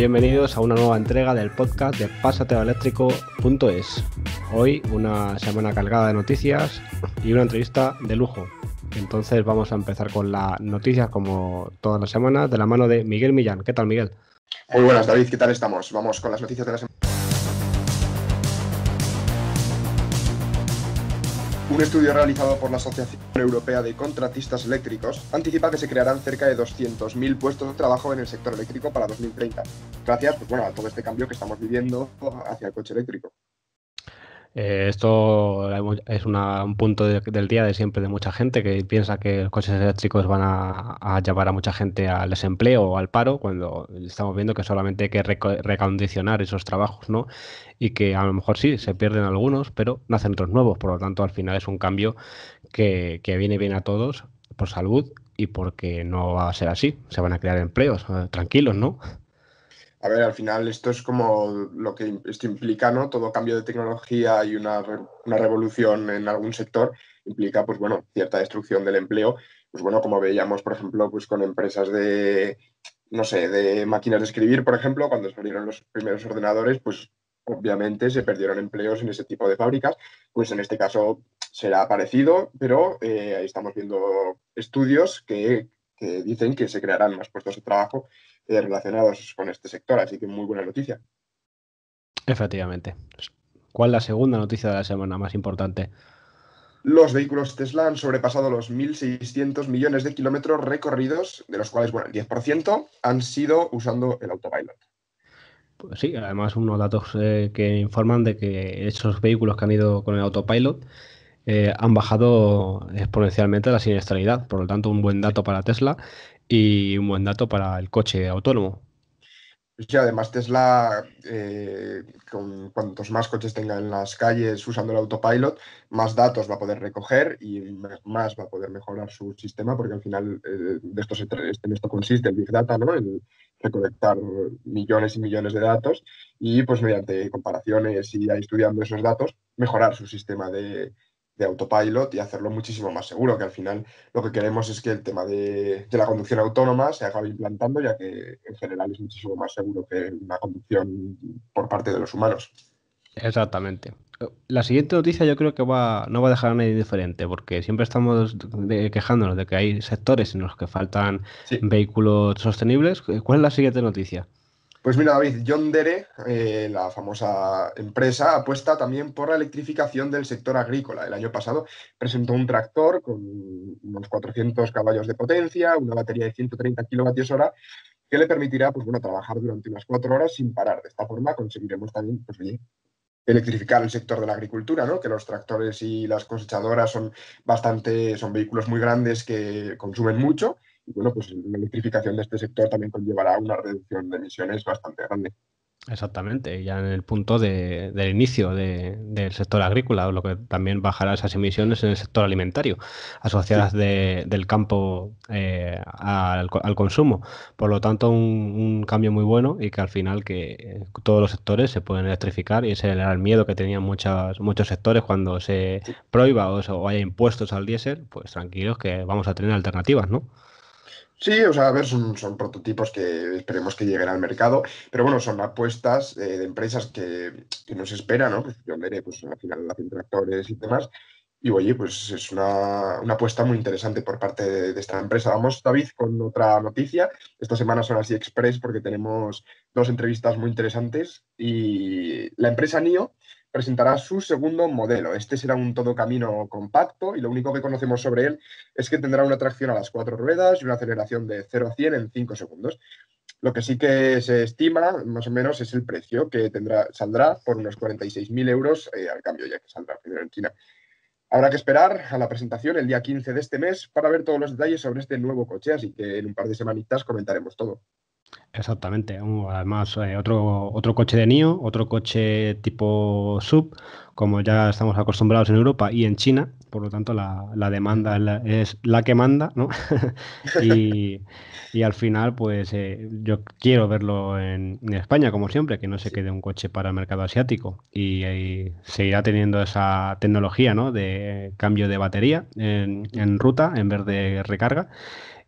Bienvenidos a una nueva entrega del podcast de pasateoeléctrico.es. Hoy una semana cargada de noticias y una entrevista de lujo. Entonces vamos a empezar con las noticias como todas las semanas de la mano de Miguel Millán. ¿Qué tal, Miguel? Muy buenas, David, ¿qué tal estamos? Vamos con las noticias de la semana. Un estudio realizado por la Asociación Europea de Contratistas Eléctricos anticipa que se crearán cerca de 200.000 puestos de trabajo en el sector eléctrico para 2030, gracias a todo este cambio que estamos viviendo hacia el coche eléctrico. Esto es un punto del día de siempre de mucha gente que piensa que los coches eléctricos van a llevar a mucha gente al desempleo o al paro, cuando estamos viendo que solamente hay que recondicionar esos trabajos, ¿no? Y que a lo mejor sí, se pierden algunos, pero nacen otros nuevos. Por lo tanto, al final es un cambio que viene bien a todos por salud y porque no va a ser así. Se van a crear empleos, tranquilos, ¿no? A ver, al final esto es como lo que esto implica, ¿no? Todo cambio de tecnología y una revolución en algún sector implica, pues bueno, cierta destrucción del empleo. Pues bueno, como veíamos, por ejemplo, pues con empresas de, no sé, de máquinas de escribir, por ejemplo, cuando salieron los primeros ordenadores, pues obviamente se perdieron empleos en ese tipo de fábricas. Pues en este caso será parecido, pero ahí estamos viendo estudios que dicen que se crearán más puestos de trabajo relacionados con este sector, así que muy buena noticia. Efectivamente. ¿Cuál es la segunda noticia de la semana más importante? Los vehículos Tesla han sobrepasado los 1.600 millones de kilómetros recorridos, de los cuales, bueno, el 10% han sido usando el autopilot. Pues sí, además unos datos que informan de que esos vehículos que han ido con el autopilot han bajado exponencialmente la siniestralidad. Por lo tanto, un buen dato para Tesla y un buen dato para el coche autónomo. Sí, además Tesla, con cuantos más coches tenga en las calles usando el autopilot, más datos va a poder recoger y más va a poder mejorar su sistema, porque al final en esto consiste el Big Data, ¿no? El recolectar millones y millones de datos y pues mediante comparaciones y estudiando esos datos, mejorar su sistema de autopilot y hacerlo muchísimo más seguro, que al final lo que queremos es que el tema de la conducción autónoma se acabe implantando, ya que en general es muchísimo más seguro que una conducción por parte de los humanos. Exactamente. La siguiente noticia yo creo que no va a dejar a nadie diferente, porque siempre estamos quejándonos de que hay sectores en los que faltan Sí, vehículos sostenibles. ¿Cuál es la siguiente noticia? pues mira, David, John Deere, la famosa empresa, apuesta también por la electrificación del sector agrícola. El año pasado presentó un tractor con unos 400 caballos de potencia, una batería de 130 kilovatios hora, que le permitirá pues, bueno, trabajar durante unas 4 horas sin parar. De esta forma conseguiremos también pues, oye, electrificar el sector de la agricultura, ¿no? Que los tractores y las cosechadoras son vehículos muy grandes que consumen mucho. Y bueno, pues la electrificación de este sector también conllevará una reducción de emisiones bastante grande. Exactamente, ya en el punto del inicio del sector agrícola, lo que también bajará esas emisiones en el sector alimentario, Sí, asociadas del campo al consumo. Por lo tanto, un cambio muy bueno y que al final todos los sectores se pueden electrificar y ese era el miedo que tenían muchos sectores cuando se sí. prohíba o haya impuestos al diésel, pues tranquilos que vamos a tener alternativas, ¿no? Sí, o sea, a ver, son prototipos que esperemos que lleguen al mercado, pero bueno, son apuestas de empresas que no se espera, ¿no? Pues yo veré, pues al final hacen tractores y demás. Y oye, pues es una apuesta muy interesante por parte de esta empresa. Vamos, David, con otra noticia. Esta semana son así express porque tenemos dos entrevistas muy interesantes y la empresa NIO presentará su segundo modelo. Este será un todocamino compacto y lo único que conocemos sobre él es que tendrá una tracción a las 4 ruedas y una aceleración de 0 a 100 en 5 segundos. Lo que sí que se estima, más o menos, es el precio que saldrá por unos 46.000 euros al cambio, ya que saldrá primero en China. Habrá que esperar a la presentación el día 15 de este mes para ver todos los detalles sobre este nuevo coche, así que en un par de semanitas comentaremos todo. Exactamente. Además, otro coche de NIO, otro coche tipo sub, como ya estamos acostumbrados en Europa y en China. Por lo tanto, la demanda es la que manda, ¿no? Y, y al final, pues yo quiero verlo en España, como siempre, que no se Sí. quede un coche para el mercado asiático. Y seguirá teniendo esa tecnología, ¿no? De cambio de batería en ruta en vez de recarga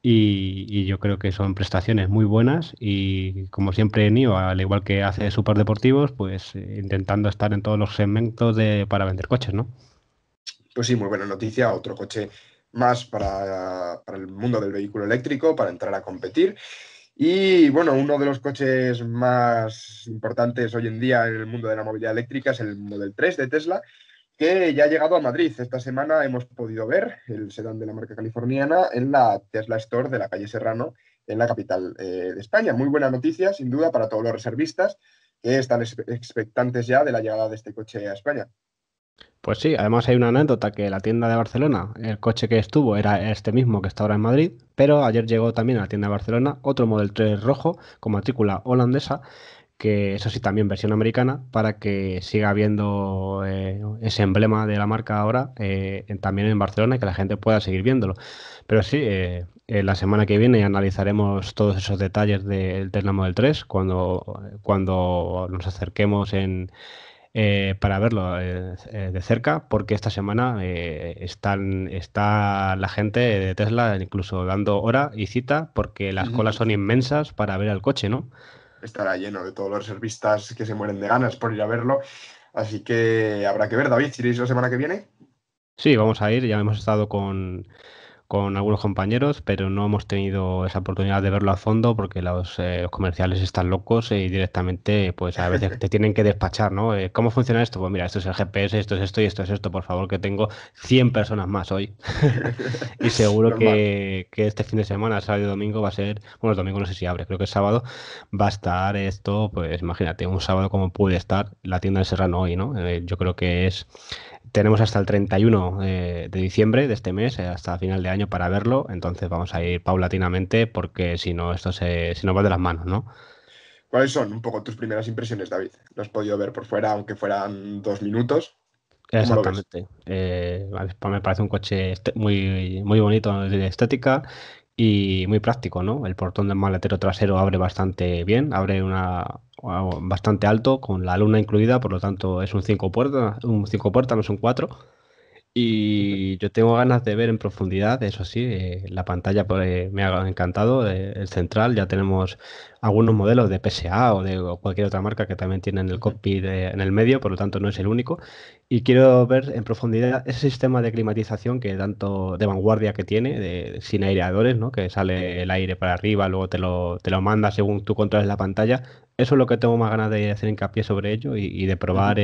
y yo creo que son prestaciones muy buenas y como siempre NIO, al igual que hace Superdeportivos, pues intentando estar en todos los segmentos para vender coches, ¿no? Pues sí, muy buena noticia. Otro coche más para el mundo del vehículo eléctrico, para entrar a competir. Y bueno, uno de los coches más importantes hoy en día en el mundo de la movilidad eléctrica es el Model 3 de Tesla, que ya ha llegado a Madrid. Esta semana hemos podido ver el sedán de la marca californiana en la Tesla Store de la calle Serrano, en la capital de España. Muy buena noticia, sin duda, para todos los reservistas que están expectantes ya de la llegada de este coche a España. Pues sí, además hay una anécdota que la tienda de Barcelona, el coche que estuvo era este mismo que está ahora en Madrid, pero ayer llegó también a la tienda de Barcelona otro Model 3 rojo con matrícula holandesa, que eso sí también versión americana, para que siga habiendo ese emblema de la marca ahora también en Barcelona y que la gente pueda seguir viéndolo. Pero sí, la semana que viene analizaremos todos esos detalles del Tesla Model 3 cuando nos acerquemos para verlo de cerca, porque esta semana está la gente de Tesla incluso dando hora y cita, porque las colas son inmensas para ver el coche, ¿no? Estará lleno de todos los reservistas que se mueren de ganas por ir a verlo. Así que habrá que ver, David, si iréis la semana que viene. Sí, vamos a ir, ya hemos estado con algunos compañeros, pero no hemos tenido esa oportunidad de verlo a fondo porque los comerciales están locos y directamente, pues a veces te tienen que despachar, ¿no? ¿Cómo funciona esto? Pues mira, esto es el GPS, esto es esto y esto es esto, por favor, que tengo 100 personas más hoy. Y seguro Normal. que este fin de semana, sábado y domingo, va a ser, bueno, el domingo no sé si abre, creo que es sábado, va a estar esto, pues imagínate, un sábado como puede estar la tienda de Serrano hoy, ¿no? Yo creo que tenemos hasta el 31 de diciembre de este mes, hasta final de año para verlo, entonces vamos a ir paulatinamente porque si no, se nos va de las manos, ¿no? ¿Cuáles son un poco tus primeras impresiones, David? ¿Lo has podido ver por fuera, aunque fueran 2 minutos? ¿Cómo lo ves? Exactamente. Me parece un coche muy, muy bonito de estética y muy práctico, ¿no? El portón del maletero trasero abre bastante bien, bastante alto, con la luna incluida, por lo tanto es un cinco puertas, no son cuatro. Y yo tengo ganas de ver en profundidad, eso sí, la pantalla pues, me ha encantado, el central, ya tenemos algunos modelos de PSA o cualquier otra marca que también tienen el cockpit en el medio, por lo tanto no es el único. Y quiero ver en profundidad ese sistema de climatización que tanto de vanguardia que tiene, sin aireadores, ¿no? Que sale el aire para arriba, luego te lo manda según tú controles la pantalla. Eso es lo que tengo más ganas de hacer hincapié sobre ello y de probar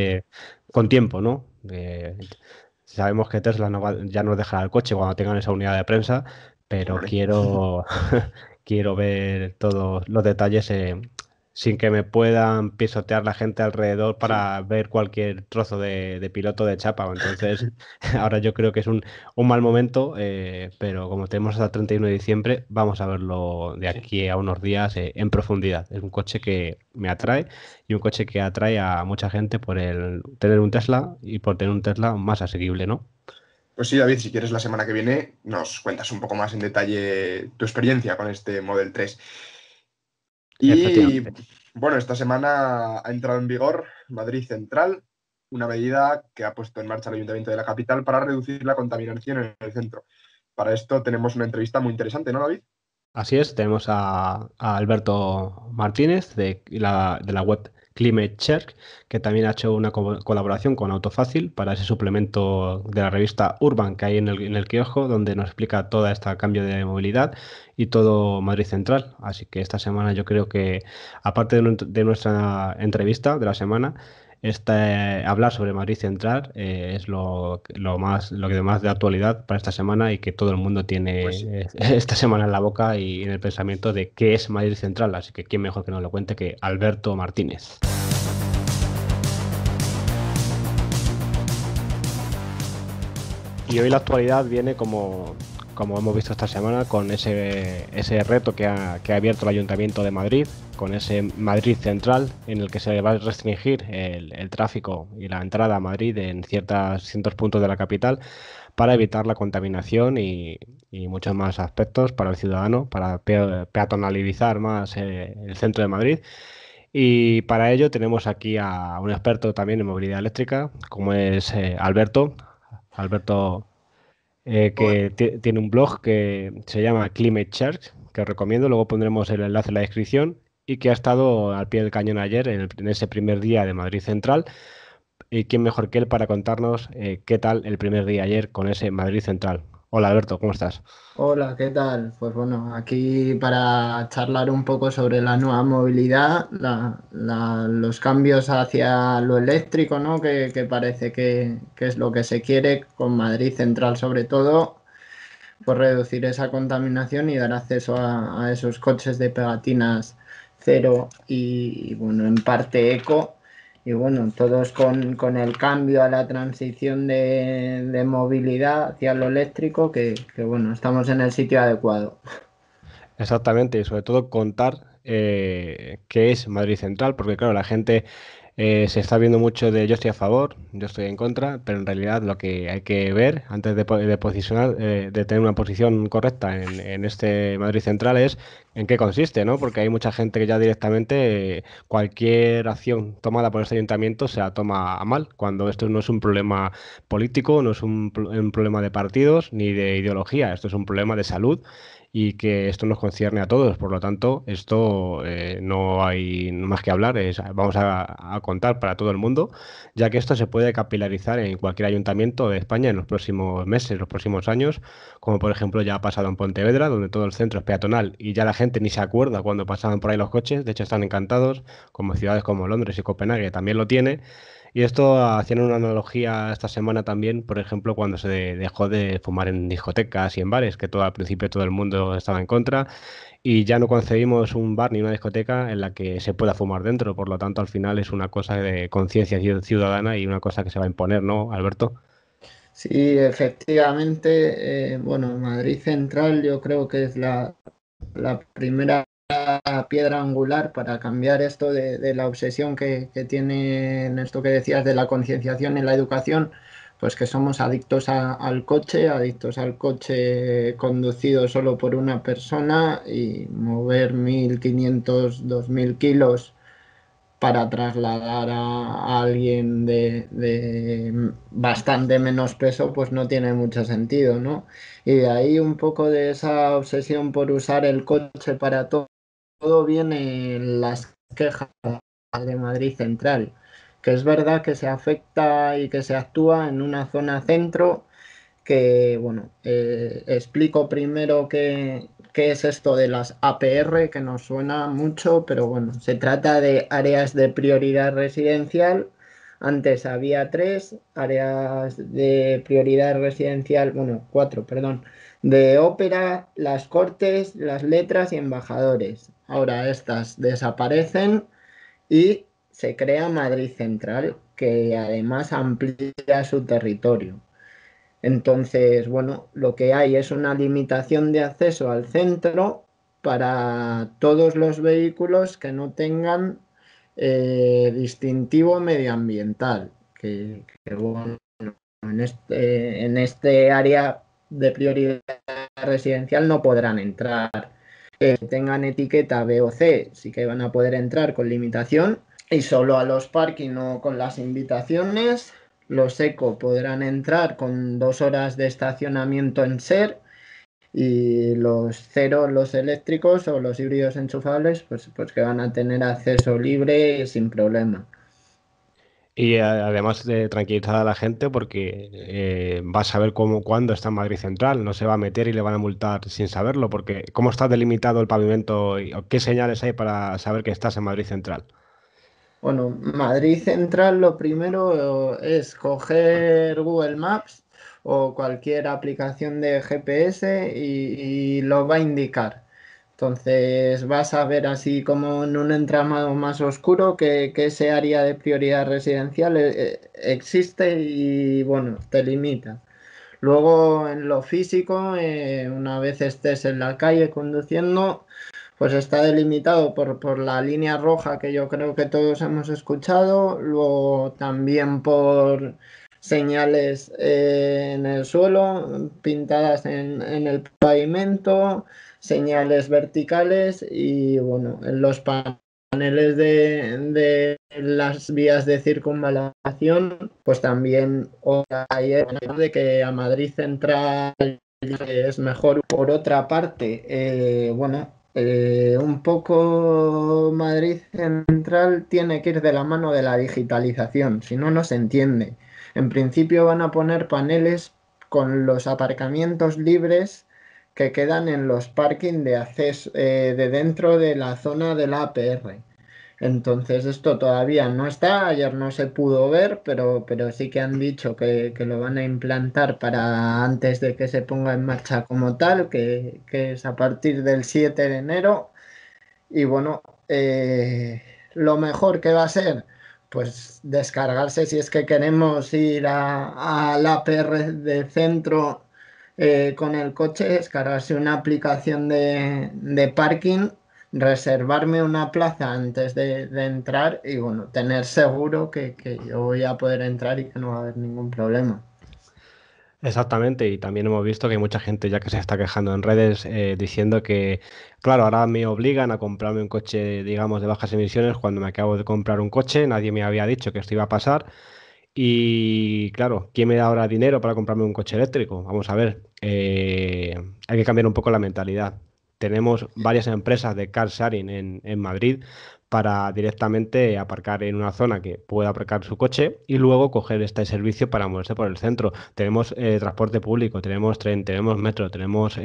con tiempo, ¿no? Sabemos que Tesla ya nos dejará el coche cuando tengan esa unidad de prensa, pero Hombre. quiero ver todos los detalles sin que me puedan pisotear la gente alrededor para ver cualquier trozo de piloto de chapa. Entonces, ahora yo creo que es un mal momento, pero como tenemos hasta el 31 de diciembre, vamos a verlo de Sí. aquí a unos días en profundidad. Es un coche que me atrae y un coche que atrae a mucha gente por el tener un Tesla y por tener un Tesla más asequible, ¿no? Pues sí, David, si quieres la semana que viene nos cuentas un poco más en detalle tu experiencia con este Model 3. Y Efectivamente. bueno, esta semana ha entrado en vigor Madrid Central, una medida que ha puesto en marcha el Ayuntamiento de la capital para reducir la contaminación en el centro. Para esto tenemos una entrevista muy interesante, ¿no, David? Así es, tenemos a Alberto Martínez de la web Climate Check, que también ha hecho una colaboración con Autofácil para ese suplemento de la revista Urban que hay en el kiosco, donde nos explica todo este cambio de movilidad y todo Madrid Central. Así que esta semana yo creo que, aparte de nuestra entrevista de la semana, hablar sobre Madrid Central es lo que más de actualidad para esta semana y que todo el mundo Pues sí. tiene esta semana en la boca y en el pensamiento de qué es Madrid Central. Así que quién mejor que nos lo cuente que Alberto Martínez. Y hoy la actualidad viene como hemos visto esta semana con ese reto que ha abierto el Ayuntamiento de Madrid, con ese Madrid Central en el que se va a restringir el tráfico y la entrada a Madrid en ciertos puntos de la capital para evitar la contaminación y muchos más aspectos para el ciudadano, para peatonalizar más el centro de Madrid. Y para ello tenemos aquí a un experto también en movilidad eléctrica, como es Alberto. Alberto, Bueno, tiene un blog que se llama Climate Church, que os recomiendo, luego pondremos el enlace en la descripción, y que ha estado al pie del cañón ayer en ese primer día de Madrid Central. ¿Y quién mejor que él para contarnos qué tal el primer día ayer con ese Madrid Central? Hola Alberto, ¿cómo estás? Hola, ¿qué tal? Pues bueno, aquí para charlar un poco sobre la nueva movilidad, los cambios hacia lo eléctrico, ¿no? Que parece que es lo que se quiere con Madrid Central sobre todo, por reducir esa contaminación y dar acceso a esos coches de pegatinas cero y, bueno, en parte eco. Y bueno, todos con el cambio a la transición de movilidad hacia lo eléctrico, que bueno, estamos en el sitio adecuado. Exactamente, y sobre todo contar qué es Madrid Central, porque claro, la gente se está viendo mucho de yo estoy a favor, yo estoy en contra, pero en realidad lo que hay que ver antes de posicionar, de tener una posición correcta en este Madrid Central es en qué consiste, ¿no? Porque hay mucha gente que ya directamente cualquier acción tomada por este ayuntamiento se la toma a mal, cuando esto no es un problema político, no es un problema de partidos ni de ideología, esto es un problema de salud y que esto nos concierne a todos. Por lo tanto, esto no hay más que hablar, vamos a contar para todo el mundo, ya que esto se puede capilarizar en cualquier ayuntamiento de España en los próximos meses, los próximos años, como por ejemplo ya ha pasado en Pontevedra, donde todo el centro es peatonal y ya la gente ni se acuerda cuando pasaban por ahí los coches, de hecho están encantados, como ciudades como Londres y Copenhague también lo tiene. Y esto haciendo una analogía esta semana también, por ejemplo, cuando se dejó de fumar en discotecas y en bares, que todo al principio todo el mundo estaba en contra, y ya no concebimos un bar ni una discoteca en la que se pueda fumar dentro. Por lo tanto, al final es una cosa de conciencia ciudadana y una cosa que se va a imponer, ¿no, Alberto? Sí, efectivamente, bueno, Madrid Central yo creo que es la primera piedra angular para cambiar esto de la obsesión que tienen esto que decías de la concienciación en la educación, pues que somos adictos al coche conducido solo por una persona y mover 1.500 2.000 kilos para trasladar a alguien de bastante menos peso, pues no tiene mucho sentido, ¿no? Y de ahí un poco de esa obsesión por usar el coche para todo vienen las quejas de Madrid Central, que es verdad que se afecta y que se actúa en una zona centro que, bueno, explico primero qué es esto de las APR, que nos suena mucho, pero bueno, se trata de áreas de prioridad residencial. Antes había tres áreas de prioridad residencial, bueno, cuatro, perdón, de Ópera, Las Cortes, Las Letras y Embajadores. Ahora estas desaparecen y se crea Madrid Central, que además amplía su territorio. Entonces, bueno, lo que hay es una limitación de acceso al centro para todos los vehículos que no tengan distintivo medioambiental, bueno, en este área de prioridad residencial no podrán entrar. Que tengan etiqueta B o C sí que van a poder entrar con limitación y solo a los parking o con las invitaciones. Los eco podrán entrar con 2 horas de estacionamiento en SER y los cero, los eléctricos o los híbridos enchufables, pues que van a tener acceso libre y sin problema. Y además de tranquilizar a la gente porque va a saber cómo, cuándo está en Madrid Central, no se va a meter y le van a multar sin saberlo, porque ¿cómo está delimitado el pavimento y o qué señales hay para saber que estás en Madrid Central? Bueno, Madrid Central lo primero es coger Google Maps o cualquier aplicación de GPS y lo va a indicar. Entonces vas a ver así como en un entramado más oscuro que ese área de prioridad residencial existe y bueno, te limita. Luego en lo físico, una vez estés en la calle conduciendo, pues está delimitado por la línea roja que yo creo que todos hemos escuchado, luego también por señales en el suelo, pintadas en el pavimento, señales verticales y bueno, en los paneles las vías de circunvalación, pues también hay de que a Madrid Central es mejor. Por otra parte, un poco Madrid Central tiene que ir de la mano de la digitalización, si no, no se entiende. En principio van a poner paneles con los aparcamientos libres que quedan en los parking de acceso de dentro de la zona de la APR. Entonces esto todavía no está, ayer no se pudo ver, pero sí que han dicho que lo van a implantar para antes de que se ponga en marcha como tal, que es a partir del 7 de enero. Y bueno, lo mejor que va a ser, pues descargarse si es que queremos ir a la APR de centro con el coche, descargarse una aplicación de parking, reservarme una plaza antes de entrar y bueno, tener seguro que yo voy a poder entrar y que no va a haber ningún problema. Exactamente, y también hemos visto que hay mucha gente ya que se está quejando en redes diciendo que, claro, ahora me obligan a comprarme un coche, digamos, de bajas emisiones cuando me acabo de comprar un coche, nadie me había dicho que esto iba a pasar. Y claro, ¿quién me da ahora dinero para comprarme un coche eléctrico? Vamos a ver, hay que cambiar un poco la mentalidad. Tenemos varias empresas de car sharing en Madrid para directamente aparcar en una zona que pueda aparcar su coche y luego coger este servicio para moverse por el centro. Tenemos transporte público, tenemos tren, tenemos metro, tenemos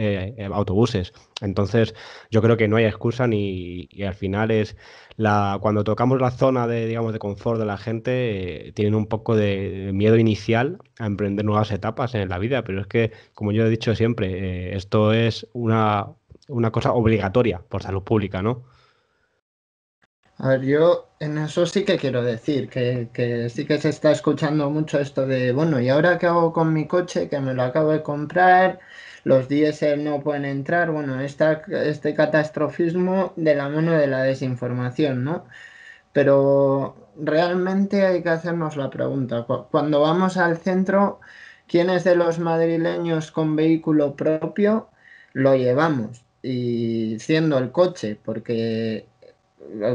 autobuses. Entonces, yo creo que no hay excusa y al final es cuando tocamos la zona de, digamos, de confort de la gente, tienen un poco de miedo inicial a emprender nuevas etapas en la vida, pero es que, como yo he dicho siempre, esto es una cosa obligatoria por salud pública, ¿no? A ver, yo en eso sí que quiero decir que sí que se está escuchando mucho esto de, bueno, ¿y ahora qué hago con mi coche? Que me lo acabo de comprar, los diésel no pueden entrar, bueno, este catastrofismo de la mano de la desinformación, ¿no? Pero realmente hay que hacernos la pregunta, cuando vamos al centro, ¿quiénes de los madrileños con vehículo propio lo llevamos? Y siendo el coche, porque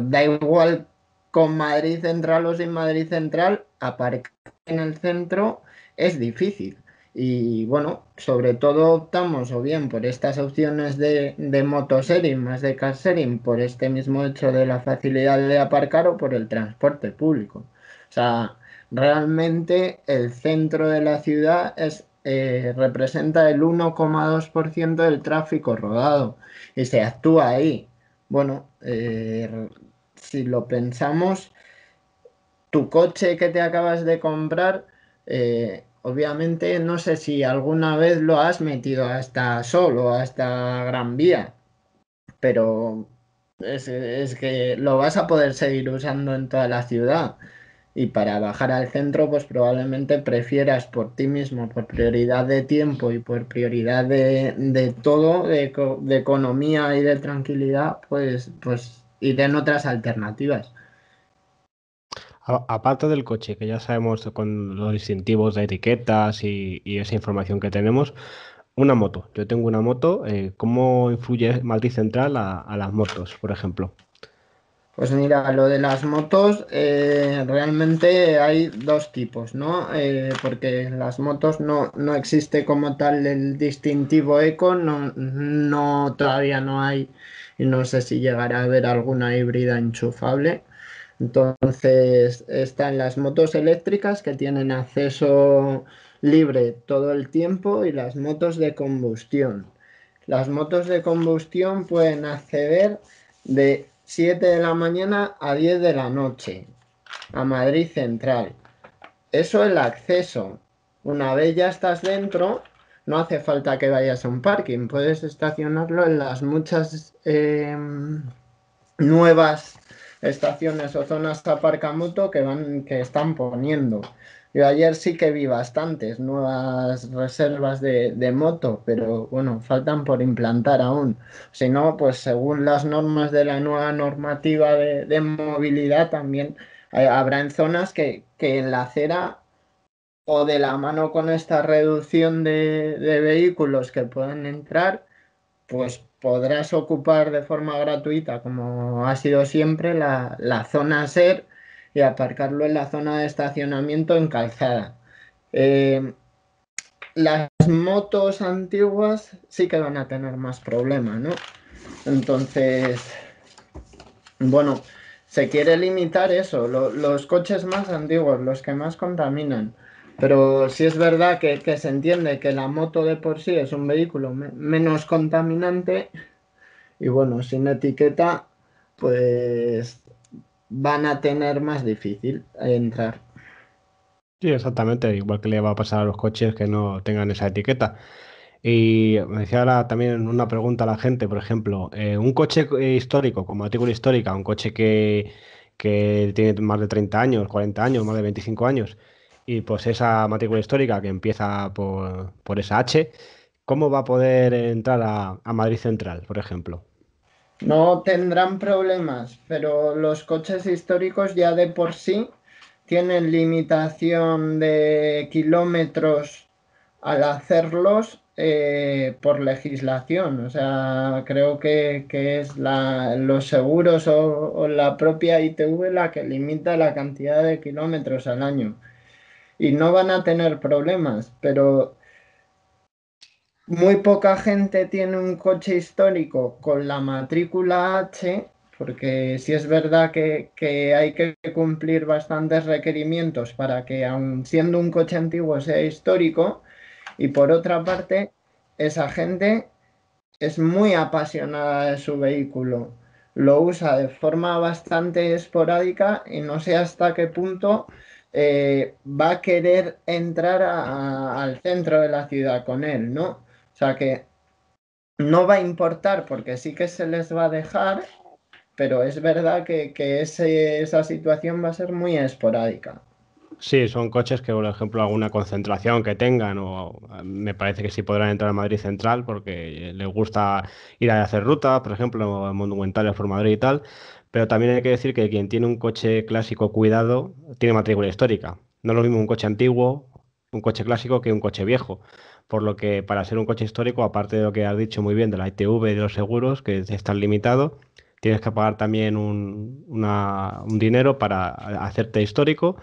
da igual con Madrid Central o sin Madrid Central, aparcar en el centro es difícil. Y bueno, sobre todo optamos o bien por estas opciones de motosharing más de car sharing por este mismo hecho de la facilidad de aparcar o por el transporte público. O sea, realmente el centro de la ciudad representa el 1,2% del tráfico rodado y se actúa ahí. Bueno, si lo pensamos, tu coche que te acabas de comprar, obviamente no sé si alguna vez lo has metido hasta Sol o hasta Gran Vía, pero es que lo vas a poder seguir usando en toda la ciudad. Y para bajar al centro, pues probablemente prefieras por ti mismo, por prioridad de tiempo y por prioridad de todo, de economía y de tranquilidad, pues ir en otras alternativas. Aparte del coche, que ya sabemos con los distintivos de etiquetas y esa información que tenemos, una moto. Yo tengo una moto. ¿Cómo influye Madrid Central a las motos, por ejemplo? Pues mira, lo de las motos, realmente hay dos tipos, ¿no? Porque en las motos no existe como tal el distintivo eco, todavía no hay, y no sé si llegará a haber alguna híbrida enchufable. Entonces, están las motos eléctricas que tienen acceso libre todo el tiempo y las motos de combustión. Las motos de combustión pueden acceder de 7 de la mañana a 10 de la noche a Madrid Central. Eso es el acceso. Una vez ya estás dentro, no hace falta que vayas a un parking. Puedes estacionarlo en las muchas nuevas estaciones o zonas de aparcamoto que están poniendo. Yo ayer sí que vi bastantes nuevas reservas de moto, pero bueno, faltan por implantar aún. Si no, pues según las normas de la nueva normativa de movilidad, también habrá en zonas que en la acera o de la mano con esta reducción de vehículos que puedan entrar, pues podrás ocupar de forma gratuita, como ha sido siempre, la zona SER y aparcarlo en la zona de estacionamiento en calzada. Eh, las motos antiguas sí que van a tener más problemas, ¿no? Entonces, bueno, se quiere limitar eso, los coches más antiguos, los que más contaminan. Pero sí es verdad que se entiende que la moto de por sí es un vehículo menos contaminante y bueno, sin etiqueta, pues van a tener más difícil entrar. Sí, exactamente, igual que le va a pasar a los coches que no tengan esa etiqueta. Y me decía ahora también una pregunta a la gente, por ejemplo, un coche histórico, con matrícula histórica, un coche que tiene más de 30 años, 40 años, más de 25 años, y pues esa matrícula histórica que empieza por esa H, ¿cómo va a poder entrar a Madrid Central, por ejemplo? No tendrán problemas, pero los coches históricos ya de por sí tienen limitación de kilómetros al hacerlos por legislación. O sea, creo que es los seguros o la propia ITV la que limita la cantidad de kilómetros al año. Y no van a tener problemas, pero muy poca gente tiene un coche histórico con la matrícula H, porque sí es verdad que hay que cumplir bastantes requerimientos para que, aun siendo un coche antiguo, sea histórico. Y por otra parte, esa gente es muy apasionada de su vehículo. Lo usa de forma bastante esporádica y no sé hasta qué punto va a querer entrar al centro de la ciudad con él, ¿no? O sea que no va a importar porque sí que se les va a dejar, pero es verdad que esa situación va a ser muy esporádica. Sí, son coches que, por ejemplo, alguna concentración que tengan, o me parece que sí podrán entrar a Madrid Central porque les gusta ir a hacer rutas, por ejemplo, monumentales por Madrid y tal. Pero también hay que decir que quien tiene un coche clásico cuidado tiene matrícula histórica. No es lo mismo un coche antiguo, un coche clásico que un coche viejo. Por lo que para ser un coche histórico, aparte de lo que has dicho muy bien de la ITV y de los seguros, que están limitados, tienes que pagar también un dinero para hacerte histórico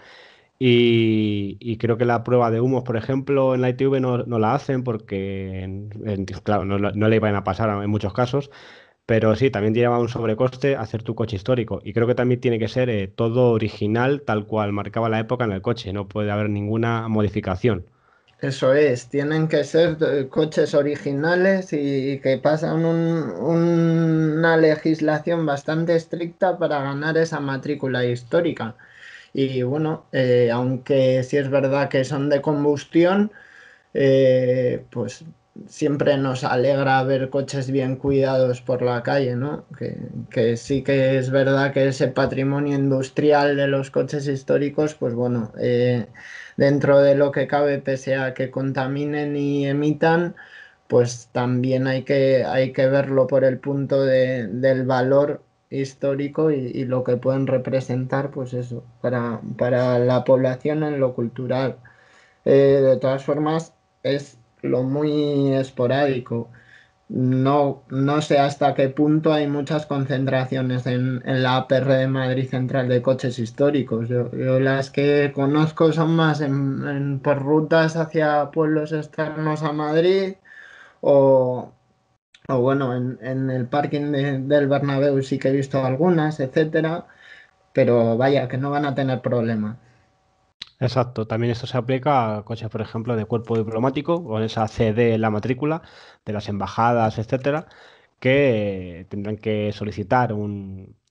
y creo que la prueba de humos, por ejemplo, en la ITV no la hacen porque, claro, no le iban a pasar en muchos casos, pero sí, también lleva un sobrecoste hacer tu coche histórico. Y creo que también tiene que ser todo original, tal cual marcaba la época en el coche, no puede haber ninguna modificación. Eso es, tienen que ser coches originales y que pasan una legislación bastante estricta para ganar esa matrícula histórica. Y bueno, aunque sí es verdad que son de combustión, pues siempre nos alegra ver coches bien cuidados por la calle, ¿no? Que sí que es verdad que ese patrimonio industrial de los coches históricos, pues bueno, dentro de lo que cabe, pese a que contaminen y emitan, pues también hay que verlo por el punto del valor histórico y lo que pueden representar, pues eso, para la población en lo cultural. De todas formas, es lo muy esporádico. No sé hasta qué punto hay muchas concentraciones en la APR de Madrid Central de coches históricos. Yo las que conozco son más por rutas hacia pueblos externos a Madrid o, o bueno, en el parking del Bernabéu sí que he visto algunas, etcétera, pero vaya, que no van a tener problema. Exacto, también esto se aplica a coches, por ejemplo, de cuerpo diplomático, con esa CD en la matrícula de las embajadas, etcétera, que tendrán que solicitar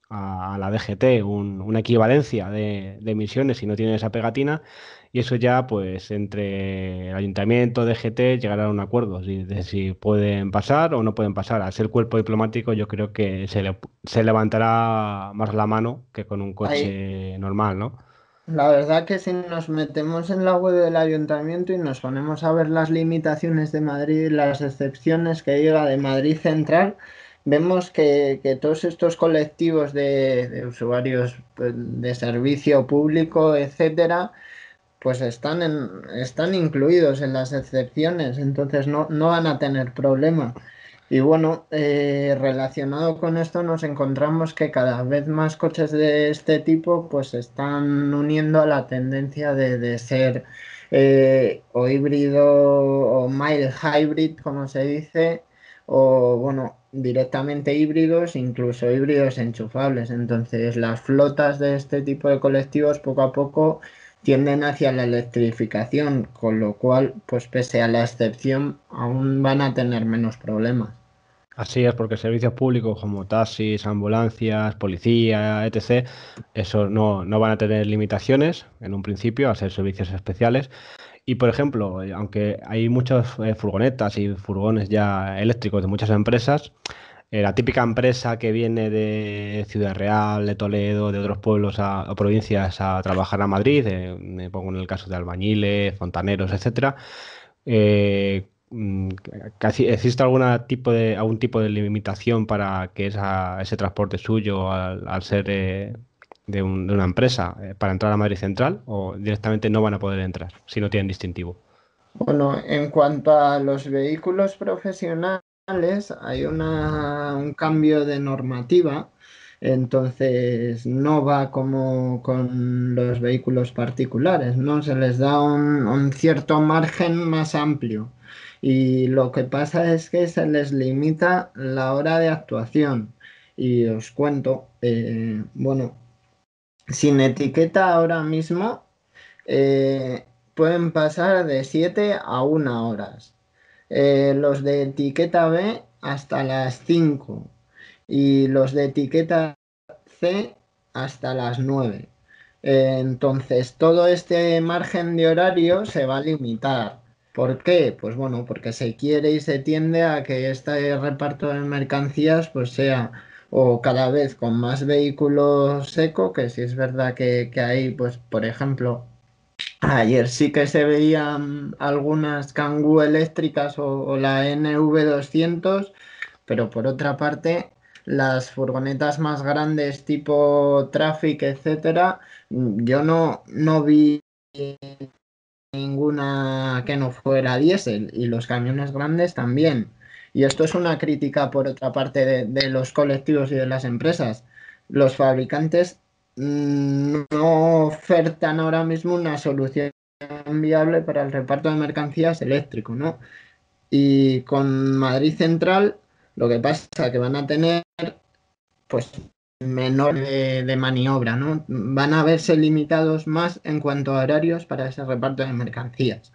a la DGT una equivalencia de emisiones si no tienen esa pegatina, y eso ya, pues, entre el ayuntamiento, DGT, llegará a un acuerdo de si pueden pasar o no pueden pasar. Al ser cuerpo diplomático, yo creo que se levantará más la mano que con un Hay, coche normal, ¿no? La verdad que si nos metemos en la web del ayuntamiento y nos ponemos a ver las limitaciones de Madrid y las excepciones que llega de Madrid Central, vemos que todos estos colectivos de usuarios pues, de servicio público, etcétera, pues están incluidos en las excepciones, entonces no van a tener problema. Y bueno, relacionado con esto nos encontramos que cada vez más coches de este tipo pues se están uniendo a la tendencia de ser o híbrido o mild hybrid, como se dice, o bueno, directamente híbridos, incluso híbridos enchufables. Entonces las flotas de este tipo de colectivos poco a poco tienden hacia la electrificación, con lo cual, pues pese a la excepción, aún van a tener menos problemas. Así es, porque servicios públicos como taxis, ambulancias, policía, etc., eso no van a tener limitaciones en un principio, a ser servicios especiales. Y por ejemplo, aunque hay muchas furgonetas y furgones ya eléctricos de muchas empresas, la típica empresa que viene de Ciudad Real, de Toledo, de otros pueblos o provincias a trabajar a Madrid, me pongo en el caso de albañiles, fontaneros, etcétera, ¿existe algún tipo de limitación para que ese transporte suyo, al ser de una empresa, para entrar a Madrid Central, o directamente no van a poder entrar si no tienen distintivo? Bueno, en cuanto a los vehículos profesionales, hay un cambio de normativa, entonces no va como con los vehículos particulares, ¿no? Se les da un cierto margen más amplio y lo que pasa es que se les limita la hora de actuación. Y os cuento, bueno, sin etiqueta ahora mismo eh, pueden pasar de 7 a 1 horas. Los de etiqueta B hasta las 5 y los de etiqueta C hasta las 9. Entonces, todo este margen de horario se va a limitar. ¿Por qué? Pues bueno, porque se quiere y se tiende a que este reparto de mercancías pues sea o cada vez con más vehículos eco, que si es verdad que hay, pues por ejemplo, ayer sí que se veían algunas Kangoo eléctricas o la NV200, pero por otra parte, las furgonetas más grandes tipo Traffic, etcétera, yo no vi ninguna que no fuera diésel y los camiones grandes también. Y esto es una crítica por otra parte de los colectivos y de las empresas. Los fabricantes no ofertan ahora mismo una solución viable para el reparto de mercancías eléctrico, ¿no? Y con Madrid Central lo que pasa es que van a tener pues menor de maniobra, ¿no? Van a verse limitados más en cuanto a horarios para ese reparto de mercancías.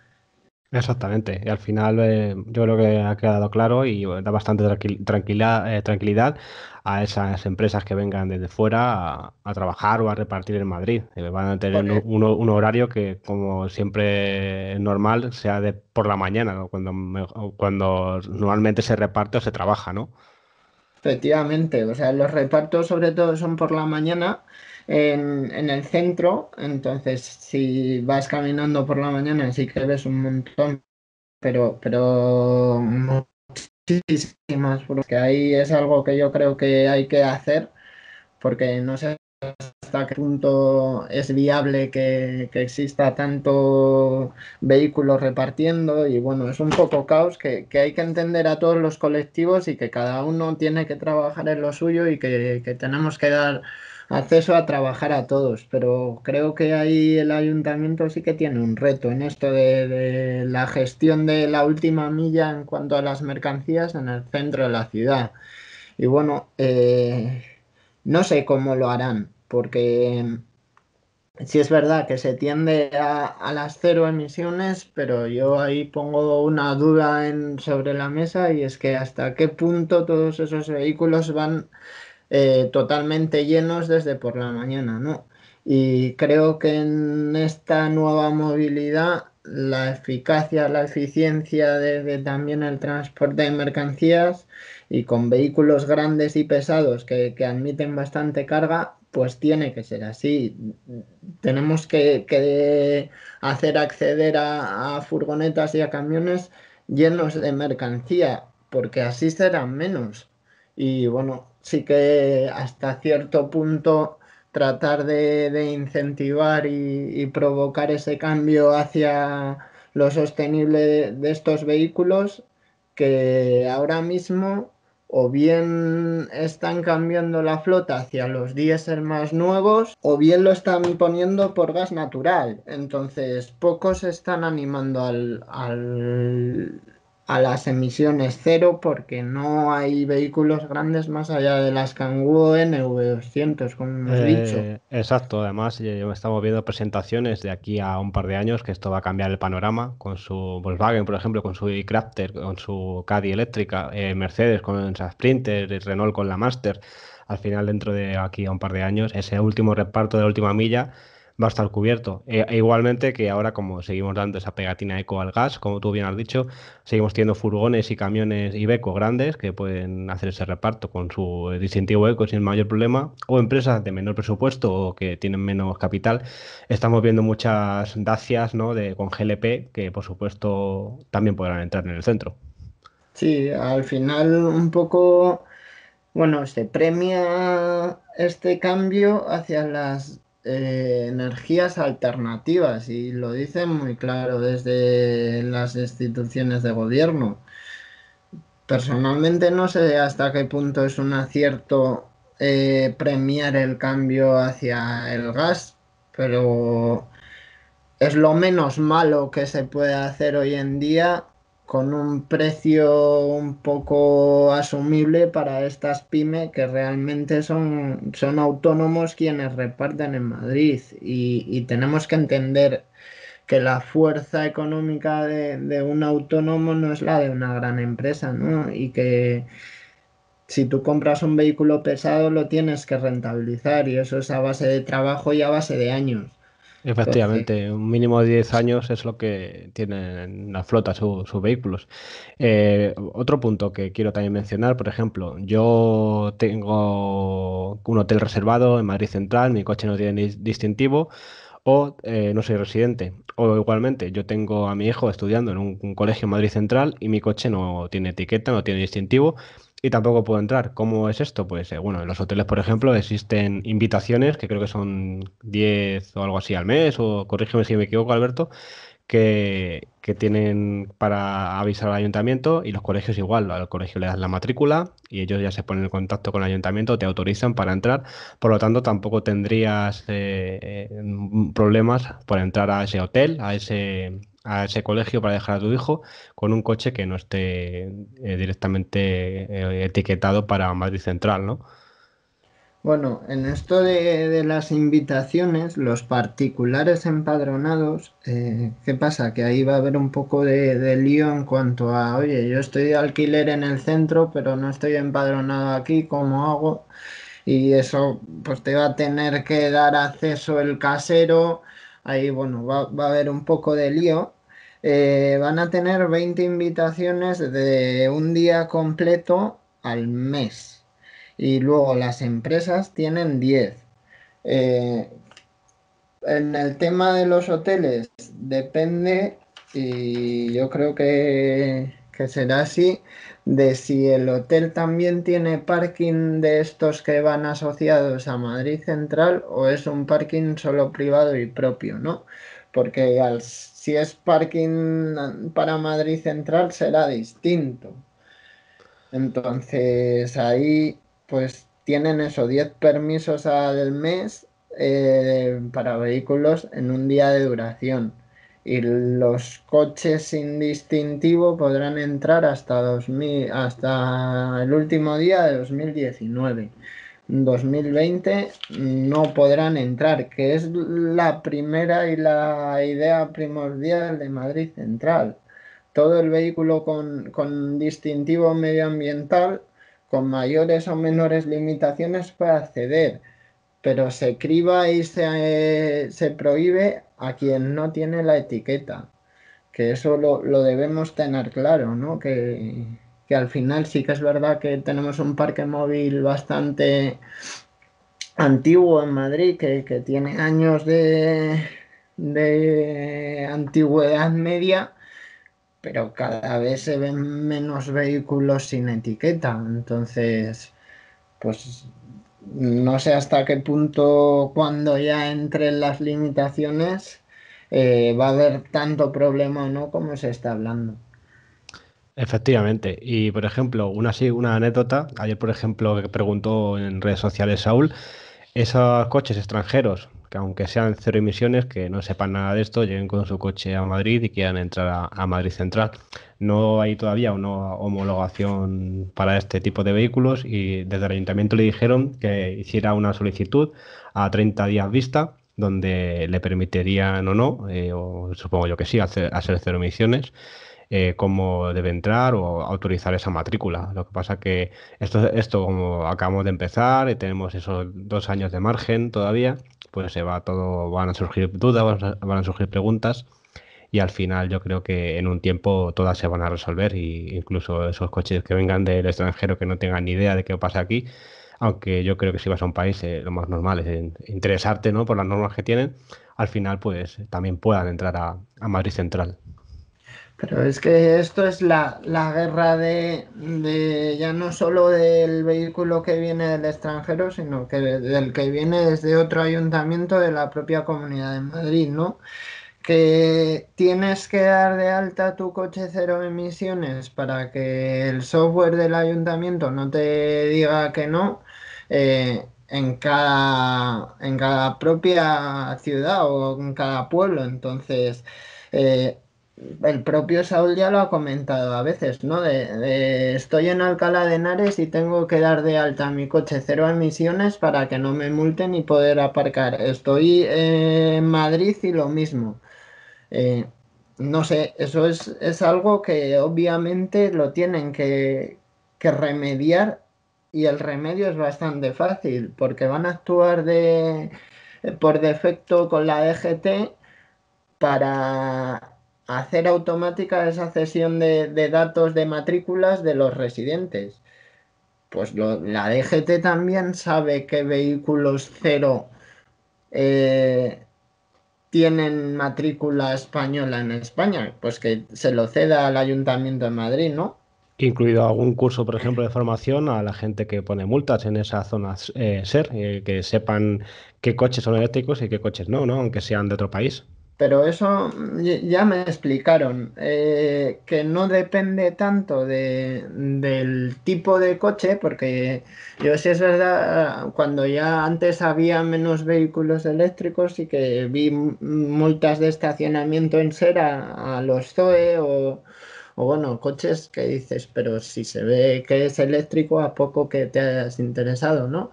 Exactamente, y al final yo creo que ha quedado claro y da bastante tranquilidad a esas empresas que vengan desde fuera a trabajar o a repartir en Madrid. Van a tener un horario que, como siempre es normal, sea de por la mañana, ¿no? Cuando normalmente se reparte o se trabaja, ¿no? Efectivamente, o sea, los repartos sobre todo son por la mañana en el centro, entonces si vas caminando por la mañana sí que ves un montón, pero muchísimas, porque ahí es algo que yo creo que hay que hacer, porque no sé hasta qué punto es viable que exista tanto vehículos repartiendo y bueno, es un poco caos que hay que entender a todos los colectivos y que cada uno tiene que trabajar en lo suyo y que tenemos que dar acceso a trabajar a todos, pero creo que ahí el ayuntamiento sí que tiene un reto en esto de la gestión de la última milla en cuanto a las mercancías en el centro de la ciudad. Y bueno, no sé cómo lo harán, porque sí es verdad que se tiende a las cero emisiones, pero yo ahí pongo una duda sobre la mesa y es que hasta qué punto todos esos vehículos van totalmente llenos desde por la mañana, ¿no? Y creo que en esta nueva movilidad la eficacia, la eficiencia de también el transporte de mercancías y con vehículos grandes y pesados que admiten bastante carga, pues tiene que ser así. Tenemos que hacer acceder a furgonetas y a camiones llenos de mercancía, porque así serán menos. Y bueno, sí que hasta cierto punto tratar de incentivar y provocar ese cambio hacia lo sostenible de estos vehículos que ahora mismo o bien están cambiando la flota hacia los diésel más nuevos o bien lo están poniendo por gas natural. Entonces, pocos se están animando a las emisiones cero porque no hay vehículos grandes más allá de las Kangoo NV200, como hemos dicho. Exacto, además estamos viendo presentaciones de aquí a un par de años que esto va a cambiar el panorama con su Volkswagen, por ejemplo, con su e-Crafter, con su Caddy eléctrica, Mercedes con su Sprinter, y Renault con la Master. Al final, dentro de aquí a un par de años, ese último reparto de la última milla va a estar cubierto. E igualmente que ahora, como seguimos dando esa pegatina eco al gas, como tú bien has dicho, seguimos teniendo furgones y camiones Iveco grandes que pueden hacer ese reparto con su distintivo eco sin mayor problema, o empresas de menor presupuesto o que tienen menos capital. Estamos viendo muchas Dacias, ¿no? Con GLP que, por supuesto, también podrán entrar en el centro. Sí, al final un poco, bueno, se premia este cambio hacia las energías alternativas y lo dicen muy claro desde las instituciones de gobierno. Personalmente no sé hasta qué punto es un acierto premiar el cambio hacia el gas, pero es lo menos malo que se puede hacer hoy en día con un precio un poco asumible para estas pymes que realmente son autónomos quienes reparten en Madrid y tenemos que entender que la fuerza económica de un autónomo no es la de una gran empresa, ¿no? Y que si tú compras un vehículo pesado lo tienes que rentabilizar y eso es a base de trabajo y a base de años. Entonces, Efectivamente, un mínimo de 10 años es lo que tienen la flota, sus vehículos. Otro punto que quiero también mencionar, por ejemplo, yo tengo un hotel reservado en Madrid Central, mi coche no tiene distintivo o no soy residente. O igualmente, yo tengo a mi hijo estudiando en un colegio en Madrid Central y mi coche no tiene etiqueta, no tiene distintivo y tampoco puedo entrar. ¿Cómo es esto? Pues bueno, en los hoteles, por ejemplo, existen invitaciones, que creo que son 10 o algo así al mes, o corrígeme si me equivoco, Alberto, que tienen para avisar al ayuntamiento y los colegios igual. Al colegio le das la matrícula y ellos ya se ponen en contacto con el ayuntamiento, te autorizan para entrar. Por lo tanto, tampoco tendrías problemas por entrar a ese hotel, a ese colegio para dejar a tu hijo con un coche que no esté directamente etiquetado para Madrid Central, ¿no? bueno, en esto de las invitaciones, los particulares empadronados, ¿qué pasa? Que ahí va a haber un poco de lío en cuanto a, oye, yo estoy de alquiler en el centro, pero no estoy empadronado aquí, ¿cómo hago? Y eso pues te va a tener que dar acceso el casero. Ahí, bueno, va a haber un poco de lío. Van a tener 20 invitaciones de un día completo al mes. Y luego las empresas tienen 10. Eh, en el tema de los hoteles depende, y yo creo que será así, de si el hotel también tiene parking de estos que van asociados a Madrid Central o es un parking solo privado y propio, ¿no? Porque si es parking para Madrid Central será distinto. Entonces ahí pues tienen eso, 10 permisos al mes para vehículos en un día de duración. Y los coches sin distintivo podrán entrar hasta 2000, hasta el último día de 2019. 2020 no podrán entrar, que es la primera y la idea primordial de Madrid Central. Todo el vehículo con distintivo medioambiental, con mayores o menores limitaciones, puede acceder, pero se criba y se prohíbe a quien no tiene la etiqueta, que eso lo debemos tener claro, ¿no? Que al final sí que es verdad que tenemos un parque móvil bastante antiguo en Madrid, que tiene años de antigüedad media, pero cada vez se ven menos vehículos sin etiqueta. Entonces, pues no sé hasta qué punto, cuando ya entren las limitaciones, va a haber tanto problema o no como se está hablando. Efectivamente. Y por ejemplo, una anécdota, ayer por ejemplo que preguntó en redes sociales Saúl, esos coches extranjeros, que aunque sean cero emisiones, que no sepan nada de esto, lleguen con su coche a Madrid y quieran entrar a Madrid Central. No hay todavía una homologación para este tipo de vehículos y desde el ayuntamiento le dijeron que hiciera una solicitud a 30 días vista, donde le permitirían o no, o supongo yo que sí, hacer cero emisiones, cómo debe entrar o autorizar esa matrícula. Lo que pasa que esto como acabamos de empezar y tenemos esos 2 años de margen todavía, pues se va todo, van a surgir dudas, van a surgir preguntas y al final yo creo que en un tiempo todas se van a resolver y incluso esos coches que vengan del extranjero que no tengan ni idea de qué pasa aquí. Aunque yo creo que si vas a un país, lo más normal es interesarte, ¿no? Por las normas que tienen, al final pues también puedan entrar a Madrid Central. Pero es que esto es la guerra ya no solo del vehículo que viene del extranjero, sino que del que viene desde otro ayuntamiento de la propia Comunidad de Madrid, ¿no? Que tienes que dar de alta tu coche cero emisiones para que el software del ayuntamiento no te diga que no, en cada propia ciudad o en cada pueblo. Entonces, eh, el propio Saúl ya lo ha comentado a veces, ¿no? Estoy en Alcalá de Henares y tengo que dar de alta mi coche cero emisiones para que no me multen y poder aparcar. Estoy en Madrid y lo mismo. Eh, no sé, eso es algo que obviamente lo tienen que remediar y el remedio es bastante fácil porque van a actuar por defecto con la DGT para hacer automática esa cesión de datos de matrículas de los residentes. Pues la DGT también sabe qué vehículos cero eh, tienen matrícula española en España, pues que se lo ceda al Ayuntamiento de Madrid, ¿no? Incluido algún curso, por ejemplo, de formación a la gente que pone multas en esas zonas SER, que sepan qué coches son eléctricos y qué coches no, ¿no? Aunque sean de otro país. Pero eso ya me explicaron, que no depende tanto del tipo de coche, porque yo sí es verdad, cuando ya antes había menos vehículos eléctricos y que vi multas de estacionamiento en SER a los ZOE o bueno, coches que dices, pero si se ve que es eléctrico, ¿a poco que te has interesado, no?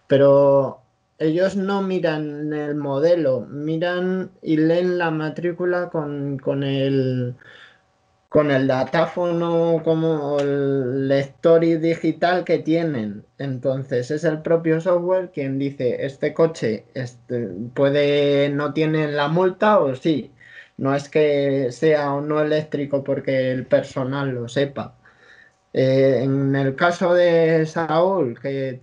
Pero ellos no miran el modelo, miran y leen la matrícula con el datáfono como el lector y digital que tienen. Entonces es el propio software quien dice, este coche no tiene la multa o sí. No es que sea o no eléctrico porque el personal lo sepa. En el caso de Saúl, que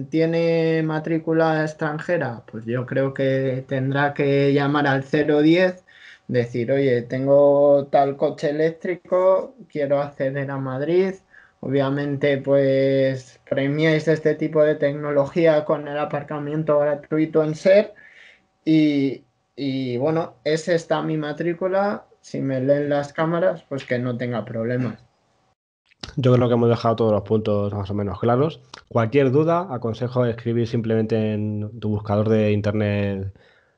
tiene matrícula extranjera, pues yo creo que tendrá que llamar al 010, decir, oye, tengo tal coche eléctrico, quiero acceder a Madrid. Obviamente, pues premiáis este tipo de tecnología con el aparcamiento gratuito en SER y, y bueno, esa está mi matrícula. Si me leen las cámaras, pues que no tenga problemas. Yo creo que hemos dejado todos los puntos más o menos claros. Cualquier duda, aconsejo escribir simplemente en tu buscador de internet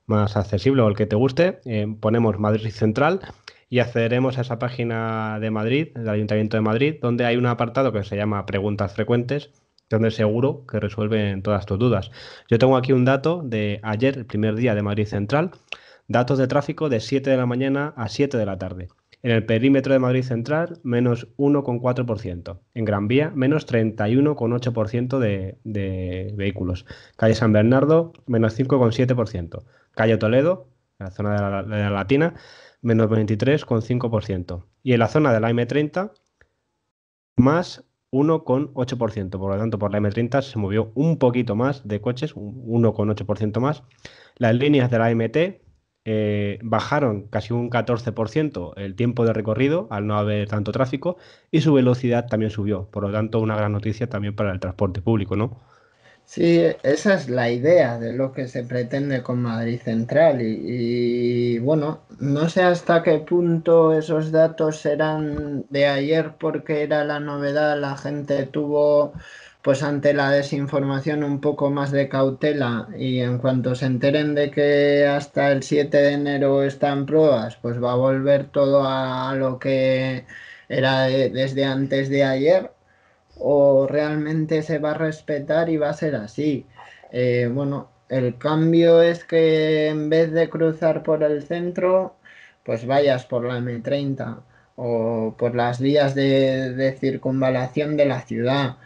más accesible o el que te guste. Ponemos Madrid Central y accederemos a esa página de Madrid, del Ayuntamiento de Madrid, donde hay un apartado que se llama Preguntas frecuentes, donde seguro que resuelven todas tus dudas. Yo tengo aquí un dato de ayer, el primer día de Madrid Central, datos de tráfico de 7 de la mañana a 7 de la tarde. En el perímetro de Madrid Central, menos 1,4%. En Gran Vía, menos 31,8% de vehículos. Calle San Bernardo, menos 5,7%. Calle Toledo, en la zona de la Latina, menos 23,5%. Y en la zona de la M30, más 1,8%. Por lo tanto, por la M30 se movió un poquito más de coches, un 1,8% más. Las líneas de la MT bajaron casi un 14% el tiempo de recorrido al no haber tanto tráfico y su velocidad también subió. Por lo tanto, una gran noticia también para el transporte público, ¿no? Sí, esa es la idea de lo que se pretende con Madrid Central bueno, no sé hasta qué punto esos datos serán de ayer porque era la novedad, la gente tuvo pues ante la desinformación un poco más de cautela y en cuanto se enteren de que hasta el 7 de enero están pruebas, pues va a volver todo a lo que era desde antes de ayer o realmente se va a respetar y va a ser así. Bueno, el cambio es que en vez de cruzar por el centro, pues vayas por la M30 o por las vías de circunvalación de la ciudad,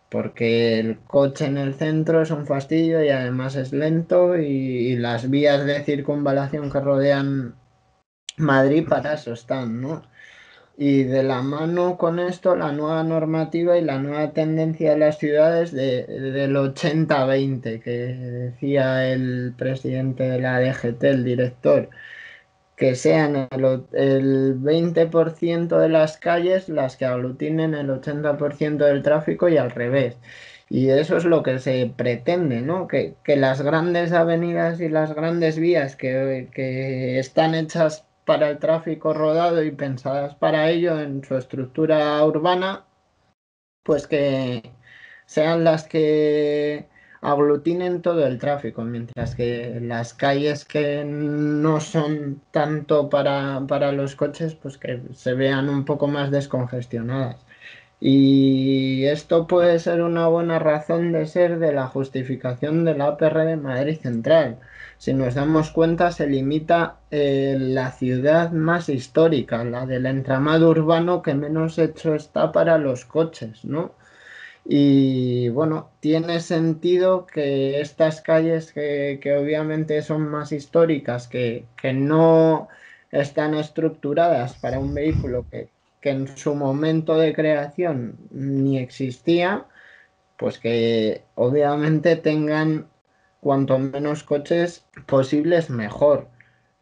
porque el coche en el centro es un fastidio y además es lento y las vías de circunvalación que rodean Madrid para eso están, ¿no? Y de la mano con esto, la nueva normativa y la nueva tendencia de las ciudades del 80-20, que decía el presidente de la DGT, el director, que sean el 20% de las calles las que aglutinen el 80% del tráfico y al revés. Y eso es lo que se pretende, ¿no? Que las grandes avenidas y las grandes vías que están hechas para el tráfico rodado y pensadas para ello en su estructura urbana, pues que sean las que aglutinen todo el tráfico, mientras que las calles que no son tanto para los coches, pues que se vean un poco más descongestionadas. Y esto puede ser una buena razón de ser de la justificación de la APR de Madrid Central. Si nos damos cuenta, se limita la ciudad más histórica, la del entramado urbano que menos hecho está para los coches, ¿no? Y bueno, tiene sentido que estas calles que obviamente son más históricas, que no están estructuradas para un vehículo que en su momento de creación ni existía, pues que obviamente tengan cuanto menos coches posibles mejor.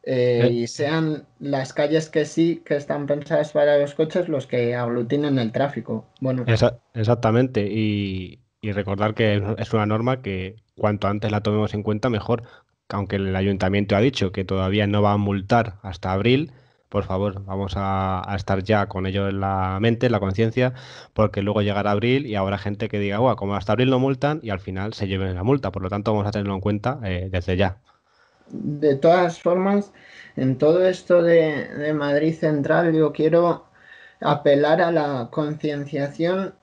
Eh, Y sean las calles que sí que están pensadas para los coches los que aglutinen el tráfico. Bueno. Exactamente, y recordar que es una norma que cuanto antes la tomemos en cuenta, mejor. Aunque el ayuntamiento ha dicho que todavía no va a multar hasta abril, por favor, vamos a estar ya con ello en la mente, en la conciencia, porque luego llegará abril y habrá gente que diga, guau, como hasta abril no multan y al final se lleven la multa. Por lo tanto, vamos a tenerlo en cuenta desde ya. De todas formas, en todo esto de Madrid Central, yo quiero apelar a la concienciación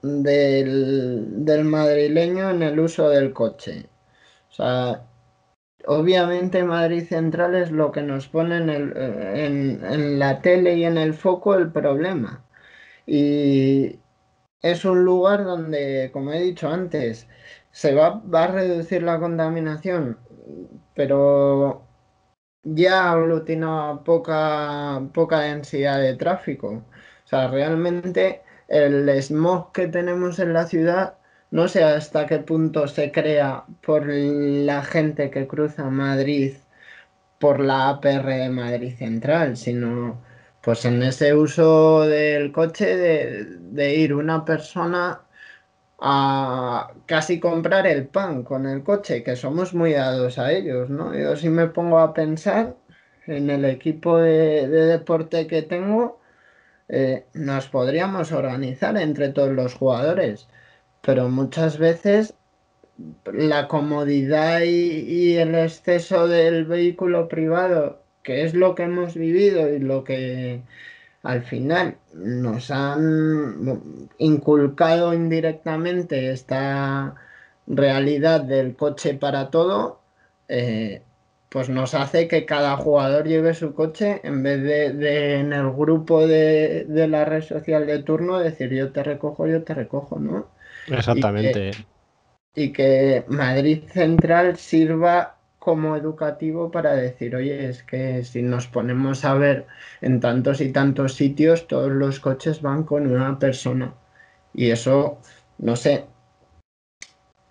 del madrileño en el uso del coche. O sea, obviamente Madrid Central es lo que nos pone en la tele y en el foco el problema. Y es un lugar donde, como he dicho antes, va a reducir la contaminación, pero ya aglutina poca densidad de tráfico. O sea, realmente el smog que tenemos en la ciudad no sé hasta qué punto se crea por la gente que cruza Madrid por la APR de Madrid Central, sino pues en ese uso del coche de ir una persona a casi comprar el pan con el coche, que somos muy dados a ellos, ¿no? Yo sí me pongo a pensar en el equipo de deporte que tengo, nos podríamos organizar entre todos los jugadores, pero muchas veces la comodidad y el exceso del vehículo privado, que es lo que hemos vivido y lo que al final nos han inculcado indirectamente esta realidad del coche para todo, eh, pues nos hace que cada jugador lleve su coche en vez de en el grupo de la red social de turno decir yo te recojo, ¿no? Y que, Exactamente. y que Madrid Central sirva como educativo para decir, oye, es que si nos ponemos a ver en tantos y tantos sitios, todos los coches van con una persona. Y eso, no sé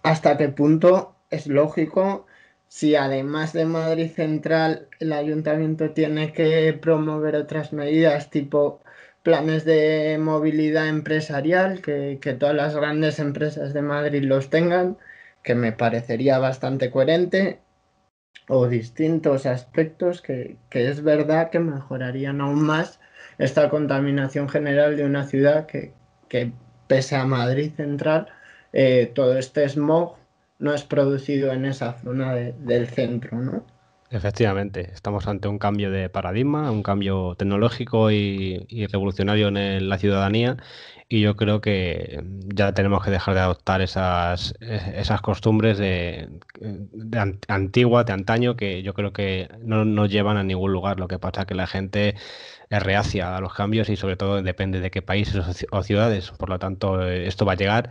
hasta qué punto es lógico si además de Madrid Central el ayuntamiento tiene que promover otras medidas tipo planes de movilidad empresarial, que todas las grandes empresas de Madrid los tengan, que me parecería bastante coherente, o distintos aspectos que es verdad que mejorarían aún más esta contaminación general de una ciudad que pese a Madrid Central, todo este smog no es producido en esa zona del centro, ¿no? Efectivamente, estamos ante un cambio de paradigma, un cambio tecnológico y revolucionario en la ciudadanía, y yo creo que ya tenemos que dejar de adoptar esas costumbres antiguas, de antaño, que yo creo que no nos llevan a ningún lugar. Lo que pasa es que la gente es reacia a los cambios y sobre todo depende de qué países o ciudades. Por lo tanto, esto va a llegar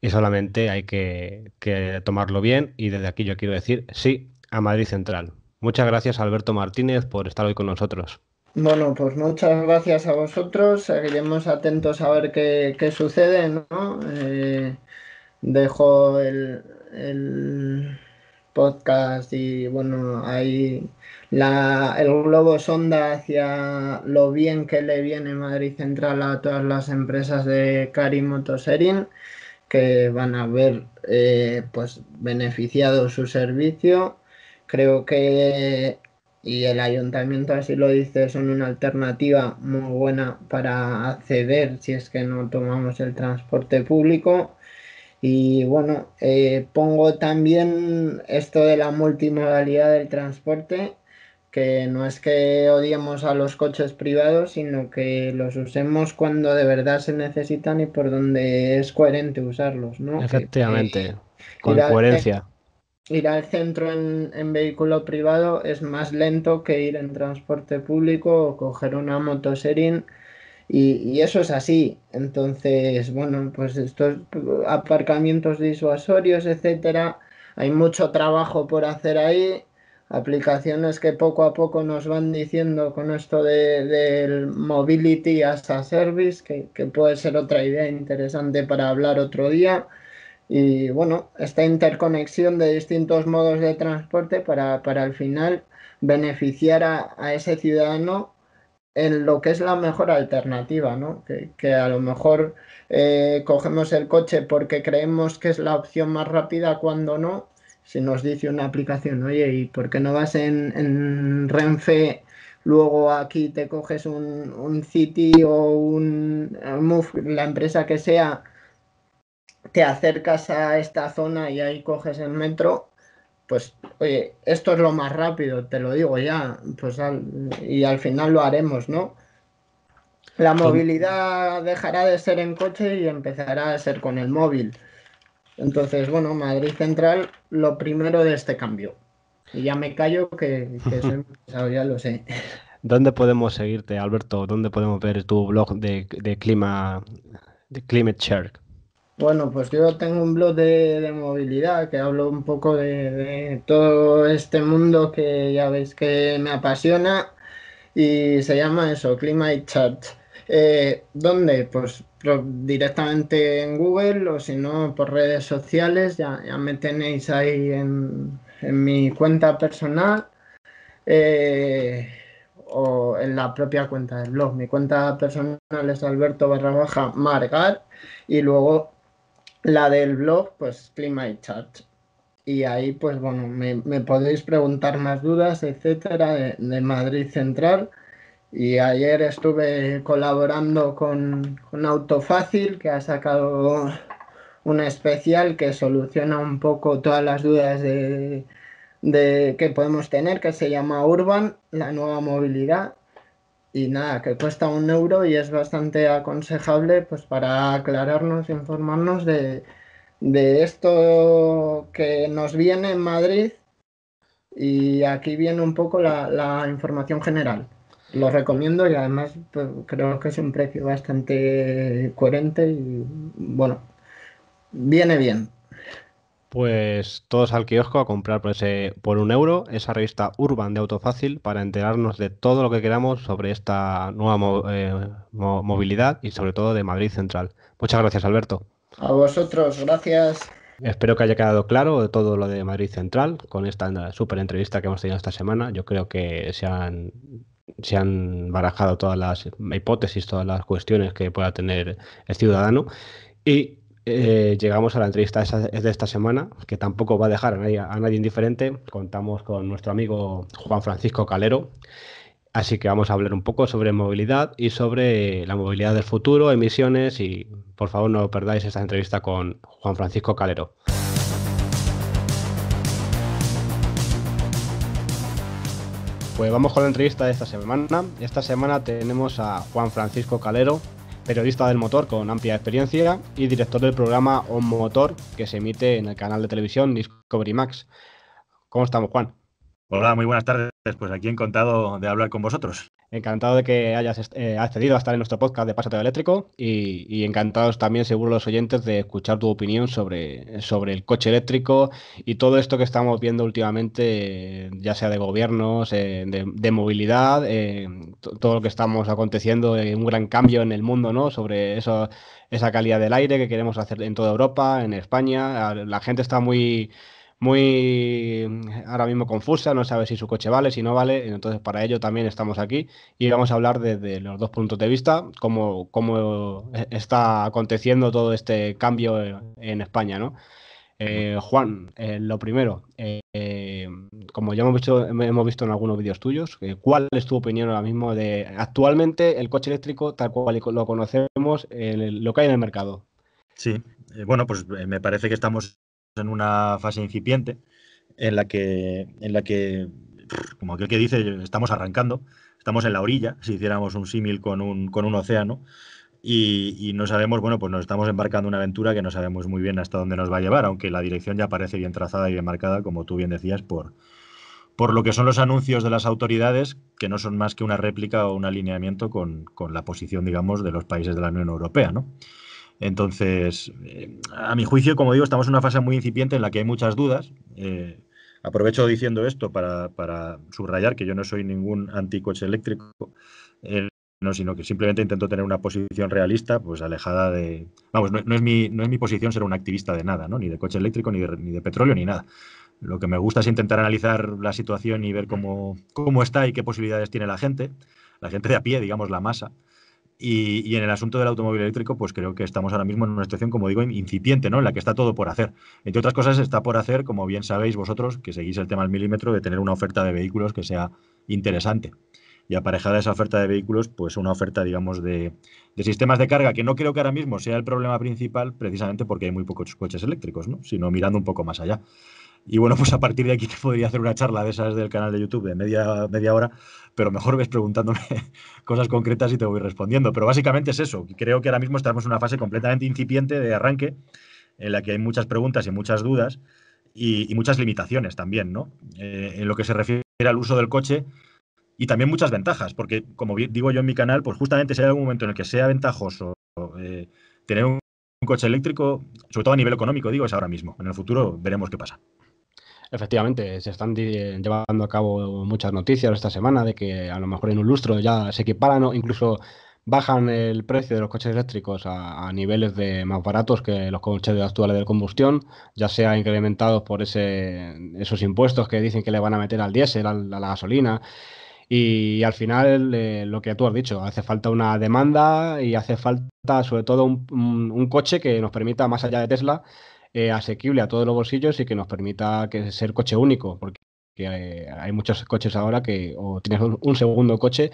y solamente hay que tomarlo bien, y desde aquí yo quiero decir sí a Madrid Central. Muchas gracias, Alberto Martínez, por estar hoy con nosotros. Bueno, pues muchas gracias a vosotros. Seguiremos atentos a ver qué sucede, ¿no? Dejo el podcast y bueno, ahí el globo sonda hacia lo bien que le viene Madrid Central a todas las empresas de Cari Motoserin, que van a ver pues beneficiado su servicio. Creo que, y el ayuntamiento así lo dice, son una alternativa muy buena para acceder si es que no tomamos el transporte público. Y bueno, pongo también esto de la multimodalidad del transporte, que no es que odiemos a los coches privados, sino que los usemos cuando de verdad se necesitan y por donde es coherente usarlos, ¿no? Efectivamente, Ir con al, coherencia. ir al centro en vehículo privado es más lento que ir en transporte público o coger una motosering y eso es así. Entonces, bueno, pues estos aparcamientos disuasorios, etcétera, hay mucho trabajo por hacer ahí. Aplicaciones que poco a poco nos van diciendo con esto del Mobility as a Service, que puede ser otra idea interesante para hablar otro día. Y bueno, esta interconexión de distintos modos de transporte para al final beneficiar a ese ciudadano en lo que es la mejor alternativa, ¿no? Que a lo mejor cogemos el coche porque creemos que es la opción más rápida cuando no. Si nos dice una aplicación, oye, ¿y por qué no vas en Renfe? Luego aquí te coges un City o un Move, la empresa que sea, te acercas a esta zona y ahí coges el metro. Pues, oye, esto es lo más rápido, te lo digo ya, pues y al final lo haremos, ¿no? La Don- movilidad dejará de ser en coche y empezará a ser con el móvil. Entonces, bueno, Madrid Central, lo primero de este cambio. Y ya me callo que soy muy pesado, ya lo sé. ¿Dónde podemos seguirte, Alberto? ¿Dónde podemos ver tu blog de Climate Share? Bueno, pues yo tengo un blog de movilidad que hablo un poco de todo este mundo que ya veis que me apasiona y se llama eso, Climate Chat. ¿Dónde? Pues directamente en Google o si no por redes sociales, ya me tenéis ahí en mi cuenta personal eh, o en la propia cuenta del blog. Mi cuenta personal es Alberto barra baja Margar y luego la del blog, pues Climate Chat. Y ahí, pues bueno, me podéis preguntar más dudas, etcétera, de Madrid Central. Y ayer estuve colaborando con Autofácil, que ha sacado un especial que soluciona un poco todas las dudas de que podemos tener, que se llama Urban, la nueva movilidad. Y nada, que cuesta 1 euro y es bastante aconsejable pues para aclararnos, informarnos de esto que nos viene en Madrid y aquí viene un poco la información general. Lo recomiendo y además pues, creo que es un precio bastante coherente y bueno, viene bien. Pues todos al kiosco a comprar por 1 euro esa revista Urban de Autofácil para enterarnos de todo lo que queramos sobre esta nueva movilidad y sobre todo de Madrid Central. Muchas gracias, Alberto. A vosotros, gracias. Espero que haya quedado claro de todo lo de Madrid Central con esta súper entrevista que hemos tenido esta semana. Yo creo que se han barajado todas las hipótesis, todas las cuestiones que pueda tener el ciudadano. Y Llegamos a la entrevista de esta semana, que tampoco va a dejar a nadie indiferente. Contamos con nuestro amigo Juan Francisco Calero, así que vamos a hablar un poco sobre movilidad y sobre la movilidad del futuro, emisiones y por favor no perdáis esta entrevista con Juan Francisco Calero. Pues vamos con la entrevista de esta semana. Esta semana tenemos a Juan Francisco Calero, periodista del motor con amplia experiencia y director del programa On Motor, que se emite en el canal de televisión Discovery Max. ¿Cómo estamos, Juan? Hola, muy buenas tardes. Pues aquí encantado de hablar con vosotros. Encantado de que hayas accedido a estar en nuestro podcast de Pasateo Eléctrico y encantados también, seguro los oyentes, de escuchar tu opinión sobre el coche eléctrico y todo esto que estamos viendo últimamente, ya sea de gobiernos, de movilidad, todo lo que estamos aconteciendo, un gran cambio en el mundo, ¿no? Sobre eso, esa calidad del aire que queremos hacer en toda Europa, en España. La gente está muy ahora mismo confusa, no sabe si su coche vale, si no vale, entonces para ello también estamos aquí y vamos a hablar desde los dos puntos de vista, cómo está aconteciendo todo este cambio en España, ¿no? Juan, lo primero, como ya hemos visto en algunos vídeos tuyos, ¿cuál es tu opinión ahora mismo de actualmente el coche eléctrico tal cual lo conocemos, lo que hay en el mercado? Sí, bueno, pues me parece que estamos en una fase incipiente en la que, como aquel que dice, estamos arrancando, estamos en la orilla, si hiciéramos un símil con un océano, y no sabemos, bueno, pues nos estamos embarcando en una aventura que no sabemos muy bien hasta dónde nos va a llevar, aunque la dirección ya parece bien trazada y bien marcada, como tú bien decías, por lo que son los anuncios de las autoridades, que no son más que una réplica o un alineamiento con la posición, digamos, de los países de la Unión Europea, ¿no? Entonces, a mi juicio, como digo, estamos en una fase muy incipiente en la que hay muchas dudas. Aprovecho diciendo esto para subrayar que yo no soy ningún anticoche eléctrico, no, sino que simplemente intento tener una posición realista, pues alejada de... Vamos, no es mi posición ser un activista de nada, ¿no? Ni de coche eléctrico, ni de petróleo, ni nada. Lo que me gusta es intentar analizar la situación y ver cómo está y qué posibilidades tiene la gente de a pie, digamos, la masa. Y en el asunto del automóvil eléctrico, pues creo que estamos ahora mismo en una situación, como digo, incipiente, ¿no? En la que está todo por hacer. Entre otras cosas, está por hacer, como bien sabéis vosotros, que seguís el tema al milímetro, de tener una oferta de vehículos que sea interesante. Y aparejada a esa oferta de vehículos, pues una oferta, digamos, de sistemas de carga, que no creo que ahora mismo sea el problema principal, precisamente porque hay muy pocos coches eléctricos, ¿no? Sino mirando un poco más allá. Y bueno, pues a partir de aquí te podría hacer una charla de esas del canal de YouTube de media hora, pero mejor ves preguntándome cosas concretas y te voy respondiendo. Pero básicamente es eso. Creo que ahora mismo estamos en una fase completamente incipiente de arranque, en la que hay muchas preguntas y muchas dudas y muchas limitaciones también, ¿no? En lo que se refiere al uso del coche y también muchas ventajas, porque como digo yo en mi canal, pues justamente si hay algún momento en el que sea ventajoso tener un coche eléctrico, sobre todo a nivel económico, digo, es ahora mismo. En el futuro veremos qué pasa. Efectivamente, se están llevando a cabo muchas noticias esta semana de que a lo mejor en un lustro ya se equiparan o incluso bajan el precio de los coches eléctricos a niveles de más baratos que los coches actuales de combustión, ya sea incrementados por esos impuestos que dicen que le van a meter al diésel, a la gasolina. Y al final, lo que tú has dicho, hace falta una demanda y hace falta sobre todo un coche que nos permita, más allá de Tesla, asequible a todos los bolsillos y que nos permita que ser coche único, porque hay muchos coches ahora que o tienes un segundo coche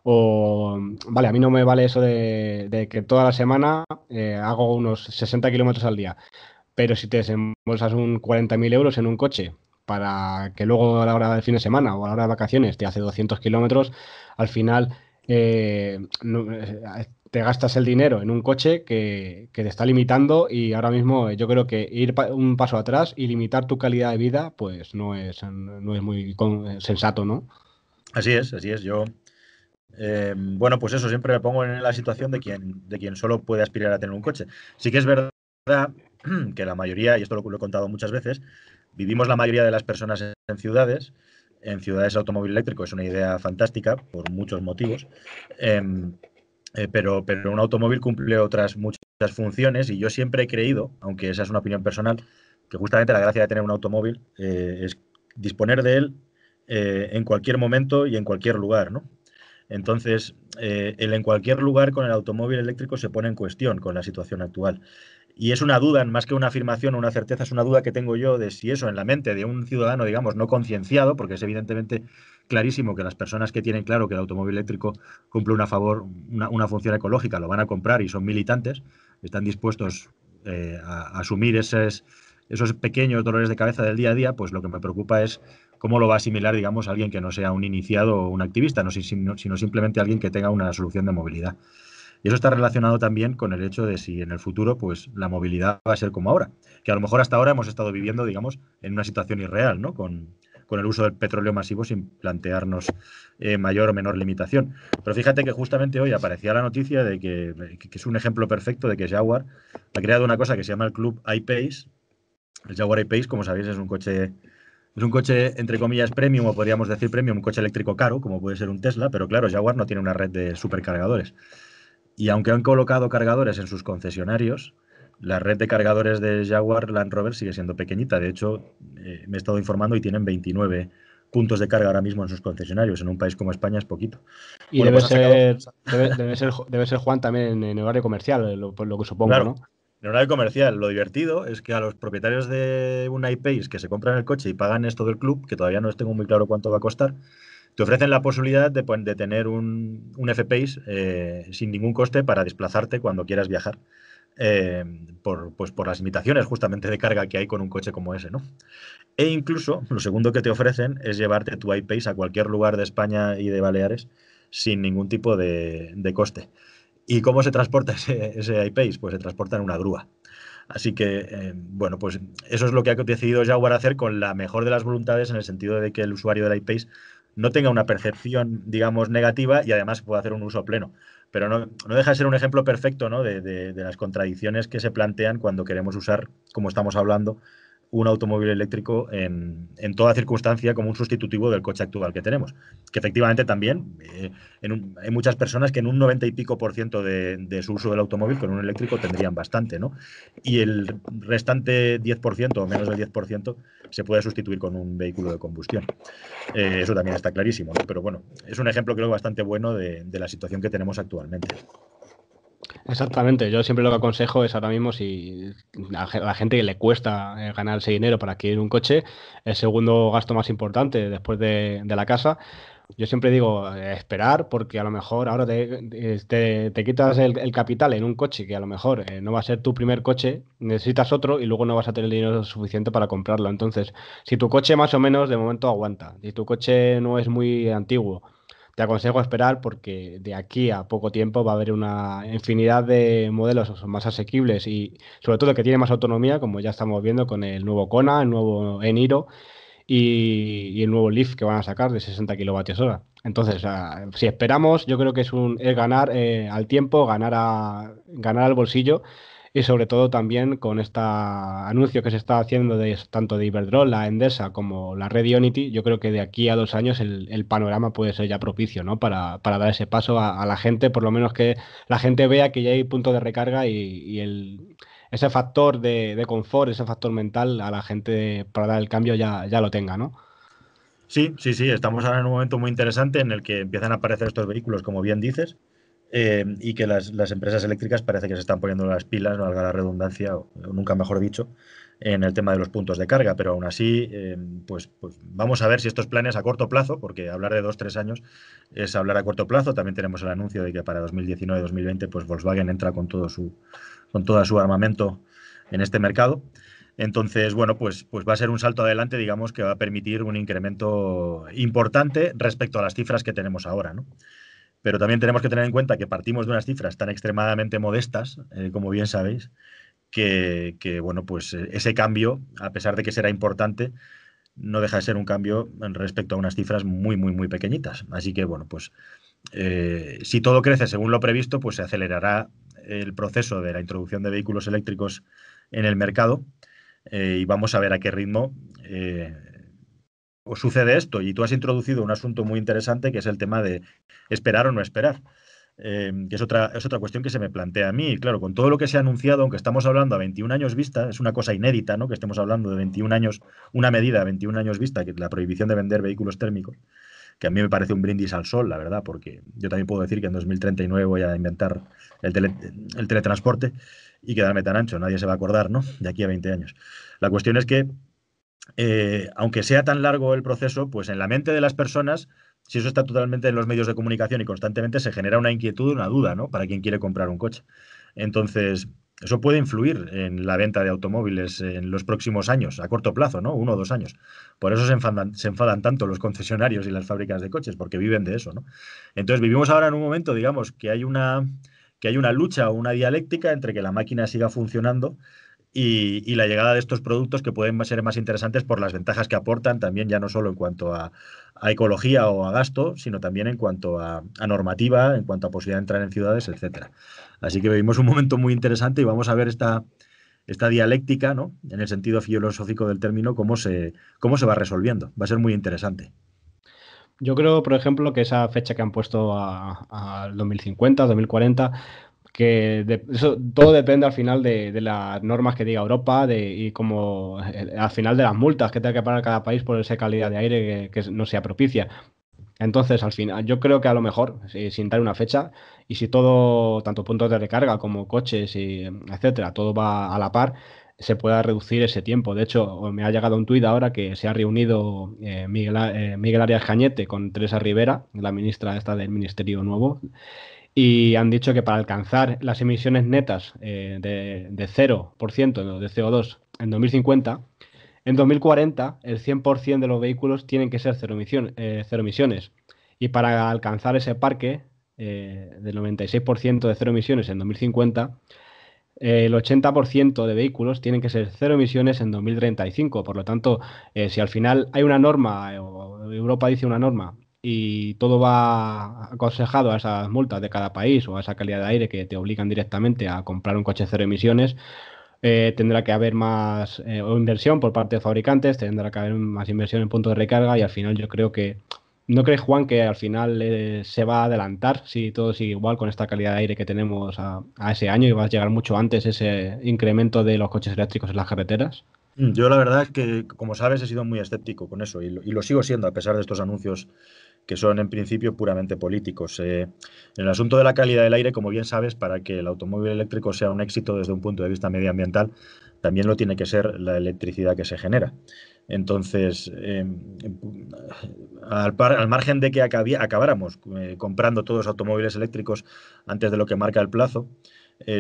o, vale, a mí no me vale eso de que toda la semana hago unos 60 kilómetros al día, pero si te desembolsas un 40.000 euros en un coche para que luego a la hora del fin de semana o a la hora de vacaciones te hace 200 kilómetros, al final te gastas el dinero en un coche que te está limitando y ahora mismo yo creo que ir un paso atrás y limitar tu calidad de vida pues no es muy sensato, ¿no? Así es, así es. Yo, bueno, pues eso, siempre me pongo en la situación de quien solo puede aspirar a tener un coche. Sí que es verdad que la mayoría, y esto lo he contado muchas veces, vivimos la mayoría de las personas en ciudades. En ciudades el automóvil eléctrico es una idea fantástica por muchos motivos, pero un automóvil cumple otras muchas funciones y yo siempre he creído, aunque esa es una opinión personal, que justamente la gracia de tener un automóvil es disponer de él en cualquier momento y en cualquier lugar, ¿no? Entonces, el en cualquier lugar con el automóvil eléctrico se pone en cuestión con la situación actual. Y es una duda, más que una afirmación o una certeza, es una duda que tengo yo de si eso en la mente de un ciudadano, digamos, no concienciado, porque es evidentemente clarísimo que las personas que tienen claro que el automóvil eléctrico cumple una función ecológica lo van a comprar y son militantes, están dispuestos a asumir esos pequeños dolores de cabeza del día a día, pues lo que me preocupa es cómo lo va a asimilar, digamos, alguien que no sea un iniciado o un activista, sino simplemente alguien que tenga una solución de movilidad. Y eso está relacionado también con el hecho de si en el futuro pues la movilidad va a ser como ahora, que a lo mejor hasta ahora hemos estado viviendo, digamos, en una situación irreal, ¿no? Con el uso del petróleo masivo sin plantearnos mayor o menor limitación. Pero fíjate que justamente hoy aparecía la noticia de que es un ejemplo perfecto de que Jaguar ha creado una cosa que se llama el Club I-Pace. El Jaguar I-Pace, como sabéis, es un coche, entre comillas, premium, o podríamos decir premium, un coche eléctrico caro, como puede ser un Tesla, pero claro, Jaguar no tiene una red de supercargadores. Y aunque han colocado cargadores en sus concesionarios, la red de cargadores de Jaguar Land Rover sigue siendo pequeñita. De hecho, me he estado informando y tienen 29 puntos de carga ahora mismo en sus concesionarios. En un país como España es poquito. Y Bueno, pues debe ser Juan también en horario comercial, por lo que supongo, claro, ¿no? en horario comercial, lo divertido es que a los propietarios de un iPace que se compran el coche y pagan esto del club, que todavía no tengo muy claro cuánto va a costar, te ofrecen la posibilidad de tener un F-Pace sin ningún coste para desplazarte cuando quieras viajar. Por las limitaciones justamente de carga que hay con un coche como ese, ¿no? E incluso, lo segundo que te ofrecen es llevarte tu iPace a cualquier lugar de España y de Baleares sin ningún tipo de coste. ¿Y cómo se transporta ese iPace? Pues se transporta en una grúa. Así que, bueno, pues eso es lo que ha decidido Jaguar hacer con la mejor de las voluntades, en el sentido de que el usuario del iPace no tenga una percepción, digamos, negativa y además pueda hacer un uso pleno. Pero no deja de ser un ejemplo perfecto, ¿no? de las contradicciones que se plantean cuando queremos usar, como estamos hablando, un automóvil eléctrico en toda circunstancia como un sustitutivo del coche actual que tenemos. Que efectivamente también hay muchas personas que en un 90 y pico por ciento de su uso del automóvil con un eléctrico tendrían bastante, ¿no? Y el restante 10% o menos del 10% se puede sustituir con un vehículo de combustión. Eso también está clarísimo, ¿no? Pero bueno, es un ejemplo creo bastante bueno de la situación que tenemos actualmente. Exactamente, yo siempre lo que aconsejo es ahora mismo si a la gente que le cuesta ganar ese dinero para adquirir un coche, el segundo gasto más importante después de la casa, yo siempre digo esperar porque a lo mejor ahora te quitas el capital en un coche que a lo mejor no va a ser tu primer coche, necesitas otro y luego no vas a tener el dinero suficiente para comprarlo. Entonces, si tu coche más o menos de momento aguanta, si tu coche no es muy antiguo, te aconsejo esperar porque de aquí a poco tiempo va a haber una infinidad de modelos más asequibles y sobre todo que tiene más autonomía, como ya estamos viendo con el nuevo Kona, el nuevo Eniro y el nuevo Leaf que van a sacar de 60 kilovatios hora. Entonces, si esperamos, yo creo que es ganar al tiempo, ganar al bolsillo y sobre todo también con este anuncio que se está haciendo tanto de Iberdrola, Endesa como la red Ionity, yo creo que de aquí a 2 años el panorama puede ser ya propicio, ¿no? Para dar ese paso a la gente, por lo menos que la gente vea que ya hay punto de recarga ese factor de confort, ese factor mental a la gente para dar el cambio ya lo tenga, ¿no? Sí, sí, sí, estamos ahora en un momento muy interesante en el que empiezan a aparecer estos vehículos, como bien dices, y que las empresas eléctricas parece que se están poniendo las pilas, no valga la redundancia, o nunca mejor dicho, en el tema de los puntos de carga. Pero aún así, pues vamos a ver si estos planes a corto plazo, porque hablar de 2 o 3 años es hablar a corto plazo. También tenemos el anuncio de que para 2019-2020 pues Volkswagen entra con todo su armamento en este mercado. Entonces, bueno, pues va a ser un salto adelante, digamos, que va a permitir un incremento importante respecto a las cifras que tenemos ahora, ¿no? Pero también tenemos que tener en cuenta que partimos de unas cifras tan extremadamente modestas, como bien sabéis, bueno, pues ese cambio, a pesar de que será importante, no deja de ser un cambio respecto a unas cifras muy, muy, muy pequeñitas. Así que, bueno, pues si todo crece según lo previsto, pues se acelerará el proceso de la introducción de vehículos eléctricos en el mercado y vamos a ver a qué ritmo os sucede esto. Y tú has introducido un asunto muy interesante que es el tema de esperar o no esperar. Que es otra cuestión que se me plantea a mí. Y claro, con todo lo que se ha anunciado, aunque estamos hablando a 21 años vista, es una cosa inédita, ¿no? Que estemos hablando de 21 años, una medida a 21 años vista, que es la prohibición de vender vehículos térmicos. que a mí me parece un brindis al sol, la verdad, porque yo también puedo decir que en 2039 voy a inventar el, el teletransporte y quedarme tan ancho, nadie se va a acordar, ¿no? De aquí a 20 años. La cuestión es que, aunque sea tan largo el proceso, pues en la mente de las personas, si eso está totalmente en los medios de comunicación y constantemente, se genera una inquietud, una duda, ¿no? Para quien quiere comprar un coche. Entonces, eso puede influir en la venta de automóviles en los próximos años, a corto plazo, ¿no? 1 o 2 años. Por eso se enfadan tanto los concesionarios y las fábricas de coches, porque viven de eso, ¿no? Entonces, vivimos ahora en un momento, digamos, que hay una lucha o una dialéctica entre que la máquina siga funcionando y la llegada de estos productos que pueden ser más interesantes por las ventajas que aportan también, ya no solo en cuanto a ecología o a gasto, sino también en cuanto a normativa, en cuanto a posibilidad de entrar en ciudades, etcétera. Así que vivimos un momento muy interesante y vamos a ver esta dialéctica, ¿no? En el sentido filosófico del término, cómo se va resolviendo. Va a ser muy interesante. Yo creo, por ejemplo, que esa fecha que han puesto al 2050, 2040, eso todo depende al final de las normas que diga Europa y como al final de las multas que tenga que pagar cada país por esa calidad de aire que no sea propicia. Entonces, al final, yo creo que a lo mejor, sin dar una fecha, y si todo, tanto puntos de recarga como coches y etcétera, todo va a la par, se pueda reducir ese tiempo. De hecho, me ha llegado un tuit ahora que se ha reunido Miguel Arias Cañete con Teresa Rivera, la ministra esta del Ministerio Nuevo, y han dicho que para alcanzar las emisiones netas de 0% de CO2 en 2050, en 2040, el 100% de los vehículos tienen que ser cero emisiones. Y para alcanzar ese parque del 96% de cero emisiones en 2050, el 80% de vehículos tienen que ser cero emisiones en 2035. Por lo tanto, si al final hay una norma, o Europa dice una norma, y todo va aconsejado a esas multas de cada país o a esa calidad de aire que te obligan directamente a comprar un coche cero emisiones, tendrá que haber más o inversión por parte de fabricantes, tendrá que haber más inversión en puntos de recarga y al final yo creo que, ¿no crees, Juan, que al final se va a adelantar si todo sigue igual con esta calidad de aire que tenemos a ese año y va a llegar mucho antes ese incremento de los coches eléctricos en las carreteras? Yo la verdad es que, como sabes, he sido muy escéptico con eso y lo sigo siendo a pesar de estos anuncios que son en principio puramente políticos. En el asunto de la calidad del aire, como bien sabes, para que el automóvil eléctrico sea un éxito desde un punto de vista medioambiental, también lo tiene que ser la electricidad que se genera. Entonces, al margen de que acabáramos comprando todos automóviles eléctricos antes de lo que marca el plazo,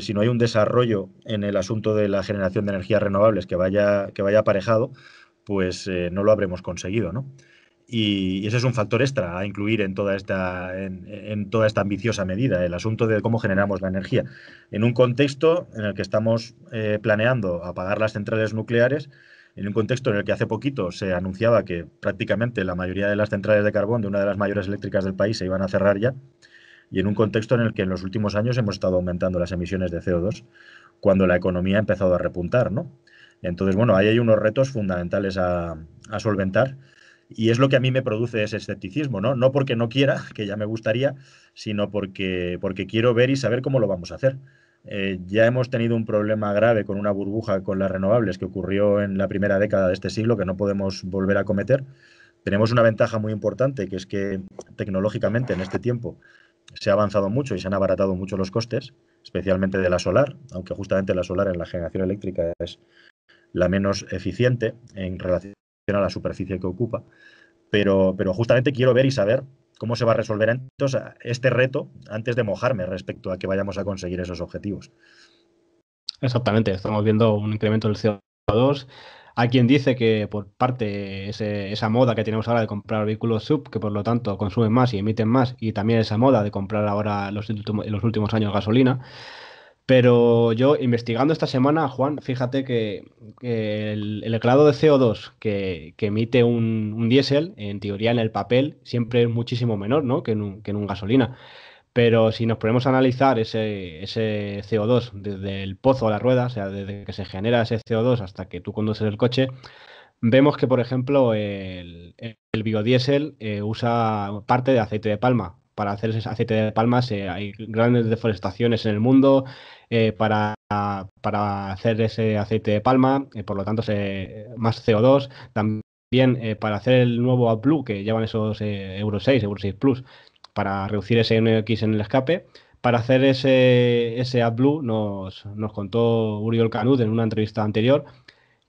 si no hay un desarrollo en el asunto de la generación de energías renovables que vaya aparejado, pues no lo habremos conseguido, ¿no? Y ese es un factor extra a incluir en toda esta ambiciosa medida, el asunto de cómo generamos la energía. En un contexto en el que estamos planeando apagar las centrales nucleares, en un contexto en el que hace poquito se anunciaba que prácticamente la mayoría de las centrales de carbón de una de las mayores eléctricas del país se iban a cerrar ya, y en un contexto en el que en los últimos años hemos estado aumentando las emisiones de CO2 cuando la economía ha empezado a repuntar, ¿no? Entonces, bueno, ahí hay unos retos fundamentales a solventar y es lo que a mí me produce ese escepticismo, ¿no? No porque no quiera, que ya me gustaría, sino porque quiero ver y saber cómo lo vamos a hacer. Ya hemos tenido un problema grave con una burbuja con las renovables que ocurrió en la primera década de este siglo que no podemos volver a cometer. Tenemos una ventaja muy importante, que es que tecnológicamente en este tiempo se ha avanzado mucho y se han abaratado mucho los costes, especialmente de la solar, aunque justamente la solar en la generación eléctrica es la menos eficiente en relación a la superficie que ocupa. Pero justamente quiero ver y saber cómo se va a resolver entonces este reto antes de mojarme respecto a que vayamos a conseguir esos objetivos. Exactamente, estamos viendo un incremento del CO2. Hay quien dice que por parte esa moda que tenemos ahora de comprar vehículos sub, que por lo tanto consumen más y emiten más, y también esa moda de comprar ahora en los últimos años gasolina. Pero yo, investigando esta semana, Juan, fíjate que el grado de CO2 que emite un diésel, en teoría en el papel, siempre es muchísimo menor, ¿no? que en un gasolina. Pero si nos ponemos a analizar ese CO2 desde el pozo a la rueda, o sea, desde que se genera ese CO2 hasta que tú conduces el coche, vemos que, por ejemplo, el biodiesel usa parte de aceite de palma. Para hacer ese aceite de palma hay grandes deforestaciones en el mundo para hacer ese aceite de palma, por lo tanto, más CO2. También para hacer el nuevo AdBlue que llevan esos Euro 6, Euro 6 Plus, para reducir ese NOx en el escape. Para hacer ese AdBlue nos contó Uriol Canut en una entrevista anterior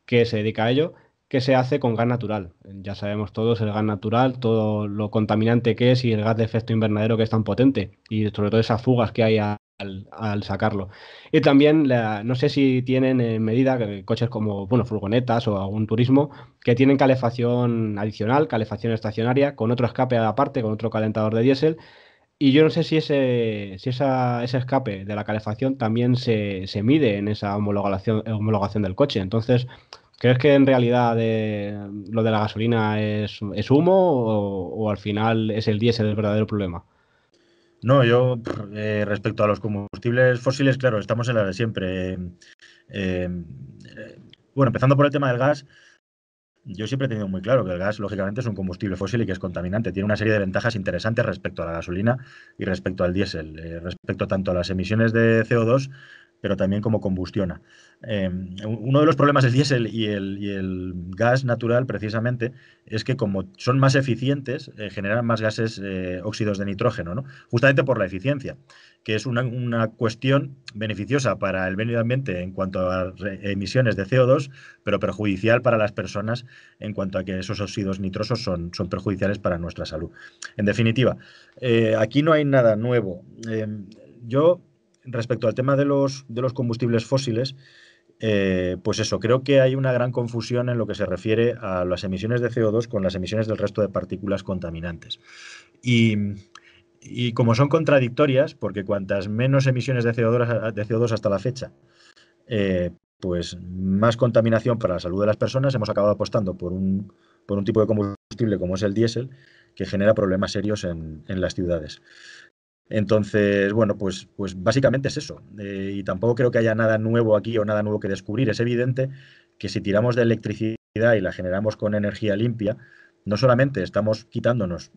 que se dedica a ello, que se hace con gas natural. Ya sabemos todos el gas natural, todo lo contaminante que es y el gas de efecto invernadero que es tan potente y sobre todo esas fugas que hay al sacarlo. Y también, no sé si tienen en medida coches como, bueno, furgonetas o algún turismo que tienen calefacción adicional, calefacción estacionaria, con otro escape aparte, con otro calentador de diésel. Y yo no sé si ese escape de la calefacción también se mide en esa homologación del coche. Entonces, ¿crees que en realidad lo de la gasolina es humo o al final es el diésel el verdadero problema? No, yo respecto a los combustibles fósiles, claro, estamos en la de siempre. Eh, bueno, empezando por el tema del gas, yo siempre he tenido muy claro que el gas, lógicamente, es un combustible fósil y que es contaminante. Tiene una serie de ventajas interesantes respecto a la gasolina y respecto al diésel, respecto tanto a las emisiones de CO2, pero también como combustiona. Uno de los problemas del diésel y el gas natural, precisamente, es que como son más eficientes, generan más gases, óxidos de nitrógeno, ¿no? Justamente por la eficiencia, que es una cuestión beneficiosa para el medio ambiente en cuanto a emisiones de CO2, pero perjudicial para las personas en cuanto a que esos óxidos nitrosos son perjudiciales para nuestra salud. En definitiva, aquí no hay nada nuevo. Yo, respecto al tema de los combustibles fósiles, pues eso, creo que hay una gran confusión en lo que se refiere a las emisiones de CO2 con las emisiones del resto de partículas contaminantes. Y, y como son contradictorias, porque cuantas menos emisiones de CO2 hasta la fecha, pues más contaminación para la salud de las personas, hemos acabado apostando por un tipo de combustible como es el diésel, que genera problemas serios en las ciudades. Entonces, bueno, pues básicamente es eso. Y tampoco creo que haya nada nuevo aquí o nada nuevo que descubrir. Es evidente que si tiramos de electricidad y la generamos con energía limpia, no solamente estamos quitándonos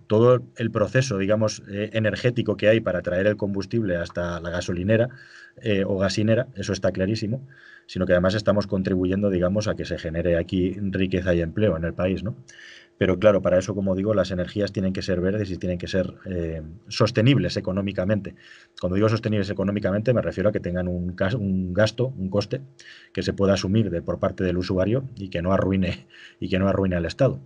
todo el proceso, digamos, energético que hay para traer el combustible hasta la gasolinera o gasinera, eso está clarísimo, sino que además estamos contribuyendo, digamos, a que se genere aquí riqueza y empleo en el país, ¿no? Pero claro, para eso, como digo, las energías tienen que ser verdes y tienen que ser sostenibles económicamente. Cuando digo sostenibles económicamente me refiero a que tengan un gasto, un coste que se pueda asumir por parte del usuario y que no arruine al Estado.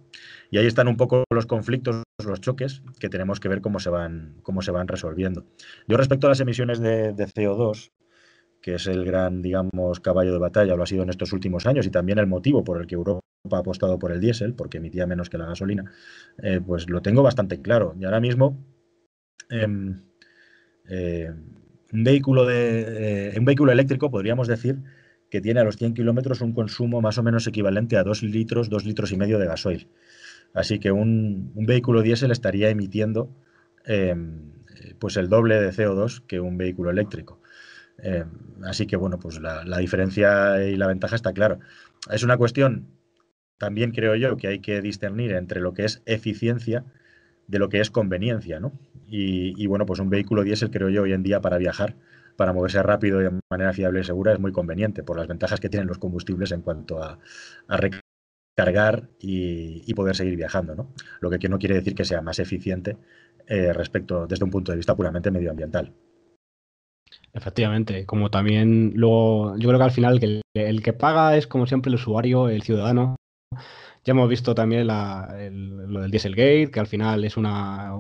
Y ahí están un poco los conflictos, los choques que tenemos que ver cómo se van resolviendo. Yo respecto a las emisiones de CO2, que es el gran, digamos, caballo de batalla, lo ha sido en estos últimos años y también el motivo por el que Europa ha apostado por el diésel, porque emitía menos que la gasolina, pues lo tengo bastante claro. Y ahora mismo, un vehículo eléctrico, podríamos decir que tiene a los 100 kilómetros un consumo más o menos equivalente a 2 litros, 2 litros y medio de gasoil. Así que un vehículo diésel estaría emitiendo pues el doble de CO2 que un vehículo eléctrico. Así que, bueno, pues la diferencia y la ventaja está clara. Es una cuestión, también creo yo, que hay que discernir entre lo que es eficiencia de lo que es conveniencia, ¿no? Y bueno, pues un vehículo diésel, creo yo, hoy en día para viajar, para moverse rápido y de manera fiable y segura, es muy conveniente por las ventajas que tienen los combustibles en cuanto a recargar y poder seguir viajando, ¿no? Lo que no quiere decir que sea más eficiente desde un punto de vista puramente medioambiental. Efectivamente, como también luego, yo creo que al final el que paga es como siempre el usuario, el ciudadano. Ya hemos visto también lo del Dieselgate, que al final es una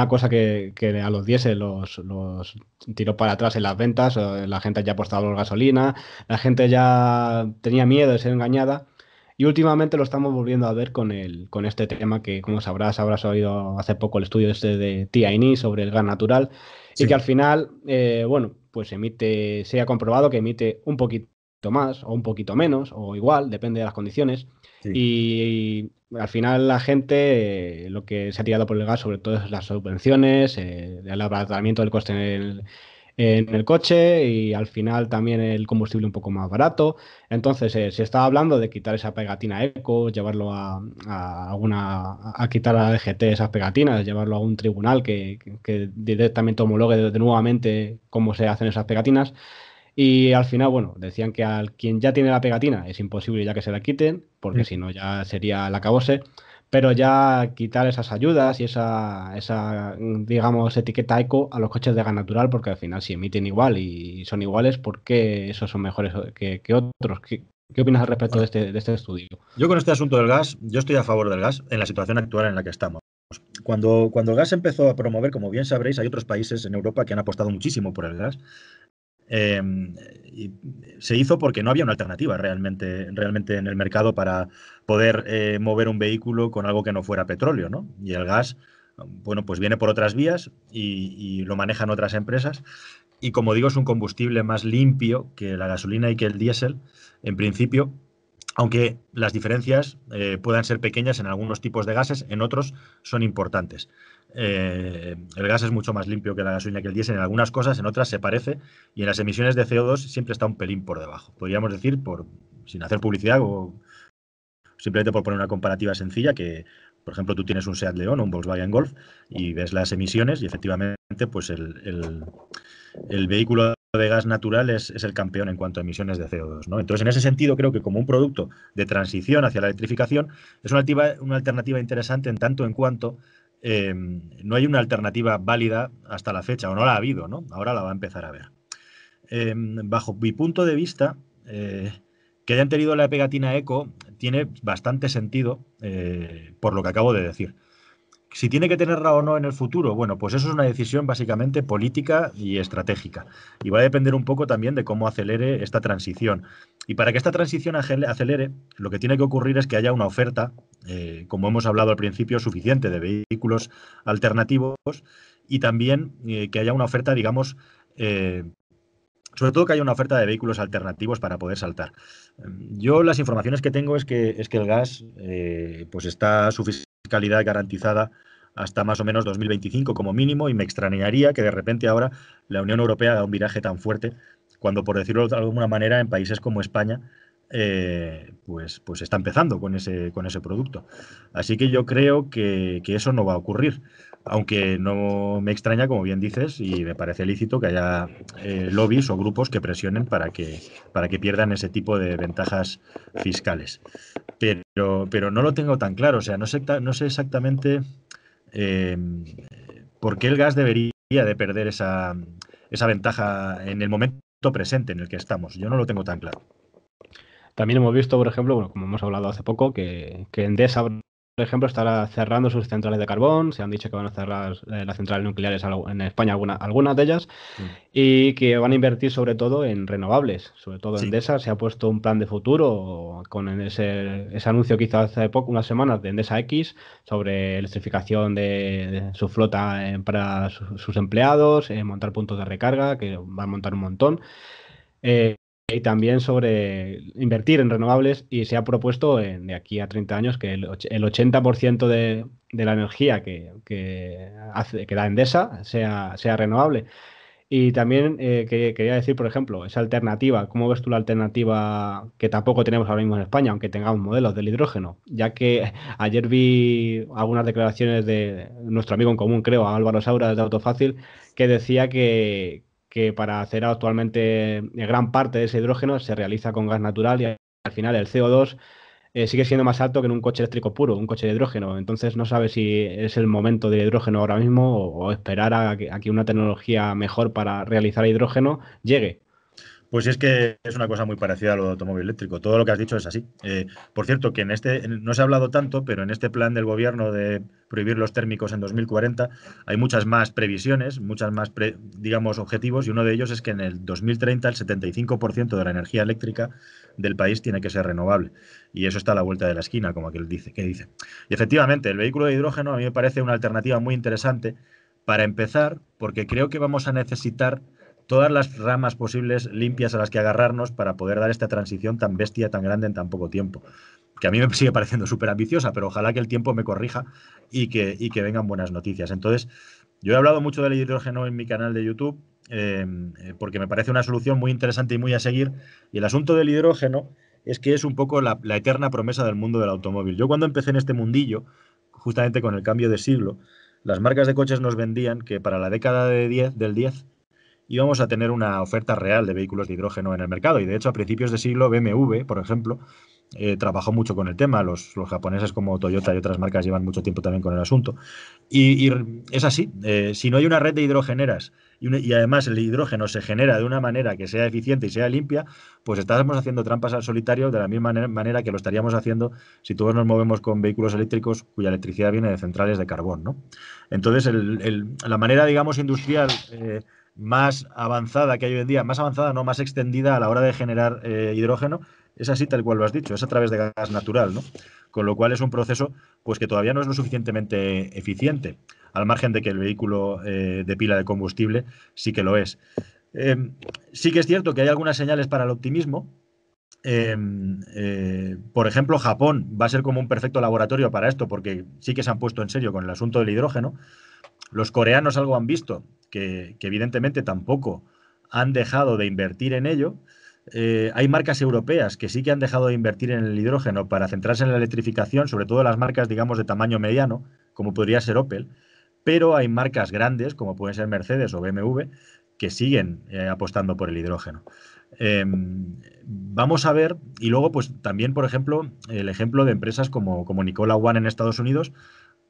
cosa que a los diésel los tiró para atrás en las ventas, la gente ya apostaba por gasolina, la gente ya tenía miedo de ser engañada. Y últimamente lo estamos volviendo a ver con este tema que, como habrás oído hace poco el estudio este de TINI sobre el gas natural, y Sí. que al final, bueno, pues se ha comprobado que emite un poquito más o un poquito menos o igual, depende de las condiciones. Sí. Y al final la gente, lo que se ha tirado por el gas sobre todo es las subvenciones, el abaratamiento del coste en el coche y al final también el combustible un poco más barato. Entonces se está hablando de quitar esa pegatina eco, llevarlo a quitar a la DGT esas pegatinas, llevarlo a un tribunal que directamente homologue nuevamente cómo se hacen esas pegatinas. Y al final, bueno, decían que al quien ya tiene la pegatina es imposible ya que se la quiten, porque si no ya sería el acabose, pero ya quitar esas ayudas y digamos, etiqueta eco a los coches de gas natural, porque al final si emiten igual y son iguales, ¿por qué esos son mejores que otros? ¿Qué opinas al respecto Bueno, de este estudio? yo con este asunto del gas, yo estoy a favor del gas en la situación actual en la que estamos. Cuando el gas empezó a promover, como bien sabréis, hay otros países en Europa que han apostado muchísimo por el gas. Eh, y se hizo porque no había una alternativa realmente en el mercado para poder mover un vehículo con algo que no fuera petróleo, ¿no? Y el gas, bueno, pues viene por otras vías y lo manejan otras empresas. Y como digo, es un combustible más limpio que la gasolina y que el diésel, en principio, aunque las diferencias puedan ser pequeñas en algunos tipos de gases, en otros son importantes. El gas es mucho más limpio que la gasolina y que el diésel en algunas cosas, en otras se parece, y en las emisiones de CO2 siempre está un pelín por debajo. Podríamos decir, sin hacer publicidad o simplemente por poner una comparativa sencilla, que por ejemplo tú tienes un Seat León o un Volkswagen Golf y ves las emisiones y efectivamente pues el vehículo de gas natural es el campeón en cuanto a emisiones de CO2, ¿no? Entonces, en ese sentido, creo que como un producto de transición hacia la electrificación es una alternativa interesante en tanto en cuanto no hay una alternativa válida hasta la fecha, o no la ha habido, ¿no? Ahora la va a empezar a ver. Bajo mi punto de vista, que hayan tenido la pegatina eco tiene bastante sentido por lo que acabo de decir. Si tiene que tenerla o no en el futuro, bueno, pues eso es una decisión básicamente política y estratégica. Y va a depender un poco también de cómo acelere esta transición. Y para que esta transición acelere, lo que tiene que ocurrir es que haya una oferta, como hemos hablado al principio, suficiente de vehículos alternativos y también que haya una oferta, digamos, sobre todo que haya una oferta de vehículos alternativos para poder saltar. Yo las informaciones que tengo es que el gas pues está su fiscalidad garantizada hasta más o menos 2025 como mínimo, y me extrañaría que de repente ahora la Unión Europea haga un viraje tan fuerte cuando, por decirlo de alguna manera, en países como España pues está empezando con ese producto. Así que yo creo que eso no va a ocurrir. Aunque no me extraña, como bien dices, y me parece lícito que haya lobbies o grupos que presionen para que pierdan ese tipo de ventajas fiscales. Pero no lo tengo tan claro, o sea, no sé exactamente eh, por qué el gas debería de perder esa ventaja en el momento presente en el que estamos. Yo no lo tengo tan claro. También hemos visto, por ejemplo, bueno, como hemos hablado hace poco, que Endesa, por ejemplo, estará cerrando sus centrales de carbón. Se han dicho que van a cerrar las centrales nucleares en España, algunas de ellas, y que van a invertir sobre todo en renovables. Sobre todo Sí. Endesa se ha puesto un plan de futuro con ese anuncio que hizo hace poco, unas semanas, de Endesa X sobre electrificación de su flota para sus empleados, montar puntos de recarga, que van a montar un montón. Y también sobre invertir en renovables, y se ha propuesto de aquí a 30 años que el 80% de la energía que da Endesa sea renovable. Y también quería decir, por ejemplo, esa alternativa, ¿cómo ves tú la alternativa que tampoco tenemos ahora mismo en España, aunque tengamos modelos del hidrógeno? Ya que ayer vi algunas declaraciones de nuestro amigo en común, creo, Álvaro Saura de Autofácil, que decía que para hacer actualmente gran parte de ese hidrógeno se realiza con gas natural, y al final el CO2 sigue siendo más alto que en un coche eléctrico puro, un coche de hidrógeno. Entonces no sabe si es el momento del hidrógeno ahora mismo o esperar a que una tecnología mejor para realizar hidrógeno llegue. Pues es que es una cosa muy parecida a lo de automóvil eléctrico. Todo lo que has dicho es así. Por cierto, que no se ha hablado tanto, pero en este plan del gobierno de prohibir los térmicos en 2040 hay muchas más previsiones, muchas más, digamos, objetivos, y uno de ellos es que en el 2030 el 75% de la energía eléctrica del país tiene que ser renovable. Y eso está a la vuelta de la esquina, como aquel dice. Y efectivamente, el vehículo de hidrógeno a mí me parece una alternativa muy interesante para empezar, porque creo que vamos a necesitar todas las ramas posibles limpias a las que agarrarnos para poder dar esta transición tan bestia, tan grande en tan poco tiempo. Que a mí me sigue pareciendo súper ambiciosa, pero ojalá que el tiempo me corrija y que vengan buenas noticias. Entonces, yo he hablado mucho del hidrógeno en mi canal de YouTube porque me parece una solución muy interesante y muy a seguir. Y el asunto del hidrógeno es que es un poco la eterna promesa del mundo del automóvil. Yo cuando empecé en este mundillo, justamente con el cambio de siglo, las marcas de coches nos vendían que para la década del 10 y vamos a tener una oferta real de vehículos de hidrógeno en el mercado. Y de hecho, a principios de siglo, BMW, por ejemplo, trabajó mucho con el tema. Los japoneses como Toyota y otras marcas llevan mucho tiempo también con el asunto. Y es así. Si no hay una red de hidrogeneras y además el hidrógeno se genera de una manera que sea eficiente y sea limpia, pues estamos haciendo trampas al solitario de la misma manera que lo estaríamos haciendo si todos nos movemos con vehículos eléctricos cuya electricidad viene de centrales de carbón, ¿no? Entonces, la manera, digamos, industrial más avanzada que hay hoy en día, más avanzada, no, más extendida a la hora de generar hidrógeno, es así tal cual lo has dicho, es a través de gas natural, ¿no? Con lo cual es un proceso pues que todavía no es lo suficientemente eficiente, al margen de que el vehículo de pila de combustible sí que lo es. Sí que es cierto que hay algunas señales para el optimismo. Por ejemplo, Japón va a ser como un perfecto laboratorio para esto, porque sí que se han puesto en serio con el asunto del hidrógeno. Los coreanos algo han visto, que evidentemente tampoco han dejado de invertir en ello. Hay marcas europeas que sí que han dejado de invertir en el hidrógeno para centrarse en la electrificación, sobre todo las marcas, digamos, de tamaño mediano, como podría ser Opel, pero hay marcas grandes, como pueden ser Mercedes o BMW, que siguen apostando por el hidrógeno. Vamos a ver, y luego, pues también, por ejemplo, el ejemplo de empresas como Nikola One en Estados Unidos,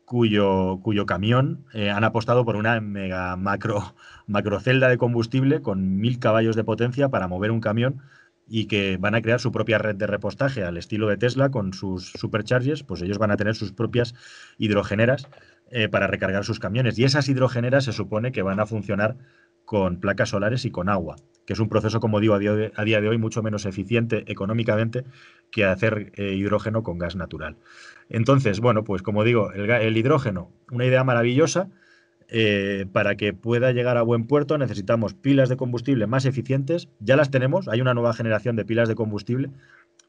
cuyo camión han apostado por una mega macrocelda de combustible con 1000 caballos de potencia para mover un camión y que van a crear su propia red de repostaje al estilo de Tesla con sus superchargers, pues ellos van a tener sus propias hidrogeneras para recargar sus camiones. Y esas hidrogeneras se supone que van a funcionar con placas solares y con agua, que es un proceso, como digo, a día de hoy mucho menos eficiente económicamente que hacer hidrógeno con gas natural. Entonces, bueno, pues como digo, el hidrógeno, una idea maravillosa. Para que pueda llegar a buen puerto necesitamos pilas de combustible más eficientes. Ya las tenemos, hay una nueva generación de pilas de combustible.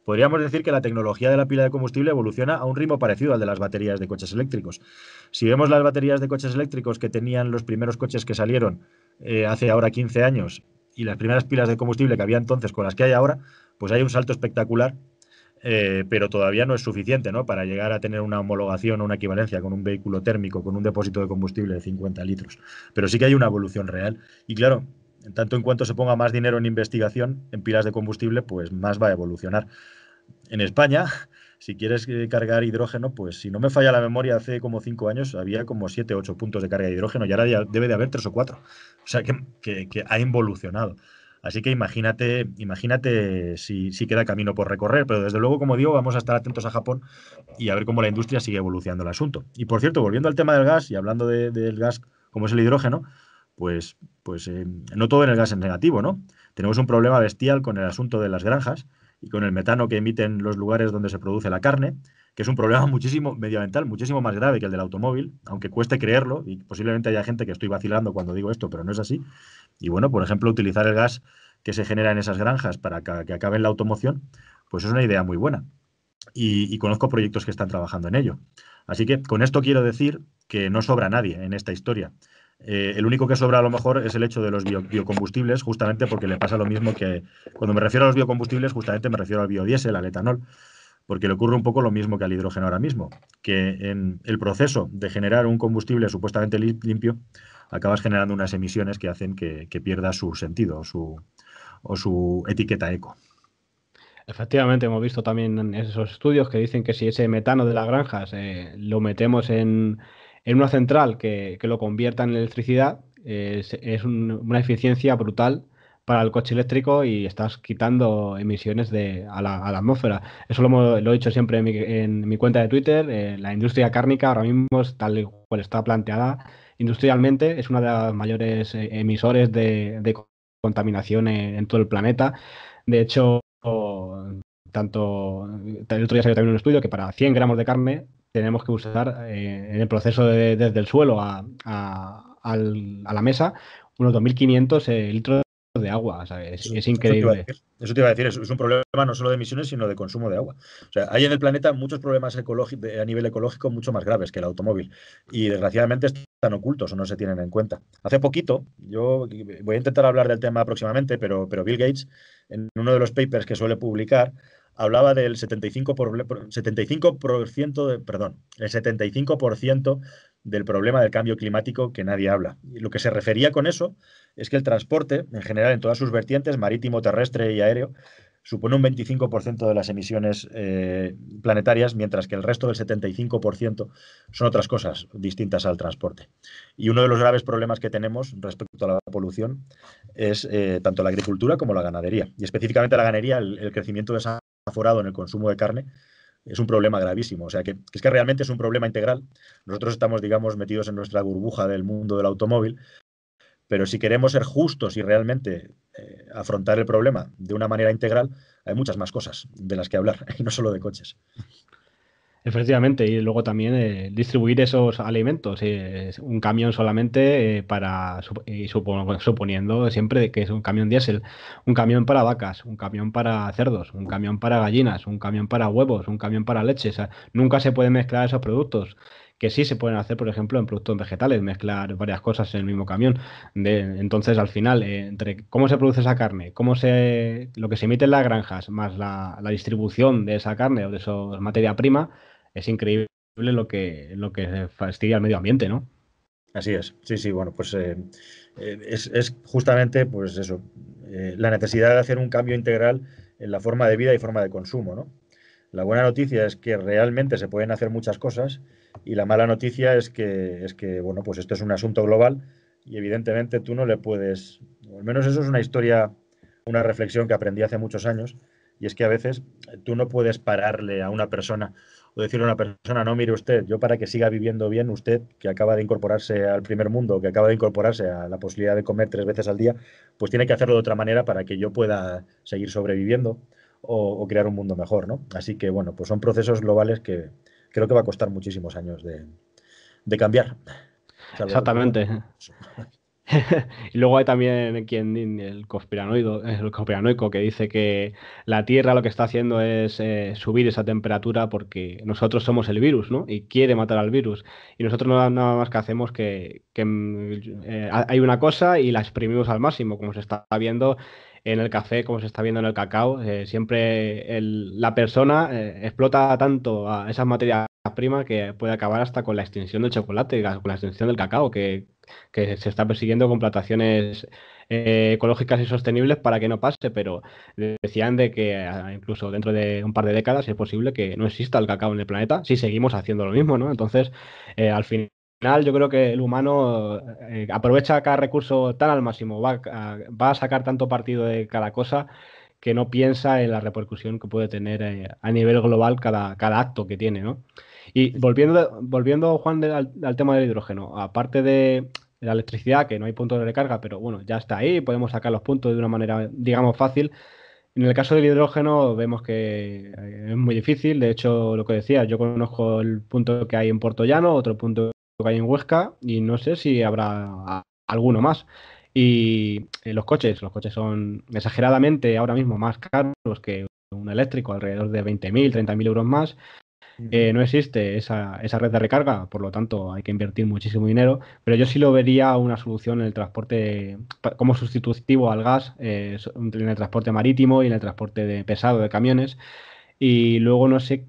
Podríamos decir que la tecnología de la pila de combustible evoluciona a un ritmo parecido al de las baterías de coches eléctricos. Si vemos las baterías de coches eléctricos que tenían los primeros coches que salieron hace ahora 15 años y las primeras pilas de combustible que había entonces con las que hay ahora, pues hay un salto espectacular. Pero todavía no es suficiente, ¿no?, para llegar a tener una homologación o una equivalencia con un vehículo térmico, con un depósito de combustible de 50 litros. Pero sí que hay una evolución real. Y claro, en tanto en cuanto se ponga más dinero en investigación, en pilas de combustible, pues más va a evolucionar. En España, si quieres cargar hidrógeno, pues si no me falla la memoria, hace como 5 años había como 7 o 8 puntos de carga de hidrógeno y ahora ya debe de haber 3 o 4. O sea que ha evolucionado. Así que imagínate si queda camino por recorrer, pero desde luego, como digo, vamos a estar atentos a Japón y a ver cómo la industria sigue evolucionando el asunto. Y por cierto, volviendo al tema del gas y hablando del gas como es el hidrógeno, pues no todo en el gas es negativo, ¿no? Tenemos un problema bestial con el asunto de las granjas y con el metano que emiten los lugares donde se produce la carne, que es un problema muchísimo medioambiental, muchísimo más grave que el del automóvil, aunque cueste creerlo, y posiblemente haya gente que estoy vacilando cuando digo esto, pero no es así. Y bueno, por ejemplo, utilizar el gas que se genera en esas granjas para que acabe en la automoción, pues es una idea muy buena. Y conozco proyectos que están trabajando en ello. Así que con esto quiero decir que no sobra nadie en esta historia. El único que sobra a lo mejor es el hecho de los biocombustibles, justamente porque le pasa lo mismo que cuando me refiero a los biocombustibles, justamente me refiero al biodiesel, al etanol, porque le ocurre un poco lo mismo que al hidrógeno ahora mismo, que en el proceso de generar un combustible supuestamente limpio, acabas generando unas emisiones que hacen que pierda su sentido o su etiqueta eco. Efectivamente, hemos visto también en esos estudios que dicen que si ese metano de las granjas lo metemos en una central que lo convierta en electricidad, es una eficiencia brutal para el coche eléctrico y estás quitando emisiones a la atmósfera. Eso lo he dicho siempre en mi cuenta de Twitter. La industria cárnica ahora mismo, tal cual está planteada industrialmente, es una de las mayores emisores de contaminación en todo el planeta. De hecho, el otro día salió también un estudio que para 100 gramos de carne tenemos que usar en el proceso desde el suelo a la mesa unos 2.500 litros de agua. O sea, es increíble. Eso te iba a decir, es un problema no solo de emisiones, sino de consumo de agua. O sea, hay en el planeta muchos problemas a nivel ecológico mucho más graves que el automóvil y desgraciadamente están ocultos o no se tienen en cuenta. Hace poquito, yo voy a intentar hablar del tema próximamente, pero Bill Gates, en uno de los papers que suele publicar, hablaba del 75% del problema del cambio climático que nadie habla. Y lo que se refería con eso es que el transporte, en general, en todas sus vertientes, marítimo, terrestre y aéreo, supone un 25% de las emisiones planetarias, mientras que el resto del 75% son otras cosas distintas al transporte. Y uno de los graves problemas que tenemos respecto a la polución es tanto la agricultura como la ganadería. Y específicamente la ganadería, el crecimiento desaforado en el consumo de carne es un problema gravísimo. O sea, que es que realmente es un problema integral. Nosotros estamos, digamos, metidos en nuestra burbuja del mundo del automóvil, pero si queremos ser justos y realmente afrontar el problema de una manera integral, hay muchas más cosas de las que hablar, y no solo de coches. Efectivamente, y luego también distribuir esos alimentos. Un camión solamente suponiendo siempre de que es un camión diésel, un camión para vacas, un camión para cerdos, un camión para gallinas, un camión para huevos, un camión para leche. O sea, nunca se pueden mezclar esos productos. Que sí se pueden hacer, por ejemplo, en productos vegetales, mezclar varias cosas en el mismo camión. Entonces, al final, entre cómo se produce esa carne, lo que se emite en las granjas, más la distribución de esa carne o de esa materia prima, es increíble lo que fastidia al medio ambiente, ¿no? Así es, sí, sí, bueno, pues es justamente pues eso, la necesidad de hacer un cambio integral en la forma de vida y forma de consumo, ¿no? La buena noticia es que realmente se pueden hacer muchas cosas y la mala noticia es que bueno, pues esto es un asunto global y evidentemente tú no le puedes, o al menos eso es una historia, una reflexión que aprendí hace muchos años, y es que a veces tú no puedes pararle a una persona o decirle a una persona, no, mire usted, yo para que siga viviendo bien, usted que acaba de incorporarse al primer mundo, que acaba de incorporarse a la posibilidad de comer 3 veces al día, pues tiene que hacerlo de otra manera para que yo pueda seguir sobreviviendo o crear un mundo mejor, ¿no? Así que, bueno, pues son procesos globales que creo que va a costar muchísimos años de cambiar, salvo que ocurra. Exactamente. Y luego hay también el conspiranoico que dice que la Tierra lo que está haciendo es subir esa temperatura porque nosotros somos el virus, ¿no? Y quiere matar al virus. Y nosotros nada más que hacemos hay una cosa y la exprimimos al máximo, como se está viendo en el café, como se está viendo en el cacao. Siempre la persona explota tanto a esas materias primas que puede acabar hasta con la extinción del chocolate, con la extinción del cacao, que se está persiguiendo con plantaciones ecológicas y sostenibles para que no pase, pero decían de que incluso dentro de un par de décadas es posible que no exista el cacao en el planeta si seguimos haciendo lo mismo, ¿no? Entonces, al final yo creo que el humano aprovecha cada recurso tan al máximo, va a sacar tanto partido de cada cosa que no piensa en la repercusión que puede tener a nivel global cada acto que tiene, ¿no? Y volviendo Juan, al tema del hidrógeno, aparte de la electricidad, que no hay puntos de recarga, pero bueno, ya está ahí, podemos sacar los puntos de una manera, digamos, fácil. En el caso del hidrógeno vemos que es muy difícil. De hecho, lo que decía, yo conozco el punto que hay en Puerto Llano, otro punto que hay en Huesca, y no sé si habrá alguno más. Y los coches son exageradamente ahora mismo más caros que un eléctrico, alrededor de 20.000, 30.000 euros más. No existe esa red de recarga, por lo tanto hay que invertir muchísimo dinero, pero yo sí lo vería una solución en el transporte como sustitutivo al gas, en el transporte marítimo y en el transporte de pesado de camiones. Y luego no sé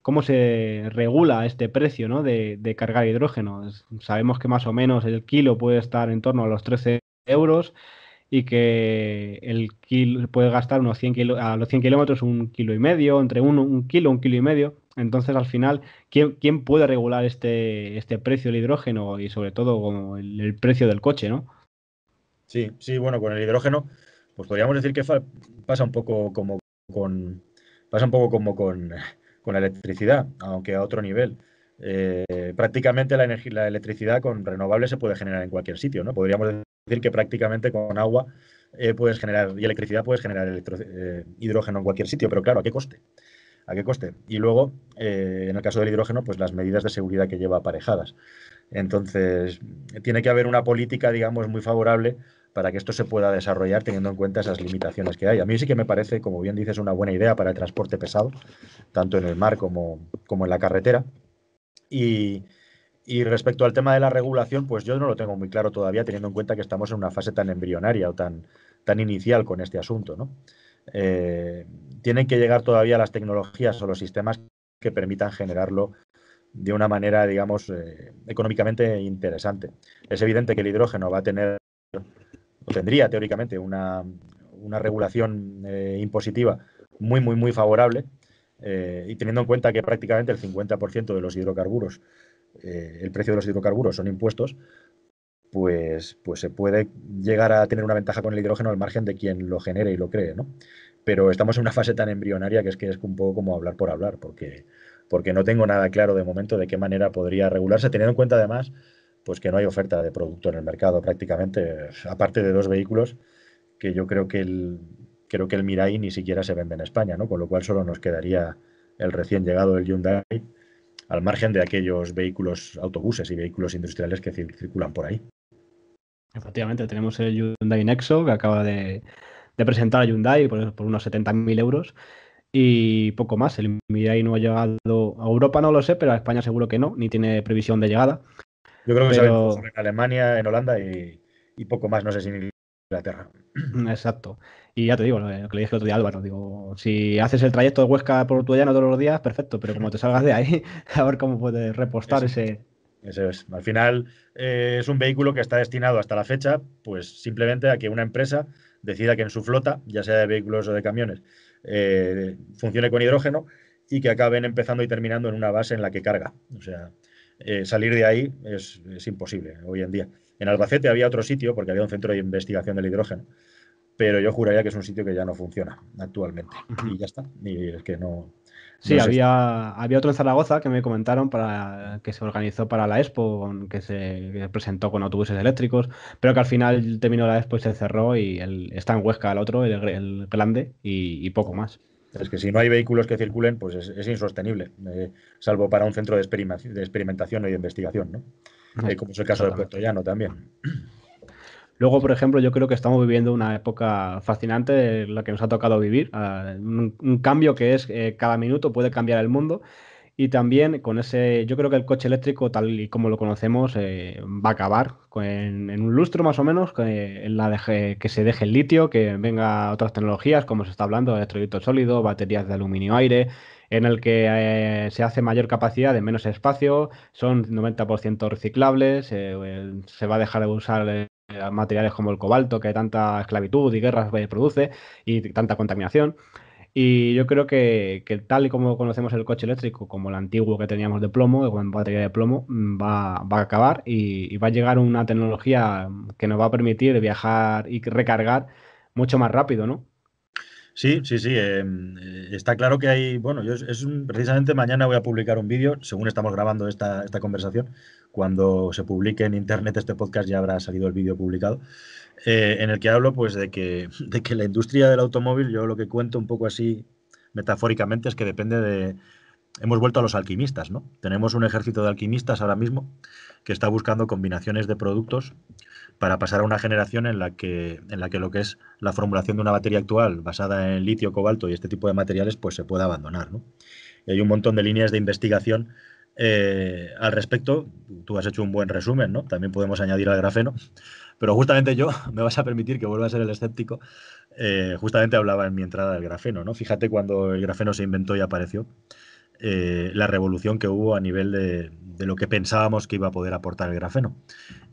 cómo se regula este precio, ¿no? de cargar hidrógeno. Sabemos que más o menos el kilo puede estar en torno a los 13 euros y que el kilo puede gastar a los 100 kilómetros 1,5 kilos, entre un kilo y medio. Entonces, al final, ¿quién puede regular este precio del hidrógeno y sobre todo como el precio del coche, ¿no? Sí, sí, bueno, con el hidrógeno, pues podríamos decir que pasa un poco como con, pasa un poco como con la electricidad, aunque a otro nivel. Prácticamente la electricidad con renovables se puede generar en cualquier sitio, ¿no? Podríamos decir que prácticamente con agua puedes generar, y electricidad puedes generar hidrógeno en cualquier sitio, pero claro, ¿a qué coste? ¿A qué coste? Y luego, en el caso del hidrógeno, pues las medidas de seguridad que lleva aparejadas. Entonces, tiene que haber una política, digamos, muy favorable para que esto se pueda desarrollar teniendo en cuenta esas limitaciones que hay. A mí sí que me parece, como bien dices, una buena idea para el transporte pesado, tanto en el mar como en la carretera. Y, y respecto al tema de la regulación, pues yo no lo tengo muy claro todavía, teniendo en cuenta que estamos en una fase tan embrionaria o tan inicial con este asunto, ¿no? Eh, Tienen que llegar todavía las tecnologías o los sistemas que permitan generarlo de una manera, digamos, económicamente interesante. Es evidente que el hidrógeno va a tener, o tendría teóricamente, una regulación impositiva muy, muy, muy favorable, y teniendo en cuenta que prácticamente el 50% de los hidrocarburos, el precio de los hidrocarburos son impuestos, pues se puede llegar a tener una ventaja con el hidrógeno al margen de quien lo genere y lo cree, ¿no? Pero estamos en una fase tan embrionaria que es un poco como hablar por hablar, porque no tengo nada claro de momento de qué manera podría regularse, teniendo en cuenta además pues que no hay oferta de producto en el mercado prácticamente, aparte de 2 vehículos que yo creo que el Mirai ni siquiera se vende en España, ¿no? Con lo cual solo nos quedaría el recién llegado del Hyundai, al margen de aquellos vehículos, autobuses y vehículos industriales que circulan por ahí. Efectivamente, tenemos el Hyundai Nexo que acaba de presentar a Hyundai por unos 70.000 euros y poco más. El Mirai no ha llegado a Europa, no lo sé, pero a España seguro que no, ni tiene previsión de llegada. Yo creo que se ha vendido Pero solo en Alemania, en Holanda y poco más, no sé si en Inglaterra. exacto. Y ya te digo, lo que le dije el otro día a Álvaro, digo, si haces el trayecto de Huesca por Tuellano todos los días, perfecto, pero como te salgas de ahí, a ver cómo puedes repostar Eso, ese... eso es. Al final es un vehículo que está destinado hasta la fecha, pues simplemente a que una empresa decida que en su flota, ya sea de vehículos o de camiones, funcione con hidrógeno y que acaben empezando y terminando en una base en la que carga. O sea, salir de ahí es imposible hoy en día. En Albacete había otro sitio, porque había un centro de investigación del hidrógeno, pero yo juraría que es un sitio que ya no funciona actualmente. Y ya está. Y es que Sí, no sé. había otro en Zaragoza que me comentaron para que se organizó para la Expo, que presentó con autobuses eléctricos, pero que al final terminó la Expo y se cerró y está en Huesca el otro, el grande, y poco más. Es que si no hay vehículos que circulen, pues es insostenible, salvo para un centro de experimentación y de investigación, ¿no? Como es el caso de Puerto Exactamente. Llano también. Luego, por ejemplo, yo creo que estamos viviendo una época fascinante de la que nos ha tocado vivir, un cambio que es cada minuto puede cambiar el mundo. Y también con ese, yo creo que el coche eléctrico, tal y como lo conocemos, va a acabar en un lustro más o menos, que se deje el litio, que venga otras tecnologías, como se está hablando, de electrolito sólido, baterías de aluminio-aire, en el que se hace mayor capacidad de menos espacio, son 90% reciclables, se va a dejar de usar materiales como el cobalto, que tanta esclavitud y guerras produce, y tanta contaminación. Y yo creo que tal y como conocemos el coche eléctrico, como el antiguo que teníamos de plomo, con batería de plomo, va a acabar y va a llegar una tecnología que nos va a permitir viajar y recargar mucho más rápido, ¿no? Sí, sí, sí. Está claro que hay. Bueno, precisamente mañana voy a publicar un vídeo, según estamos grabando esta conversación. Cuando se publique en internet este podcast ya habrá salido el vídeo publicado, en el que hablo pues de que la industria del automóvil, yo lo que cuento un poco así metafóricamente es que depende de. Hemos vuelto a los alquimistas, ¿no? Tenemos un ejército de alquimistas ahora mismo que está buscando combinaciones de productos para pasar a una generación en la que lo que es la formulación de una batería actual basada en litio, cobalto y este tipo de materiales, pues se puede abandonar, ¿no? Y hay un montón de líneas de investigación al respecto. Tú has hecho un buen resumen, ¿no? También podemos añadir al grafeno. Pero justamente yo, me vas a permitir que vuelva a ser el escéptico, justamente hablaba en mi entrada del grafeno, ¿no? Fíjate cuando el grafeno se inventó y apareció, la revolución que hubo a nivel de lo que pensábamos que iba a poder aportar el grafeno.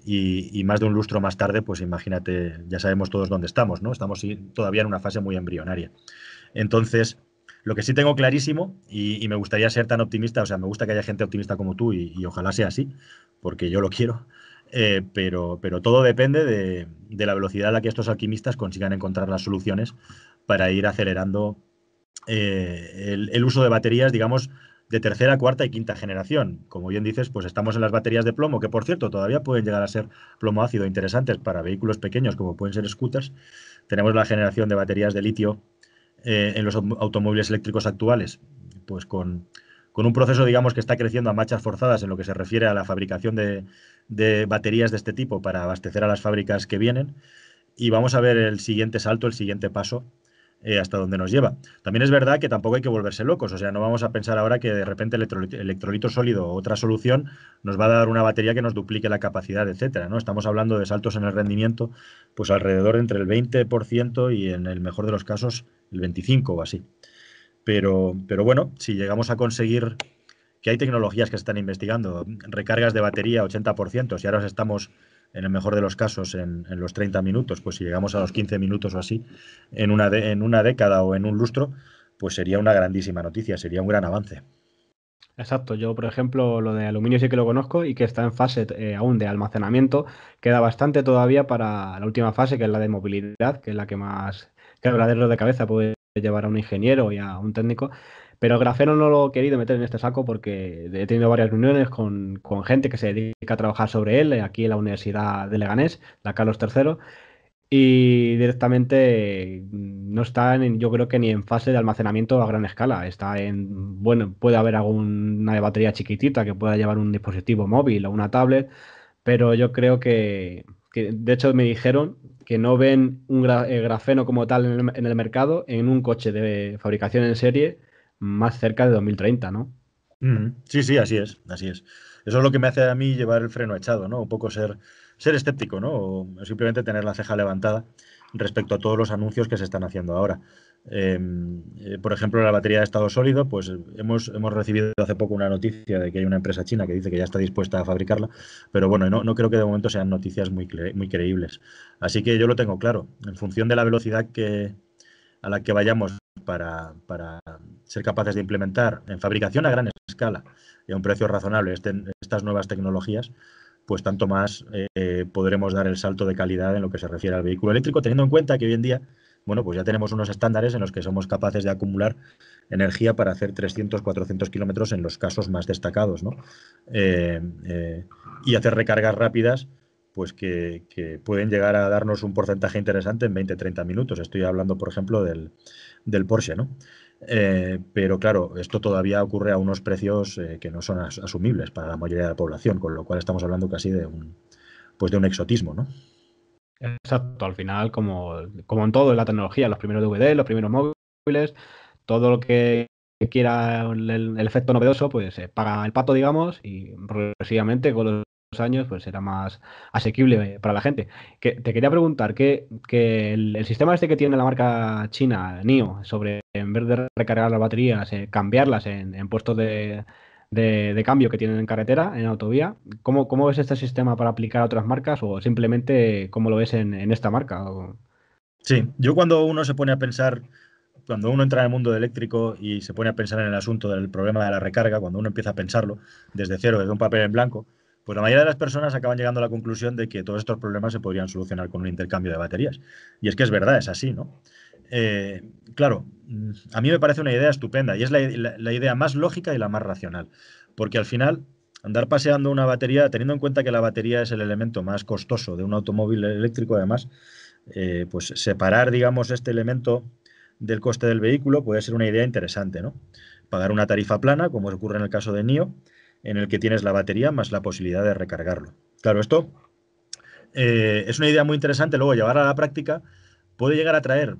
Y más de un lustro más tarde, pues imagínate, ya sabemos todos dónde estamos, ¿no? Estamos todavía en una fase muy embrionaria. Entonces, lo que sí tengo clarísimo, y me gustaría ser tan optimista, o sea, me gusta que haya gente optimista como tú y ojalá sea así, porque yo lo quiero, pero todo depende de la velocidad a la que estos alquimistas consigan encontrar las soluciones para ir acelerando el uso de baterías, digamos, de tercera, cuarta y quinta generación. Como bien dices, pues estamos en las baterías de plomo, que por cierto todavía pueden llegar a ser plomo ácido interesantes para vehículos pequeños como pueden ser scooters. Tenemos la generación de baterías de litio en los automóviles eléctricos actuales, pues con un proceso, digamos, que está creciendo a marchas forzadas en lo que se refiere a la fabricación de baterías de este tipo para abastecer a las fábricas que vienen. Y vamos a ver el siguiente salto, el siguiente paso, hasta dónde nos lleva. También es verdad que tampoco hay que volverse locos, o sea, no vamos a pensar ahora que de repente el electrolito sólido o otra solución nos va a dar una batería que nos duplique la capacidad, etcétera, ¿no? Estamos hablando de saltos en el rendimiento, pues alrededor entre el 20% y en el mejor de los casos el 25% o así. Pero bueno, si llegamos a conseguir que hay tecnologías que se están investigando, recargas de batería 80%, si ahora estamos en el mejor de los casos en los 30 minutos, pues si llegamos a los 15 minutos o así en una década o en un lustro, pues sería una grandísima noticia, sería un gran avance. Exacto, yo por ejemplo lo de aluminio sí que lo conozco y que está en fase aún de almacenamiento, queda bastante todavía para la última fase que es la de movilidad, que es la que más quebraderos de cabeza puede llevar a un ingeniero y a un técnico, pero el grafeno no lo he querido meter en este saco porque he tenido varias reuniones con gente que se dedica a trabajar sobre él aquí en la Universidad de Leganés, la Carlos III, y directamente no está yo creo que ni en fase de almacenamiento a gran escala. Está bueno, puede haber alguna de batería chiquitita que pueda llevar un dispositivo móvil o una tablet, pero yo creo de hecho me dijeron que no ven grafeno como tal en el mercado en un coche de fabricación en serie más cerca de 2030, ¿no? Sí, sí, así es, así es. Eso es lo que me hace a mí llevar el freno echado, ¿no? Un poco ser escéptico, ¿no? O simplemente tener la ceja levantada respecto a todos los anuncios que se están haciendo ahora. Por ejemplo, la batería de estado sólido, pues hemos recibido hace poco una noticia de que hay una empresa china que dice que ya está dispuesta a fabricarla, pero bueno, no creo que de momento sean noticias muy creíbles. Así que yo lo tengo claro. En función de la velocidad a la que vayamos para ser capaces de implementar en fabricación a gran escala y a un precio razonable estas nuevas tecnologías, pues tanto más podremos dar el salto de calidad en lo que se refiere al vehículo eléctrico, teniendo en cuenta que hoy en día, bueno, pues ya tenemos unos estándares en los que somos capaces de acumular energía para hacer 300, 400 kilómetros en los casos más destacados, ¿no? Y hacer recargas rápidas pues que pueden llegar a darnos un porcentaje interesante en 20-30 minutos. Estoy hablando, por ejemplo, del Porsche, ¿no? Pero claro, esto todavía ocurre a unos precios que no son asumibles para la mayoría de la población, con lo cual estamos hablando casi de un exotismo, ¿no? Exacto, al final, como en todo en la tecnología, los primeros DVD, los primeros móviles, todo lo que quiera el efecto novedoso, pues paga el pato, digamos, y progresivamente con los años, pues será más asequible para la gente. Te quería preguntar que el sistema este que tiene la marca china, NIO, sobre en vez de recargar las baterías, cambiarlas en puestos de cambio que tienen en carretera, en autovía. ¿Cómo ves este sistema para aplicar a otras marcas o simplemente cómo lo ves en esta marca? Sí, yo cuando uno se pone a pensar, cuando uno entra en el mundo eléctrico y se pone a pensar en el asunto del problema de la recarga, cuando uno empieza a pensarlo desde cero, desde un papel en blanco, pues la mayoría de las personas acaban llegando a la conclusión de que todos estos problemas se podrían solucionar con un intercambio de baterías. Y es que es verdad, es así, ¿no? Claro, a mí me parece una idea estupenda y es la idea más lógica y la más racional, porque al final andar paseando una batería, teniendo en cuenta que la batería es el elemento más costoso de un automóvil eléctrico, además, pues separar, digamos, este elemento del coste del vehículo puede ser una idea interesante, ¿no? Pagar una tarifa plana, como ocurre en el caso de NIO, en el que tienes la batería más la posibilidad de recargarlo. Claro, esto es una idea muy interesante, luego llevarla a la práctica puede llegar a traer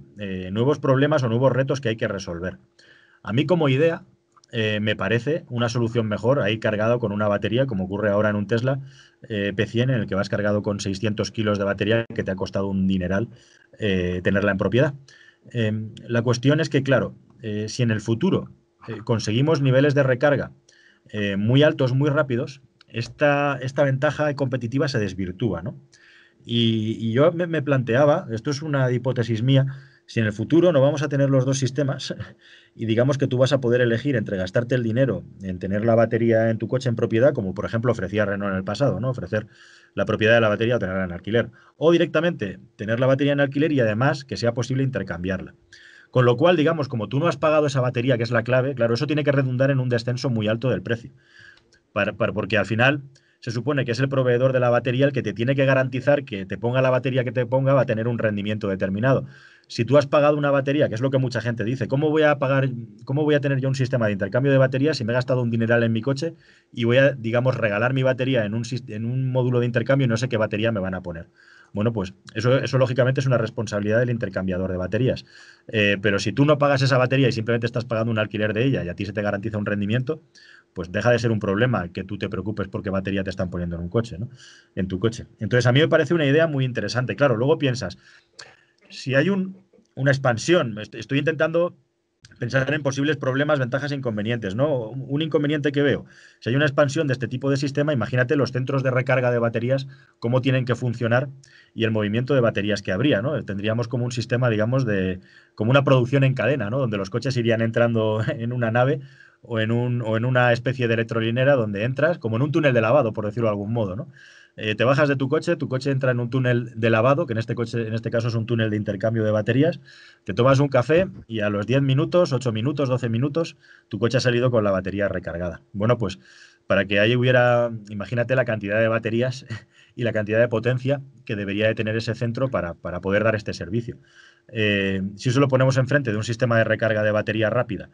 nuevos problemas o nuevos retos que hay que resolver. A mí como idea me parece una solución mejor ahí cargado con una batería, como ocurre ahora en un Tesla P100, en el que vas cargado con 600 kilos de batería que te ha costado un dineral tenerla en propiedad. La cuestión es que, claro, si en el futuro conseguimos niveles de recarga muy altos, muy rápidos, esta ventaja competitiva se desvirtúa, ¿no? Y yo me planteaba, esto es una hipótesis mía, si en el futuro no vamos a tener los dos sistemas y digamos que tú vas a poder elegir entre gastarte el dinero en tener la batería en tu coche en propiedad, como por ejemplo ofrecía Renault en el pasado, ¿no? Ofrecer la propiedad de la batería o tenerla en alquiler. O directamente tener la batería en alquiler y además que sea posible intercambiarla. Con lo cual, digamos, como tú no has pagado esa batería, que es la clave, claro, eso tiene que redundar en un descenso muy alto del precio. Porque al final se supone que es el proveedor de la batería el que te tiene que garantizar que te ponga la batería que te ponga va a tener un rendimiento determinado. Si tú has pagado una batería, que es lo que mucha gente dice, ¿cómo voy a tener yo un sistema de intercambio de baterías si me he gastado un dineral en mi coche y voy a, digamos, regalar mi batería en un módulo de intercambio y no sé qué batería me van a poner? Bueno, pues eso lógicamente es una responsabilidad del intercambiador de baterías. Pero si tú no pagas esa batería y simplemente estás pagando un alquiler de ella y a ti se te garantiza un rendimiento, pues deja de ser un problema que tú te preocupes por qué batería te están poniendo en un coche, ¿no? En tu coche. Entonces, a mí me parece una idea muy interesante. Claro, luego piensas, si hay una expansión, estoy intentando pensar en posibles problemas, ventajas e inconvenientes, ¿no? Un inconveniente que veo, si hay una expansión de este tipo de sistema, imagínate los centros de recarga de baterías, cómo tienen que funcionar y el movimiento de baterías que habría, ¿no? Tendríamos como un sistema, digamos, como una producción en cadena, ¿no? Donde los coches irían entrando en una nave o en una especie de electrolinera donde entras, como en un túnel de lavado, por decirlo de algún modo, ¿no? Te bajas de tu coche entra en un túnel de lavado, que en este caso es un túnel de intercambio de baterías, te tomas un café y a los 10 minutos, 8 minutos, 12 minutos, tu coche ha salido con la batería recargada. Bueno, pues para que ahí hubiera, imagínate la cantidad de baterías y la cantidad de potencia que debería de tener ese centro para poder dar este servicio. Si eso lo ponemos enfrente de un sistema de recarga de batería rápida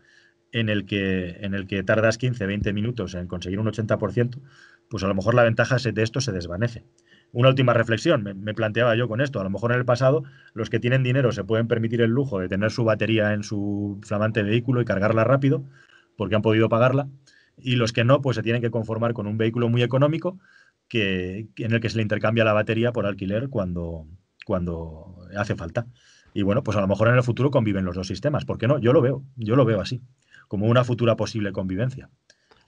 en el que tardas 15, 20 minutos en conseguir un 80%, pues a lo mejor la ventaja de esto se desvanece. Una última reflexión, me planteaba yo con esto, a lo mejor en el pasado los que tienen dinero se pueden permitir el lujo de tener su batería en su flamante vehículo y cargarla rápido, porque han podido pagarla, y los que no, pues se tienen que conformar con un vehículo muy económico en el que se le intercambia la batería por alquiler cuando hace falta. Y bueno, pues a lo mejor en el futuro conviven los dos sistemas. ¿Por qué no? Yo lo veo así, como una futura posible convivencia.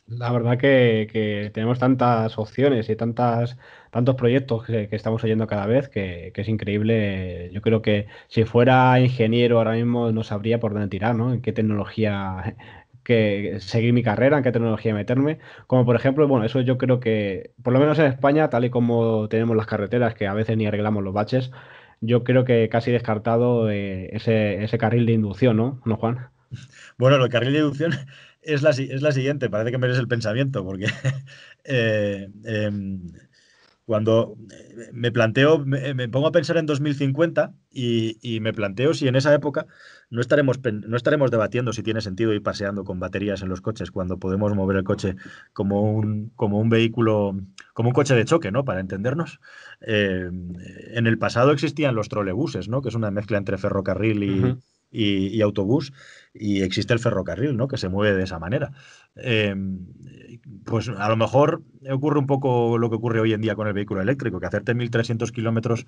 La verdad que tenemos tantas opciones y tantos proyectos que estamos oyendo cada vez que es increíble. Yo creo que si fuera ingeniero ahora mismo no sabría por dónde tirar, ¿no? En qué tecnología que seguir mi carrera, en qué tecnología meterme. Como por ejemplo, bueno, eso yo creo que, por lo menos en España, tal y como tenemos las carreteras, que a veces ni arreglamos los baches, yo creo que casi descartado ese carril de inducción, ¿no? ¿No, Juan? Bueno, el carril de inducción es la siguiente, parece que me eres el pensamiento, porque eh, em, cuando me pongo a pensar en 2050 y me planteo si en esa época no estaremos debatiendo si tiene sentido ir paseando con baterías en los coches cuando podemos mover el coche como un vehículo, como un coche de choque, ¿no? Para entendernos. En el pasado existían los trolebuses, ¿no? Que es una mezcla entre ferrocarril y autobús, y existe el ferrocarril, ¿no? Que se mueve de esa manera. Eh, pues a lo mejor ocurre un poco lo que ocurre hoy en día con el vehículo eléctrico, que hacerte 1.300 kilómetros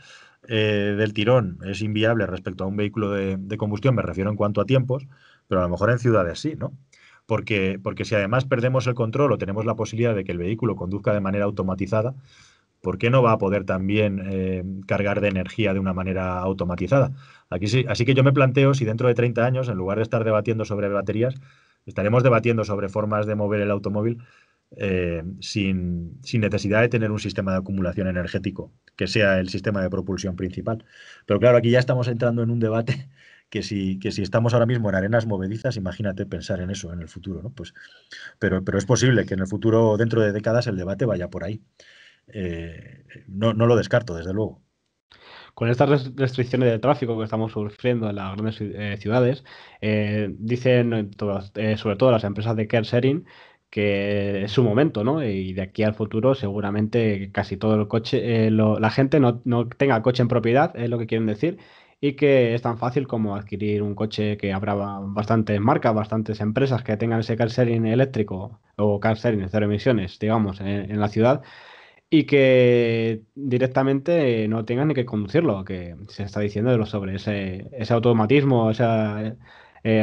del tirón es inviable respecto a un vehículo de combustión, me refiero en cuanto a tiempos, pero a lo mejor en ciudades sí, ¿no? Porque si además perdemos el control o tenemos la posibilidad de que el vehículo conduzca de manera automatizada, ¿por qué no va a poder también cargar de energía de una manera automatizada? Aquí sí, así que yo me planteo si dentro de 30 años, en lugar de estar debatiendo sobre baterías, estaremos debatiendo sobre formas de mover el automóvil sin necesidad de tener un sistema de acumulación energético que sea el sistema de propulsión principal. Pero claro, aquí ya estamos entrando en un debate que si estamos ahora mismo en arenas movedizas, imagínate pensar en eso en el futuro, ¿no? Pues, pero es posible que en el futuro, dentro de décadas, el debate vaya por ahí. No lo descarto, desde luego. Con estas restricciones de tráfico que estamos sufriendo en las grandes ciudades, dicen sobre todo las empresas de car sharing que es su momento, ¿no? Y de aquí al futuro seguramente casi todo el coche, la gente no tenga coche en propiedad, es lo que quieren decir, y que es tan fácil como adquirir un coche que habrá bastantes marcas, bastantes empresas que tengan ese car sharing eléctrico o car sharing cero emisiones, digamos, en la ciudad y que directamente no tengan ni que conducirlo, que se está diciendo sobre ese automatismo, ese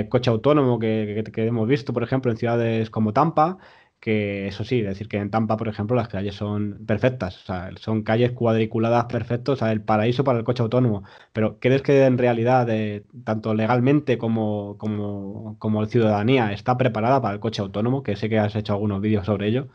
coche autónomo que hemos visto, por ejemplo, en ciudades como Tampa, que eso sí, decir que en Tampa, por ejemplo, las calles son perfectas, o sea, son calles cuadriculadas perfectas, o sea, el paraíso para el coche autónomo, pero ¿crees que en realidad, tanto legalmente como la ciudadanía, está preparada para el coche autónomo? Que sé que has hecho algunos vídeos sobre ello.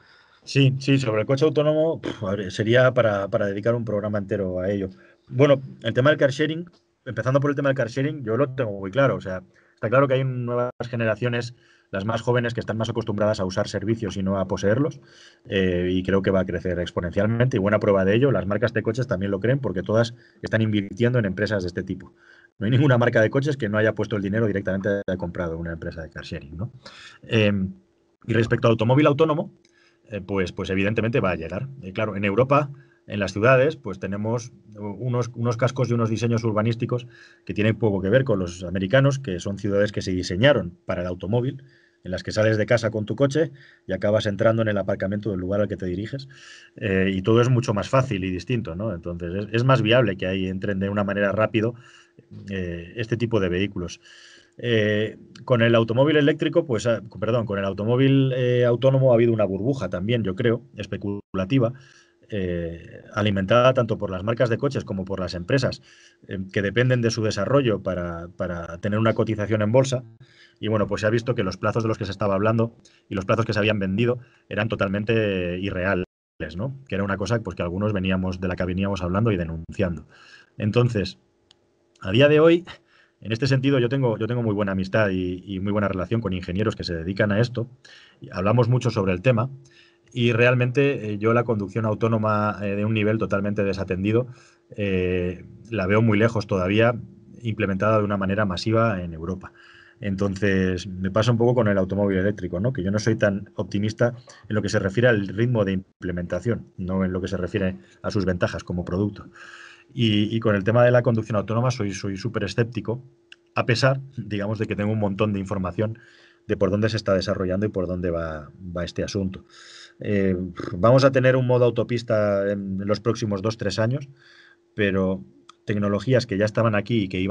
Sí, sí, sobre el coche autónomo, a ver, sería para dedicar un programa entero a ello. Bueno, el tema del car sharing, empezando por el tema del car sharing, yo lo tengo muy claro. O sea, está claro que hay nuevas generaciones, las más jóvenes, que están más acostumbradas a usar servicios y no a poseerlos, y creo que va a crecer exponencialmente. Y buena prueba de ello, las marcas de coches también lo creen, porque todas están invirtiendo en empresas de este tipo. No hay ninguna marca de coches que no haya puesto el dinero directamente haya comprado una empresa de car sharing, ¿no? Eh, y respecto al automóvil autónomo, pues evidentemente va a llegar. Claro, en Europa, en las ciudades, pues tenemos unos cascos y unos diseños urbanísticos que tienen poco que ver con los americanos, que son ciudades que se diseñaron para el automóvil, en las que sales de casa con tu coche y acabas entrando en el aparcamiento del lugar al que te diriges. Y todo es mucho más fácil y distinto, ¿no? Entonces es más viable que ahí entren de una manera rápido este tipo de vehículos. Con el automóvil eléctrico, pues, perdón, con el automóvil autónomo ha habido una burbuja también, yo creo, especulativa, alimentada tanto por las marcas de coches como por las empresas que dependen de su desarrollo para tener una cotización en bolsa. Y bueno, pues se ha visto que los plazos de los que se estaba hablando y los plazos que se habían vendido eran totalmente irreales, ¿no? Que era una cosa pues, que algunos veníamos de la que veníamos hablando y denunciando. Entonces, a día de hoy, en este sentido, yo tengo muy buena amistad y muy buena relación con ingenieros que se dedican a esto. Hablamos mucho sobre el tema y realmente yo la conducción autónoma de un nivel totalmente desatendido la veo muy lejos todavía implementada de una manera masiva en Europa. Entonces, me pasa un poco con el automóvil eléctrico, ¿no? Que yo no soy tan optimista en lo que se refiere al ritmo de implementación, no en lo que se refiere a sus ventajas como producto. Y con el tema de la conducción autónoma soy súper escéptico, a pesar, digamos, de que tengo un montón de información de por dónde se está desarrollando y por dónde va este asunto. Vamos a tener un modo autopista en los próximos 2-3 años, pero tecnologías que ya estaban aquí y que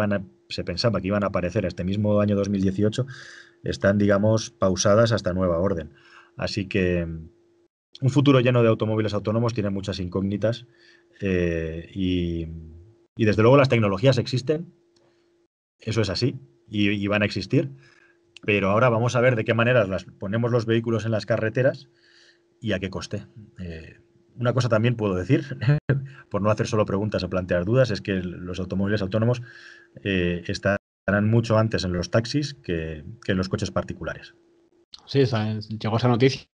se pensaba que iban a aparecer este mismo año 2018 están, digamos, pausadas hasta nueva orden. Así que un futuro lleno de automóviles autónomos tiene muchas incógnitas y desde luego las tecnologías existen, eso es así, y van a existir, pero ahora vamos a ver de qué manera ponemos los vehículos en las carreteras y a qué coste. Una cosa también puedo decir, por no hacer solo preguntas o plantear dudas, es que los automóviles autónomos estarán mucho antes en los taxis que en los coches particulares. Sí, llegó esa noticia,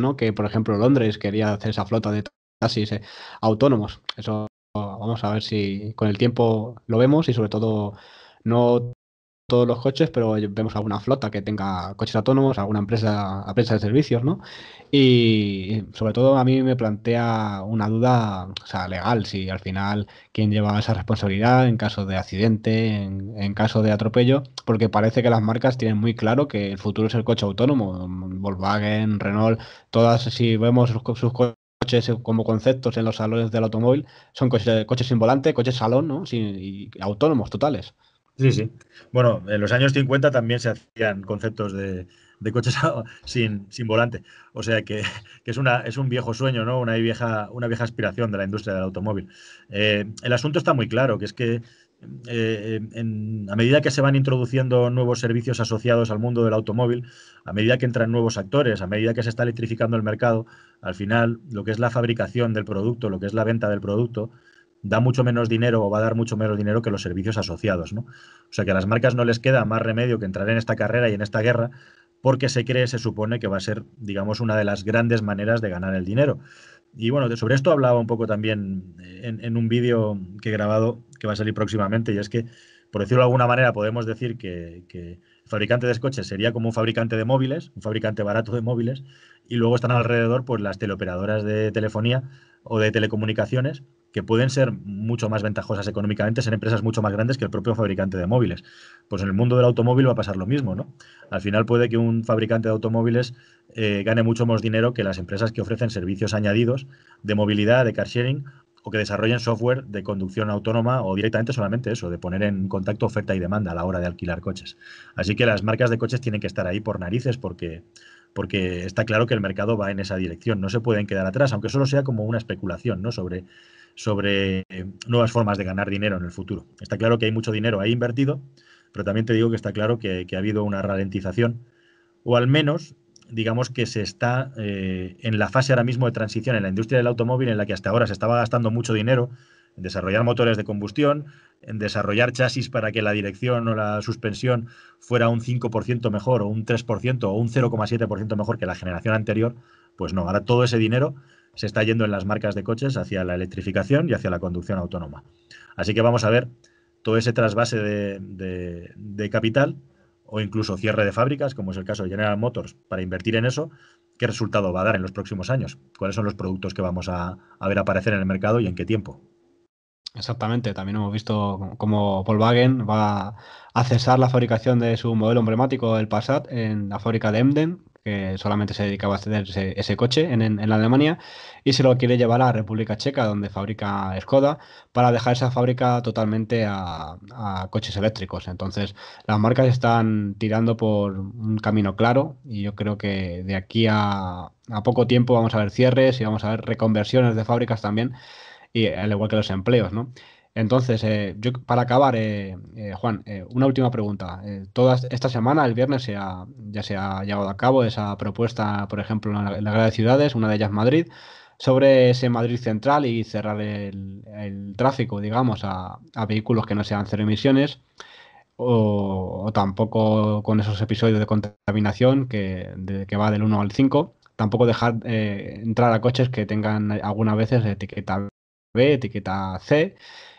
¿no? Que, por ejemplo, Londres quería hacer esa flota de taxis autónomos. Eso vamos a ver si con el tiempo lo vemos y sobre todo no todos los coches, pero vemos alguna flota que tenga coches autónomos, alguna empresa de servicios, ¿no? Y sobre todo a mí me plantea una duda, o sea, legal, si al final quién lleva esa responsabilidad en caso de accidente, en caso de atropello, porque parece que las marcas tienen muy claro que el futuro es el coche autónomo. Volkswagen, Renault, todas, si vemos sus coches como conceptos en los salones del automóvil, son coches sin volante, coches salón, ¿no? Y autónomos totales. Sí, sí. Bueno, en los años 50 también se hacían conceptos de coches sin volante. O sea que es un viejo sueño, ¿no? Una vieja aspiración de la industria del automóvil. El asunto está muy claro, que es que a medida que se van introduciendo nuevos servicios asociados al mundo del automóvil, a medida que entran nuevos actores, a medida que se está electrificando el mercado, al final lo que es la fabricación del producto, lo que es la venta del producto, da mucho menos dinero o va a dar mucho menos dinero que los servicios asociados, ¿no? O sea que a las marcas no les queda más remedio que entrar en esta carrera y en esta guerra porque se supone que va a ser, digamos, una de las grandes maneras de ganar el dinero. Y bueno, sobre esto hablaba un poco también en un vídeo que he grabado que va a salir próximamente y es que, por decirlo de alguna manera, podemos decir que el fabricante de coches sería como un fabricante de móviles, un fabricante barato de móviles, y luego están alrededor pues las teleoperadoras de telefonía o de telecomunicaciones que pueden ser mucho más ventajosas económicamente, ser empresas mucho más grandes que el propio fabricante de móviles. Pues en el mundo del automóvil va a pasar lo mismo, ¿no? Al final puede que un fabricante de automóviles gane mucho más dinero que las empresas que ofrecen servicios añadidos de movilidad, de car sharing, o que desarrollen software de conducción autónoma o directamente solamente eso, de poner en contacto oferta y demanda a la hora de alquilar coches. Así que las marcas de coches tienen que estar ahí por narices porque está claro que el mercado va en esa dirección. No se pueden quedar atrás, aunque solo sea como una especulación, ¿no? sobre nuevas formas de ganar dinero en el futuro. Está claro que hay mucho dinero ahí invertido, pero también te digo que está claro que ha habido una ralentización, o al menos, digamos que se está en la fase ahora mismo de transición en la industria del automóvil en la que hasta ahora se estaba gastando mucho dinero en desarrollar motores de combustión, en desarrollar chasis para que la dirección o la suspensión fuera un 5% mejor, o un 3%, o un 0,7% mejor que la generación anterior. Pues no, ahora todo ese dinero se está yendo en las marcas de coches hacia la electrificación y hacia la conducción autónoma. Así que vamos a ver todo ese trasvase de capital o incluso cierre de fábricas, como es el caso de General Motors, para invertir en eso, qué resultado va a dar en los próximos años, cuáles son los productos que vamos a ver aparecer en el mercado y en qué tiempo. Exactamente, también hemos visto cómo Volkswagen va a cesar la fabricación de su modelo emblemático, el Passat, en la fábrica de Emden, que solamente se dedicaba a hacer ese coche en Alemania, y se lo quiere llevar a la República Checa, donde fabrica Skoda, para dejar esa fábrica totalmente a coches eléctricos. Entonces, las marcas están tirando por un camino claro, y yo creo que de aquí a poco tiempo vamos a ver cierres y vamos a ver reconversiones de fábricas también, y al igual que los empleos, ¿no? Entonces, yo para acabar, Juan, una última pregunta. Toda esta semana, el viernes, ya se ha llevado a cabo esa propuesta, por ejemplo, en la Guerra de Ciudades, una de ellas Madrid, sobre ese Madrid central y cerrar el tráfico, digamos, a vehículos que no sean cero emisiones, o tampoco con esos episodios de contaminación que va del 1 al 5. Tampoco dejar entrar a coches que tengan algunas veces etiqueta B, etiqueta C,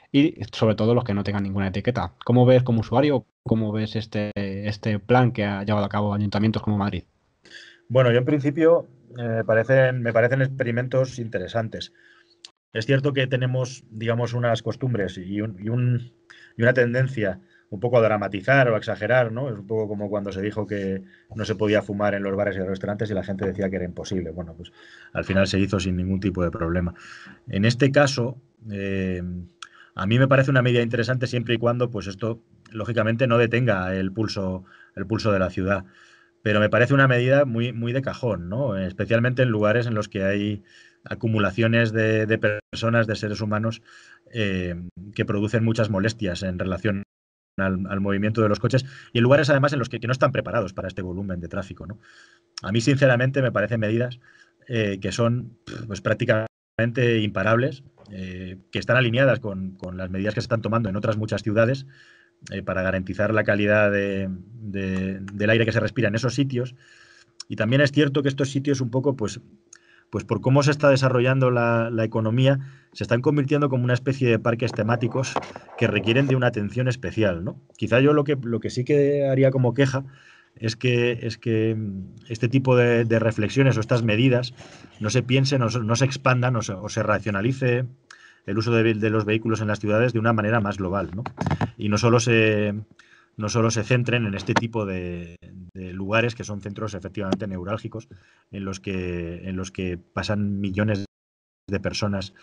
y sobre todo los que no tengan ninguna etiqueta. ¿Cómo ves como usuario, cómo ves este plan que ha llevado a cabo ayuntamientos como Madrid? Bueno, yo en principio me parecen experimentos interesantes. Es cierto que tenemos, digamos, unas costumbres y una tendencia un poco a dramatizar o a exagerar, ¿no? Es un poco como cuando se dijo que no se podía fumar en los bares y los restaurantes y la gente decía que era imposible. Bueno, pues al final se hizo sin ningún tipo de problema. En este caso, a mí me parece una medida interesante siempre y cuando, pues esto, lógicamente, no detenga el pulso de la ciudad. Pero me parece una medida muy, muy de cajón, ¿no? Especialmente en lugares en los que hay acumulaciones de personas, de seres humanos, que producen muchas molestias en relación al movimiento de los coches, y en lugares además en los que no están preparados para este volumen de tráfico, ¿no? A mí, sinceramente, me parecen medidas que son pues, prácticamente imparables, que están alineadas con las medidas que se están tomando en otras muchas ciudades para garantizar la calidad del aire que se respira en esos sitios. Y también es cierto que estos sitios un poco, pues por cómo se está desarrollando la economía, se están convirtiendo como una especie de parques temáticos que requieren de una atención especial, ¿no? Quizá yo lo que sí que haría como queja es que este tipo de reflexiones o estas medidas no se piensen, no se expandan o se racionalice el uso de los vehículos en las ciudades de una manera más global, ¿no? Y no solo se centren en este tipo de lugares que son centros efectivamente neurálgicos en los que pasan millones de personas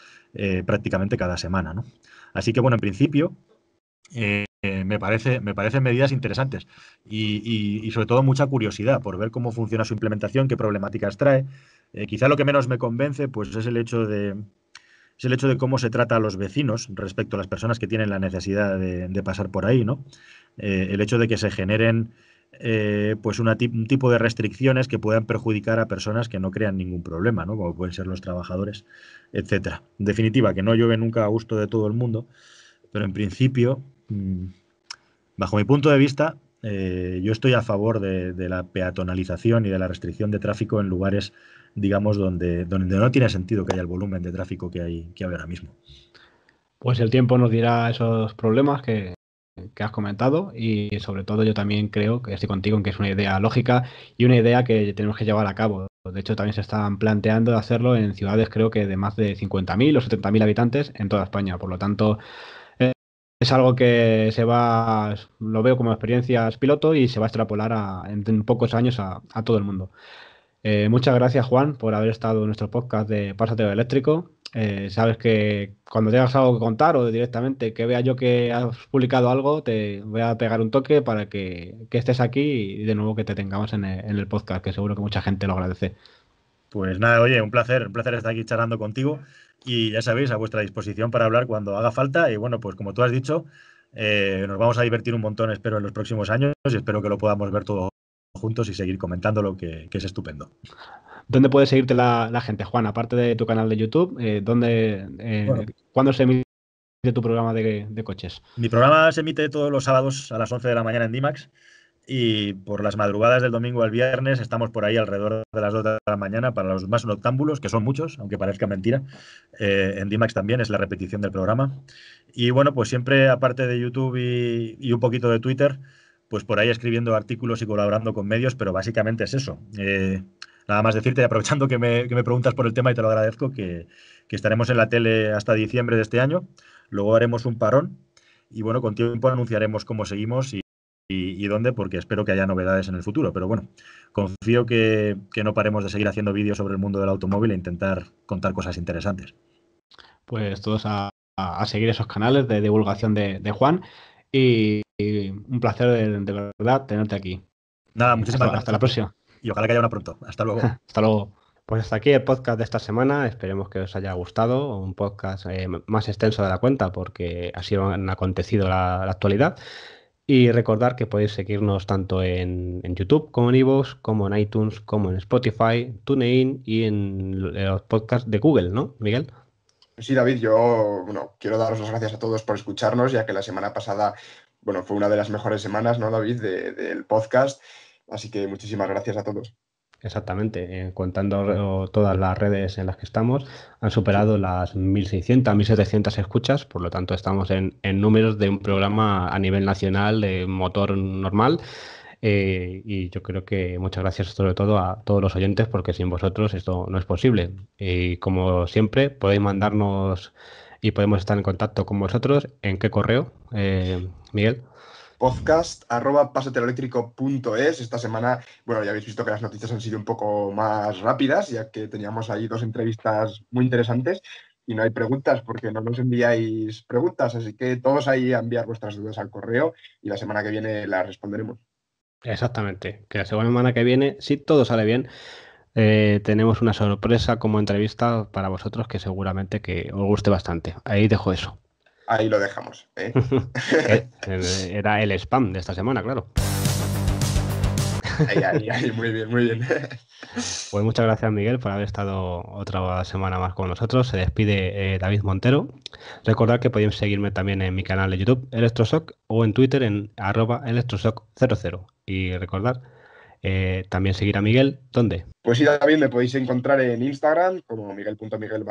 prácticamente cada semana, ¿no? Así que, bueno, en principio me parecen medidas interesantes y sobre todo mucha curiosidad por ver cómo funciona su implementación, qué problemáticas trae. Quizá lo que menos me convence pues, es el hecho de cómo se trata a los vecinos respecto a las personas que tienen la necesidad de pasar por ahí, ¿no? El hecho de que se generen pues un tipo de restricciones que puedan perjudicar a personas que no crean ningún problema, ¿no? Como pueden ser los trabajadores, etcétera. En definitiva, que no llueve nunca a gusto de todo el mundo, pero en principio, bajo mi punto de vista, yo estoy a favor de la peatonalización y de la restricción de tráfico en lugares, digamos, donde no tiene sentido que haya el volumen de tráfico que hay ahora mismo. Pues el tiempo nos dirá esos problemas que has comentado, y sobre todo yo también creo que estoy contigo en que es una idea lógica y una idea que tenemos que llevar a cabo. De hecho, también se están planteando hacerlo en ciudades, creo que de más de 50.000 o 70.000 habitantes en toda España. Por lo tanto, es algo que lo veo como experiencias piloto y se va a extrapolar en pocos años a todo el mundo. Muchas gracias, Juan, por haber estado en nuestro podcast de Pásatelo Eléctrico. Sabes que cuando tengas algo que contar o directamente que vea yo que has publicado algo, te voy a pegar un toque para que estés aquí y de nuevo que te tengamos en el podcast, que seguro que mucha gente lo agradece. Pues nada, oye, un placer estar aquí charlando contigo y ya sabéis, a vuestra disposición para hablar cuando haga falta. Y bueno, pues como tú has dicho, nos vamos a divertir un montón, espero, en los próximos años y espero que lo podamos ver todo juntos y seguir comentando que es estupendo. ¿Dónde puede seguirte la gente, Juan? Aparte de tu canal de YouTube, Bueno, ¿cuándo se emite tu programa de coches? mi programa se emite todos los sábados a las 11 de la mañana en Dimax y por las madrugadas del domingo al viernes estamos por ahí alrededor de las 2 de la mañana para los más noctámbulos, que son muchos, aunque parezca mentira. En Dimax también es la repetición del programa. Y bueno, pues siempre aparte de YouTube y un poquito de Twitter, pues por ahí escribiendo artículos y colaborando con medios, pero básicamente es eso. Nada más decirte, y aprovechando que me preguntas por el tema y te lo agradezco, que estaremos en la tele hasta diciembre de este año. Luego haremos un parón y bueno, con tiempo anunciaremos cómo seguimos y dónde, porque espero que haya novedades en el futuro. Pero bueno, confío que no paremos de seguir haciendo vídeos sobre el mundo del automóvil e intentar contar cosas interesantes. Pues todos a seguir esos canales de divulgación de Juan y un placer de verdad tenerte aquí. Nada, muchísimas Hasta la gracias. próxima. Y ojalá que haya una pronto. Hasta luego. Hasta luego. Pues hasta aquí el podcast de esta semana. Esperemos que os haya gustado. Un podcast más extenso de la cuenta porque así han acontecido la actualidad. Y recordar que podéis seguirnos tanto en YouTube como en iVoox, como en iTunes, como en Spotify, TuneIn y en los podcasts de Google, ¿no, Miguel? Sí, David, yo, bueno, quiero daros las gracias a todos por escucharnos, ya que la semana pasada, bueno, fue una de las mejores semanas, ¿no, David, del podcast? Así que muchísimas gracias a todos. Exactamente, contando todas las redes en las que estamos, han superado las 1.600, 1.700 escuchas, por lo tanto estamos en números de un programa a nivel nacional de motor normal. Y yo creo que muchas gracias sobre todo a todos los oyentes porque sin vosotros esto no es posible. Y como siempre, podéis mandarnos y podemos estar en contacto con vosotros. ¿En qué correo, Miguel? Podcast@pasoteloeléctrico.es. Esta semana, bueno, ya habéis visto que las noticias han sido un poco más rápidas, ya que teníamos ahí 2 entrevistas muy interesantes y no hay preguntas porque no nos enviáis preguntas, así que todos ahí a enviar vuestras dudas al correo y la semana que viene las responderemos. Exactamente, que la semana que viene, si todo sale bien, tenemos una sorpresa como entrevista para vosotros que seguramente que os guste bastante. Ahí dejo eso. Ahí lo dejamos, ¿eh? Era el spam de esta semana, claro. Ahí, muy bien, muy bien. Pues muchas gracias, Miguel, por haber estado otra semana más con nosotros. Se despide David Montero. Recordad que podéis seguirme también en mi canal de YouTube, Electroshock, o en Twitter en @electroshock00. Y recordad también seguir a Miguel, ¿dónde? Pues sí, David, me podéis encontrar en Instagram como miguel.miguel_,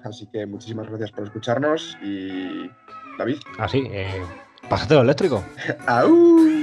así que muchísimas gracias por escucharnos y David. Ah, sí, pásatelo eléctrico. ¡Au!